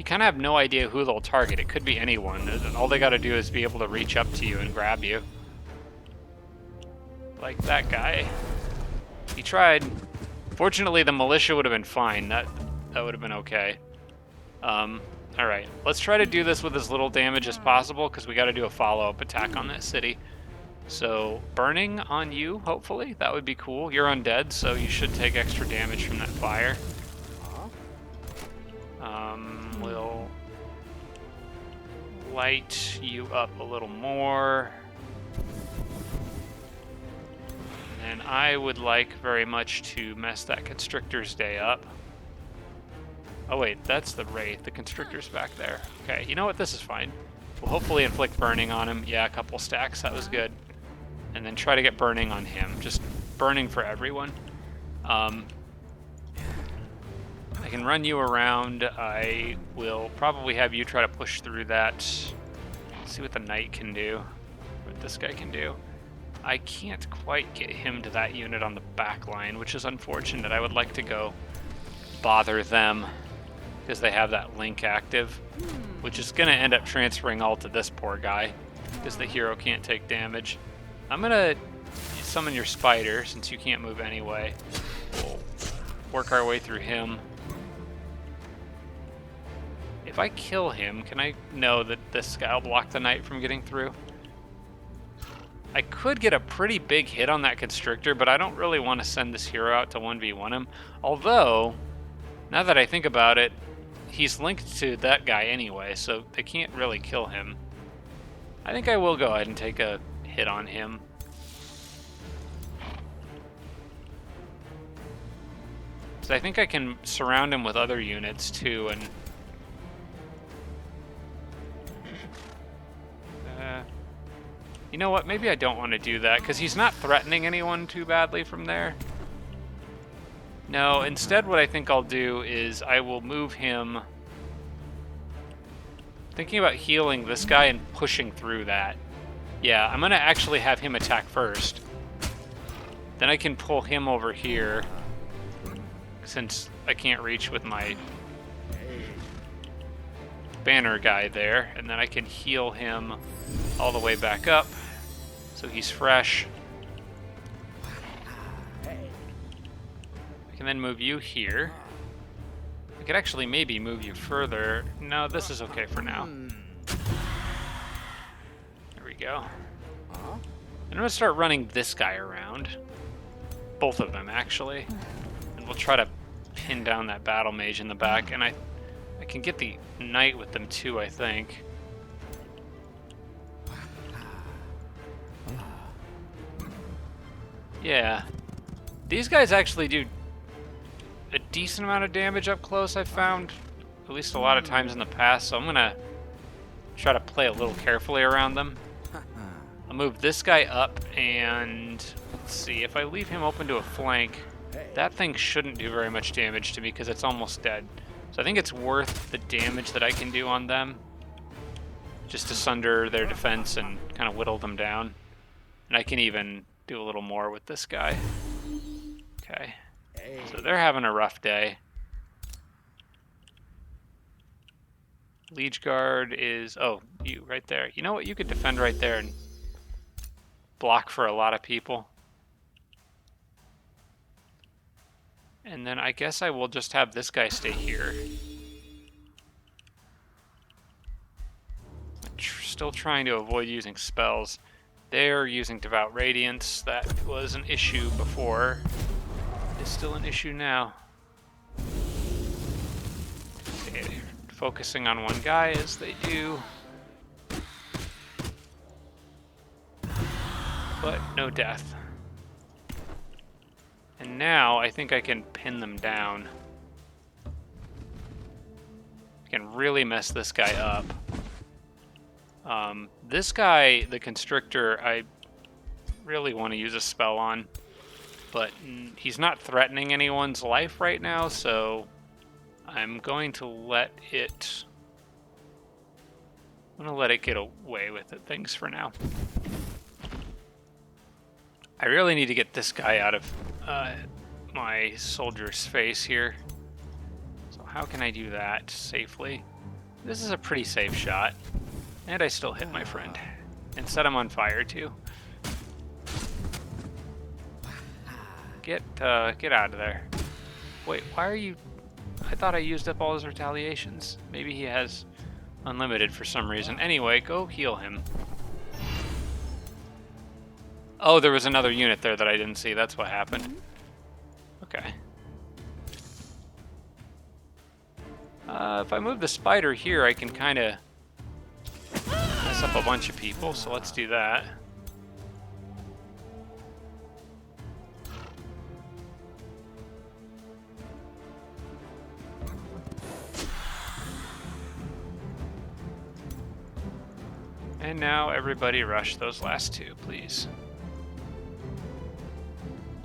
kind of have no idea who they'll target. It could be anyone. All they got to do is be able to reach up to you and grab you. Like that guy. He tried. Fortunately, the militia would have been fine. That would have been okay. Alright, let's try to do this with as little damage as possible because we got to do a follow-up attack on that city. So, burning on you, hopefully. That would be cool. You're undead, so you should take extra damage from that fire. We'll light you up a little more. And I would like very much to mess that Constrictor's day up. Oh wait, that's the Wraith. The Constrictor's back there. Okay, you know what? This is fine. We'll hopefully inflict burning on him. Yeah, a couple stacks. That was good. And then try to get burning on him. Just burning for everyone. I can run you around. I will probably have you try to push through that. See what the Knight can do. What this guy can do. I can't quite get him to that unit on the back line, which is unfortunate. I would like to go bother them because they have that link active, which is going to end up transferring all to this poor guy because the hero can't take damage. I'm going to summon your spider since you can't move anyway. We'll work our way through him. If I kill him, can I know that this guy will block the Knight from getting through? I could get a pretty big hit on that Constrictor, but I don't really want to send this hero out to 1v1 him. Although, now that I think about it, he's linked to that guy anyway, so they can't really kill him. I think I will go ahead and take a hit on him. So I think I can surround him with other units too, and you know what? Maybe I don't want to do that because he's not threatening anyone too badly from there. No, instead what I think I'll do is I will move him. Thinking about healing this guy and pushing through that. Yeah, I'm going to actually have him attack first. Then I can pull him over here since I can't reach with my banner guy there. And then I can heal him all the way back up so he's fresh. I can then move you here. I could actually maybe move you further. No, this is okay for now. There we go. And I'm going to start running this guy around. Both of them, actually. And we'll try to pin down that battle mage in the back. And I can get the Knight with them too, I think. Yeah. These guys actually do a decent amount of damage up close, I've found. At least a lot of times in the past, so I'm going to try to play a little carefully around them. I'll move this guy up, and let's see, if I leave him open to a flank, that thing shouldn't do very much damage to me because it's almost dead. So I think it's worth the damage that I can do on them, just to sunder their defense and kind of whittle them down. And I can even do a little more with this guy. Okay. So they're having a rough day. Liege Guard is... Oh, you right there. You know what? You could defend right there and block for a lot of people. And then I guess I will just have this guy stay here. Still trying to avoid using spells. They're using Devout Radiance. That was an issue before. It's still an issue now. Okay, focusing on one guy as they do. But no death. And now I think I can pin them down. I can really mess this guy up. This guy, the Constrictor, I really want to use a spell on. But he's not threatening anyone's life right now, so I'm going to let it get away with the things for now. I really need to get this guy out of my soldier's face here. So how can I do that safely? This is a pretty safe shot. And I still hit my friend. And set him on fire too. Get out of there. Wait, why are you... I thought I used up all his retaliations. Maybe he has unlimited for some reason. Anyway, go heal him. Oh, there was another unit there that I didn't see. That's what happened. Okay. If I move the spider here, I can kind of mess up a bunch of people, so let's do that. And now everybody rush those last two, please.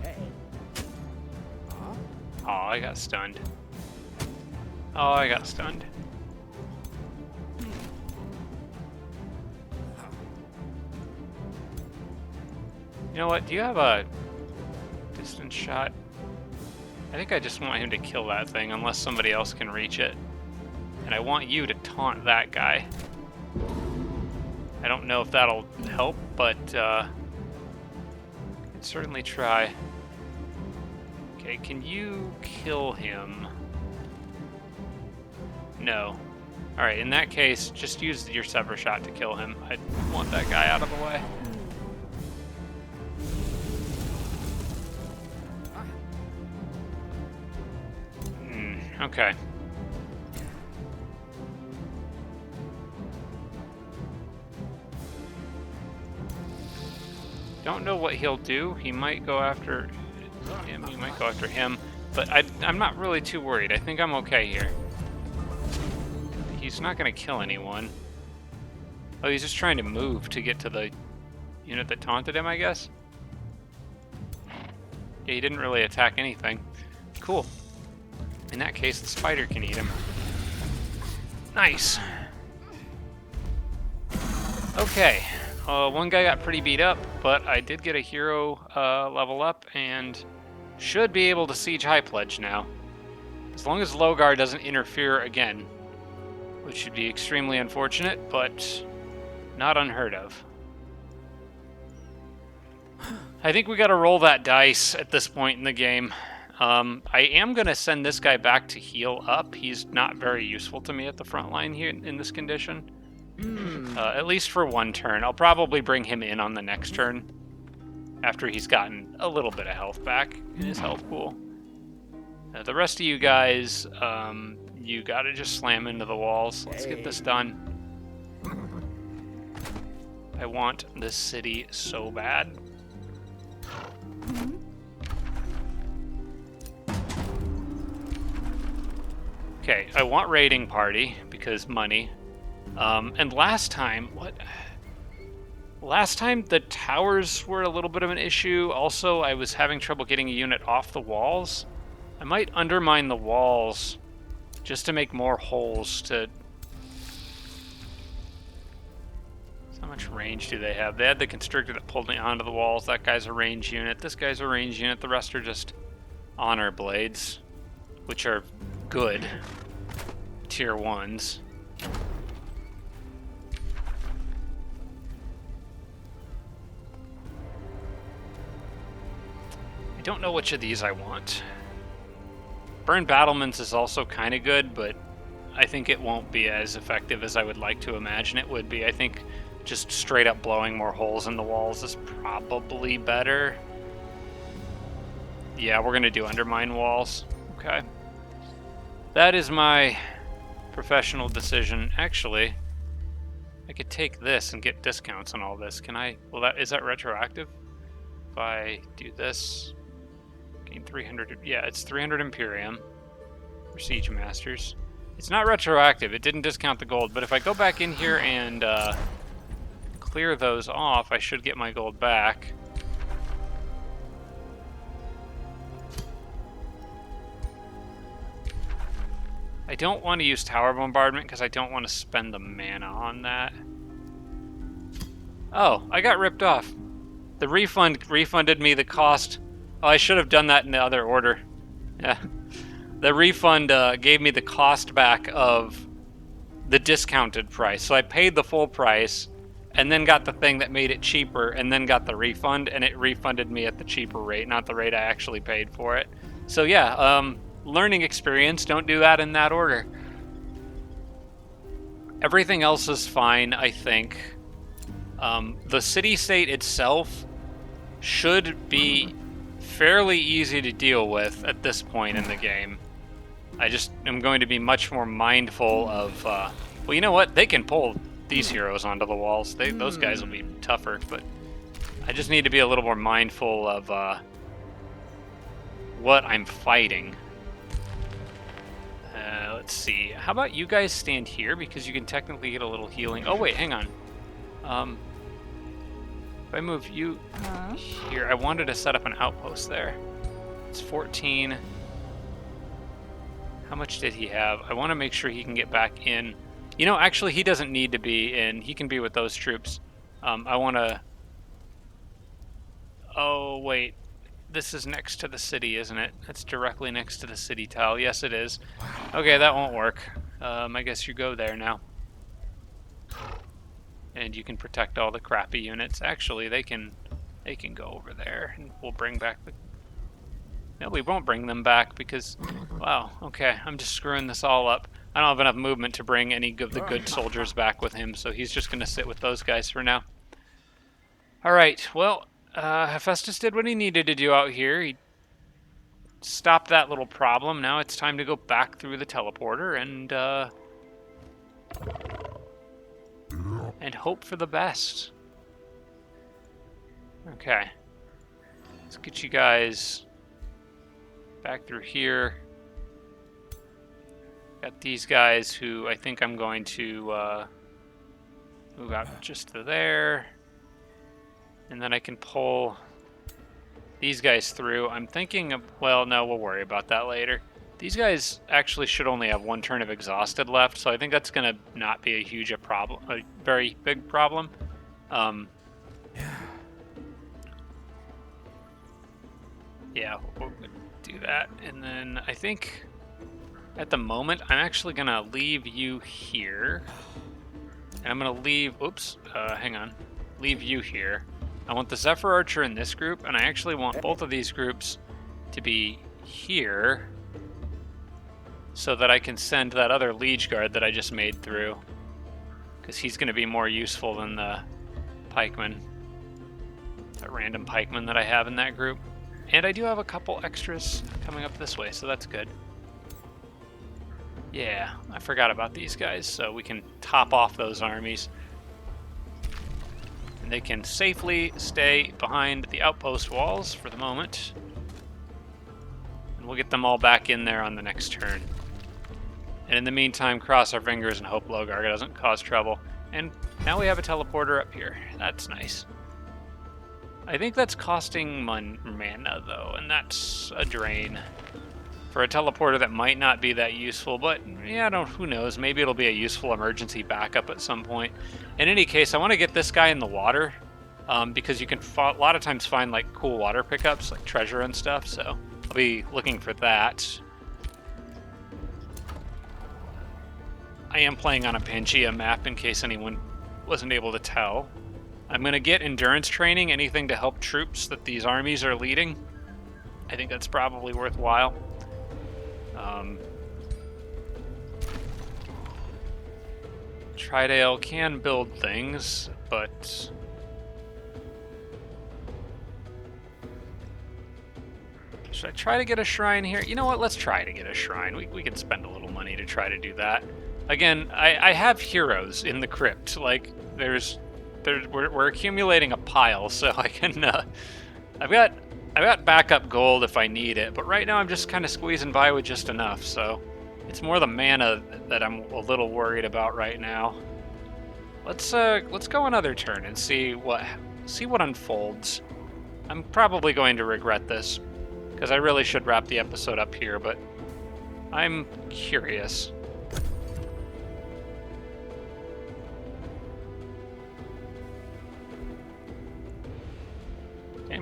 Hey. Huh? Oh, I got stunned. Oh, I got stunned. You know what? Do you have a distance shot? I think I just want him to kill that thing unless somebody else can reach it. And I want you to taunt that guy. I don't know if that'll help, but I can certainly try. Okay, can you kill him? No. Alright, in that case, just use your sever shot to kill him. I want that guy out of the way. Okay. Don't know what he'll do. He might go after him, he might go after him, but I'm not really too worried. I think I'm okay here. He's not going to kill anyone. Oh, he's just trying to move to get to the unit that taunted him, I guess? Yeah, he didn't really attack anything. Cool. In that case, the spider can eat him. Nice. Okay. One guy got pretty beat up, but I did get a hero level up and should be able to siege High Pledge now. As long as Logar doesn't interfere again, which should be extremely unfortunate, but not unheard of. I think we gotta roll that dice at this point in the game. I am gonna send this guy back to heal up. He's not very useful to me at the front line here in this condition. At least for one turn. I'll probably bring him in on the next turn after he's gotten a little bit of health back in his health pool. The rest of you guys, you gotta just slam into the walls. Let's get this done. I want this city so bad. Okay, I want raiding party because money. And last time, Last time the towers were a little bit of an issue. Also, I was having trouble getting a unit off the walls. I might undermine the walls just to make more holes to... How much range do they have? They had the constrictor that pulled me onto the walls. That guy's a range unit. This guy's a range unit. The rest are just honor blades, which are good. Tier 1s. I don't know which of these I want. Burn battlements is also kind of good, but I think it won't be as effective as I would like to imagine it would be. I think just straight up blowing more holes in the walls is probably better. Yeah, we're gonna do undermine walls. Okay. That is my professional decision. Actually, I could take this and get discounts on all this. Can I? Well, is that retroactive? If I do this, gain 300. Yeah, it's 300 Imperium for Siege Masters. It's not retroactive. It didn't discount the gold, but if I go back in here and clear those off, I should get my gold back. I don't want to use tower bombardment because I don't want to spend the mana on that. Oh, I got ripped off. The refund refunded me the cost. Oh, I should have done that in the other order. Yeah. The refund gave me the cost back of the discounted price. So I paid the full price and then got the thing that made it cheaper and then got the refund, and it refunded me at the cheaper rate, not the rate I actually paid for it. So yeah, learning experience. Don't do that in that order. Everything else is fine, I think. The city-state itself should be fairly easy to deal with at this point in the game. I just am going to be much more mindful of, well, you know what? They can pull these heroes onto the walls. Those guys will be tougher, but I just need to be a little more mindful of what I'm fighting. Let's see. How about you guys stand here, because you can technically get a little healing. Oh, wait, hang on. If I move you here, I wanted to set up an outpost there. It's 14. How much did he have? I want to make sure he can get back in. You know, actually, he doesn't need to be in. He can be with those troops. I want to... Oh, wait. This is next to the city, isn't it? That's directly next to the city tile. Yes, it is. Okay, that won't work. I guess you go there now. And you can protect all the crappy units. Actually, they can go over there, and we'll bring back the... No, we won't bring them back because... Wow, okay, I'm just screwing this all up. I don't have enough movement to bring any of the good soldiers back with him, so he's just going to sit with those guys for now. Alright, well, Hephaestus did what he needed to do out here. He stopped that little problem. Now it's time to go back through the teleporter and hope for the best. Okay. Let's get you guys back through here. Got these guys who I think I'm going to move out just to there. And then I can pull these guys through. I'm thinking of, well, no, we'll worry about that later. These guys actually should only have one turn of exhausted left, so I think that's going to not be a very big problem. Yeah, we'll do that. And then I think at the moment, I'm actually going to leave you here. And I'm going to leave, hang on, leave you here. I want the Zephyr Archer in this group, and I actually want both of these groups to be here so that I can send that other Liege Guard that I just made through, because he's going to be more useful than the pikeman, that random pikeman that I have in that group. And I do have a couple extras coming up this way, so that's good. Yeah, I forgot about these guys, so we can top off those armies. And they can safely stay behind the outpost walls for the moment. And we'll get them all back in there on the next turn. And in the meantime, cross our fingers and hope Logar doesn't cause trouble. And now we have a teleporter up here. That's nice. I think that's costing mana, though, and that's a drain. For a teleporter that might not be that useful, but yeah, who knows? Maybe it'll be a useful emergency backup at some point. In any case, I want to get this guy in the water, because you can a lot of times find like cool water pickups, like treasure and stuff, so I'll be looking for that. I am playing on a Pangea map in case anyone wasn't able to tell. I'm going to get endurance training, anything to help troops that these armies are leading. I think that's probably worthwhile. Tridale can build things, but should I try to get a shrine here? You know what? Let's try to get a shrine. We can spend a little money to try to do that. Again, I have heroes in the crypt. Like we're accumulating a pile, so I can. I've got backup gold if I need it, but right now I'm just kind of squeezing by with just enough. So it's more the mana that I'm a little worried about right now. Let's go another turn and see what unfolds. I'm probably going to regret this because I really should wrap the episode up here, but I'm curious.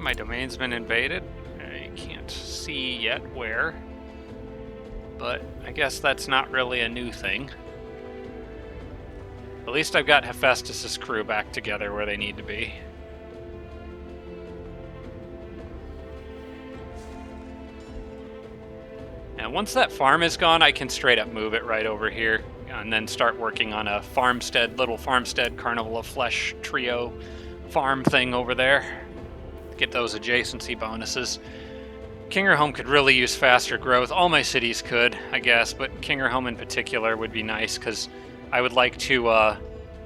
my domain's been invaded. I can't see yet where, but I guess that's not really a new thing. At least I've got Hephaestus' crew back together where they need to be. And once that farm is gone, I can straight up move it right over here and then start working on a little farmstead Carnival of Flesh trio farm thing over there. Get those adjacency bonuses. Kingerholm could really use faster growth. All my cities could, I guess, but Kingerholm in particular would be nice because I would like to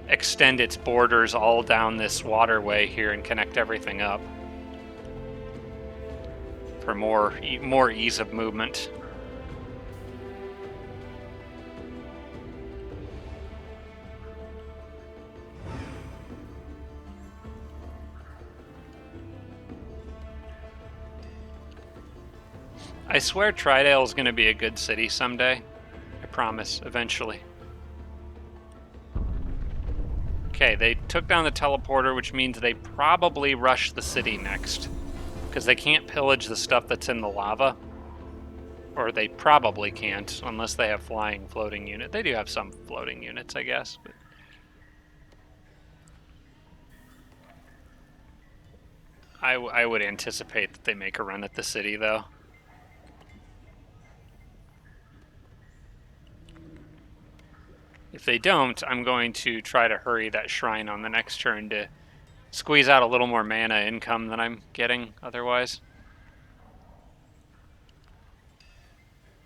extend its borders all down this waterway here and connect everything up for more ease of movement. I swear Tridale is going to be a good city someday. I promise, eventually. Okay, they took down the teleporter, which means they probably rush the city next. Because they can't pillage the stuff that's in the lava. Or they probably can't, unless they have flying floating unit. They do have some floating units, I guess. But I would anticipate that they make a run at the city, though. If they don't, I'm going to try to hurry that shrine on the next turn to squeeze out a little more mana income than I'm getting otherwise.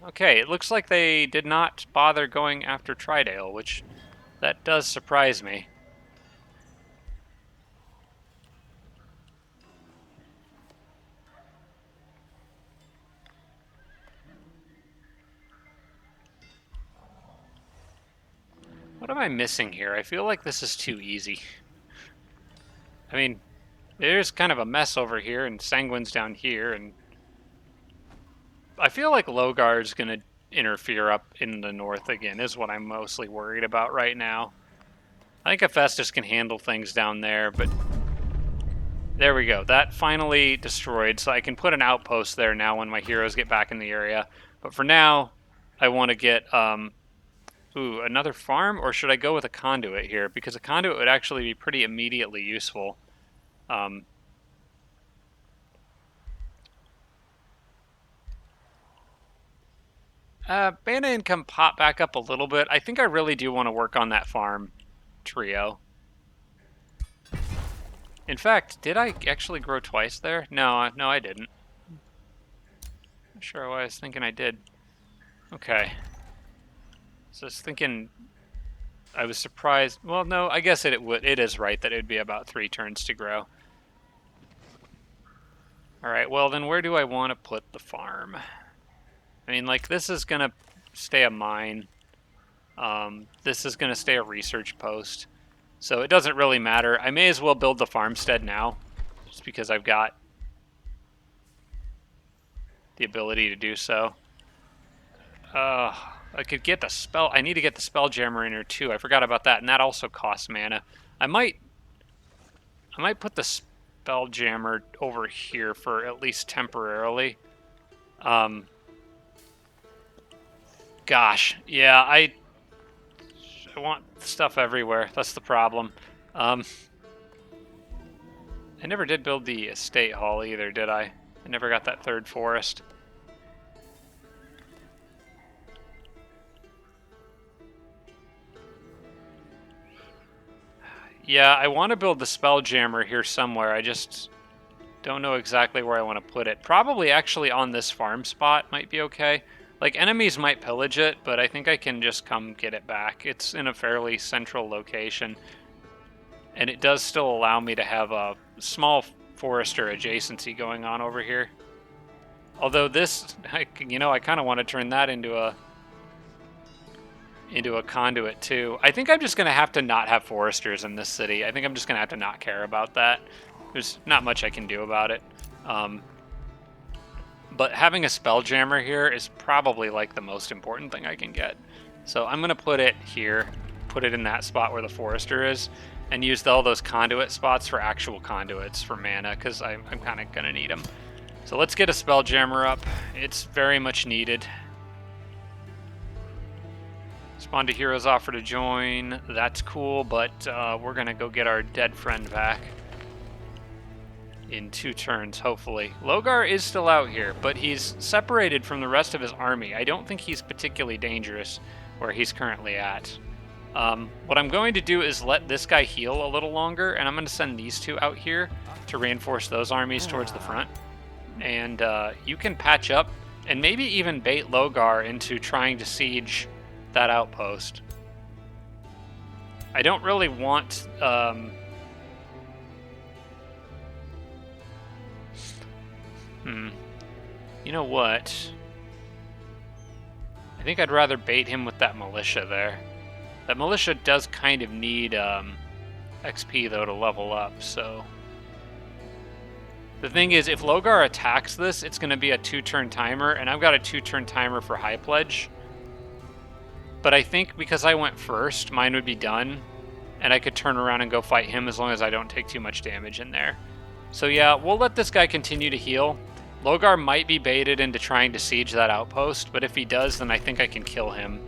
Okay, it looks like they did not bother going after Tridale, which that does surprise me. What am I missing here? I feel like this is too easy. I mean, there's kind of a mess over here, and Sanguine's down here, and I feel like Logard's going to interfere up in the north again, is what I'm mostly worried about right now. I think Hephaestus can handle things down there, but there we go. That finally destroyed, so I can put an outpost there now when my heroes get back in the area. But for now, I want to get... Ooh, another farm? Or should I go with a conduit here? Because a conduit would actually be pretty immediately useful. Mana income pop back up a little bit. I think I really do want to work on that farm trio. In fact, did I actually grow twice there? No, I didn't. Not sure why I was thinking I did. Okay. So I was thinking, I was surprised. Well, no, I guess it is right that it would be about 3 turns to grow. Alright, well then where do I want to put the farm? I mean, like, this is going to stay a mine. This is going to stay a research post. So it doesn't really matter. I may as well build the farmstead now, just because I've got the ability to do so. I could get the spell. I need to get the Spelljammer in here too. I forgot about that, and that also costs mana. I might put the Spelljammer over here for at least temporarily. Gosh, yeah, I want stuff everywhere. That's the problem. I never did build the estate hall either, did I? I never got that 3rd forest. Yeah, I want to build the Spelljammer here somewhere. I just don't know exactly where I want to put it. Probably actually on this farm spot might be okay. Like, enemies might pillage it, but I think I can just come get it back. It's in a fairly central location. And it does still allow me to have a small forester adjacency going on over here. Although this, I kind of want to turn that into a conduit too. I think I'm just going to have to not have foresters in this city. I think I'm just going to have to not care about that. There's not much I can do about it. But having a Spelljammer here is probably like the most important thing I can get. So I'm going to put it here, put it in that spot where the forester is. and use all those conduit spots for actual conduits for mana, because I'm kind of going to need them. So let's get a Spelljammer up. It's very much needed. Spawn to Heroes offer to join. That's cool, but we're going to go get our dead friend back in 2 turns, hopefully. Logar is still out here, but he's separated from the rest of his army. I don't think he's particularly dangerous where he's currently at. What I'm going to do is let this guy heal a little longer, and I'm going to send these 2 out here to reinforce those armies towards the front. And you can patch up and maybe even bait Logar into trying to siege that outpost. I don't really want... You know what? I think I'd rather bait him with that militia there. That militia does kind of need XP, though, to level up, so... The thing is, if Logar attacks this, it's going to be a 2-turn timer, and I've got a 2-turn timer for High Pledge. But I think because I went first, mine would be done, and I could turn around and go fight him as long as I don't take too much damage in there. So yeah, we'll let this guy continue to heal. Logar might be baited into trying to siege that outpost, but if he does, then I think I can kill him.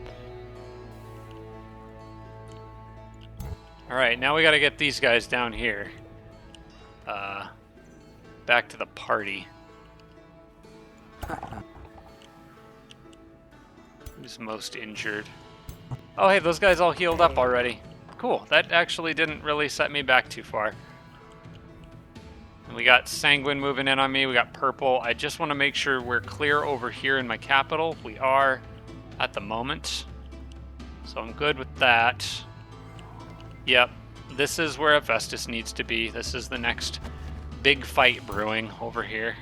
Alright, now we gotta get these guys down here. Back to the party. Who's most injured? Oh, hey, those guys all healed up already. Cool, that actually didn't really set me back too far. And we got Sanguine moving in on me, we got Purple. I just want to make sure we're clear over here in my capital. We are at the moment. So I'm good with that. Yep, this is where Hephaestus needs to be. This is the next big fight brewing over here.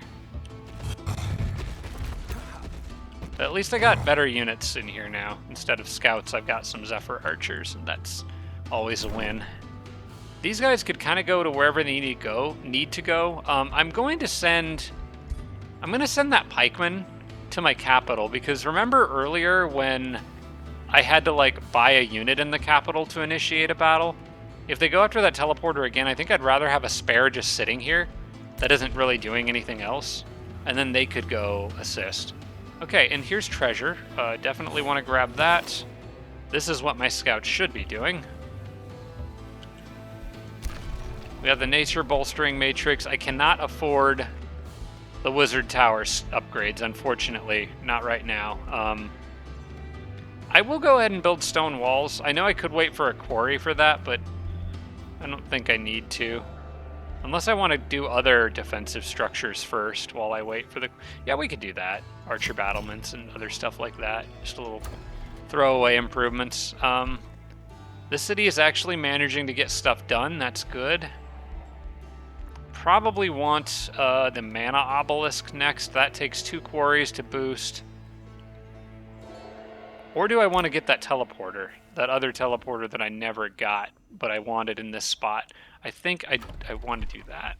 But at least I got better units in here now. Instead of scouts, I've got some Zephyr archers, and that's always a win. These guys could kind of go to wherever they need to go. I'm going to send that pikeman to my capital, because remember earlier when I had to like buy a unit in the capital to initiate a battle? If they go after that teleporter again, I think I'd rather have a spare just sitting here that isn't really doing anything else, and then they could go assist. Okay, and here's treasure. Definitely want to grab that. This is what my scouts should be doing. We have the nature bolstering matrix. I cannot afford the wizard towers upgrades, unfortunately. Not right now. I will go ahead and build stone walls. I know I could wait for a quarry for that, but I don't think I need to. Unless I want to do other defensive structures first while I wait for the... Yeah, we could do that. Archer battlements and other stuff like that. Just a little throwaway improvements. This city is actually managing to get stuff done. That's good. Probably want the mana obelisk next. That takes 2 quarries to boost. Or do I want to get that teleporter? That other teleporter that I never got, but I wanted in this spot. I think I want to do that.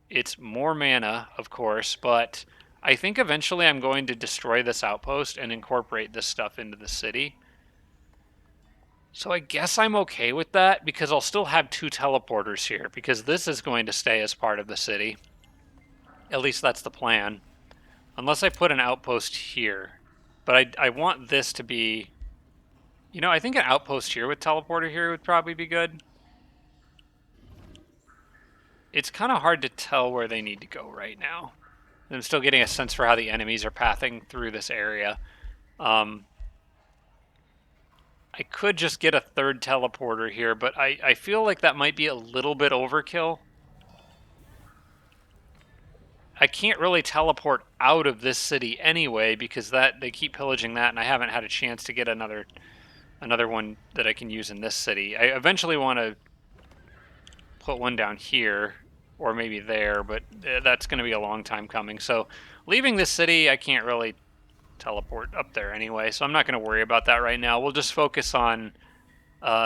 It's more mana, of course, but I think eventually I'm going to destroy this outpost and incorporate this stuff into the city. So I guess I'm okay with that, because I'll still have 2 teleporters here, because this is going to stay as part of the city. At least that's the plan. Unless I put an outpost here. But I want this to be... You know, I think an outpost here with teleporter here would probably be good. It's kind of hard to tell where they need to go right now. I'm still getting a sense for how the enemies are pathing through this area. I could just get a 3rd teleporter here, but I feel like that might be a little bit overkill. I can't really teleport out of this city anyway, because they keep pillaging that, and I haven't had a chance to get another one that I can use in this city. I eventually want to put one down here, or maybe there, but that's going to be a long time coming. So leaving this city, I can't really teleport up there anyway, so I'm not going to worry about that right now. We'll just focus on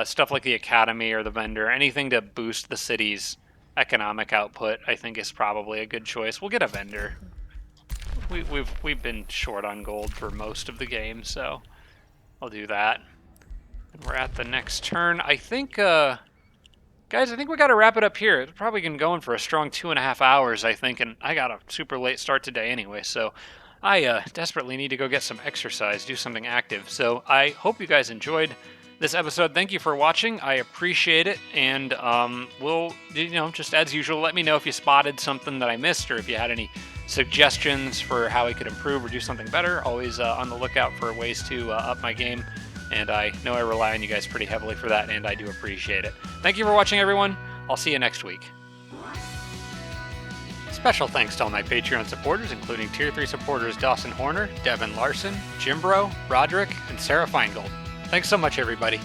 stuff like the academy or the vendor. Anything to boost the city's economic output, I think, is probably a good choice. We'll get a vendor. We've been short on gold for most of the game, so I'll do that. And we're at the next turn. I think, guys, I think we got to wrap it up here. It's probably been going for a strong 2.5 hours, I think, and I got a super late start today anyway, so I desperately need to go get some exercise, do something active. So I hope you guys enjoyed this episode. Thank you for watching. I appreciate it, and we'll, just as usual, let me know if you spotted something that I missed or if you had any suggestions for how I could improve or do something better. Always on the lookout for ways to up my game, and I know I rely on you guys pretty heavily for that, and I do appreciate it. Thank you for watching, everyone. I'll see you next week. Special thanks to all my Patreon supporters, including Tier 3 supporters Dawson Horner, Devin Larson, Jimbro, Roderick, and Sarah Feingold. Thanks so much, everybody.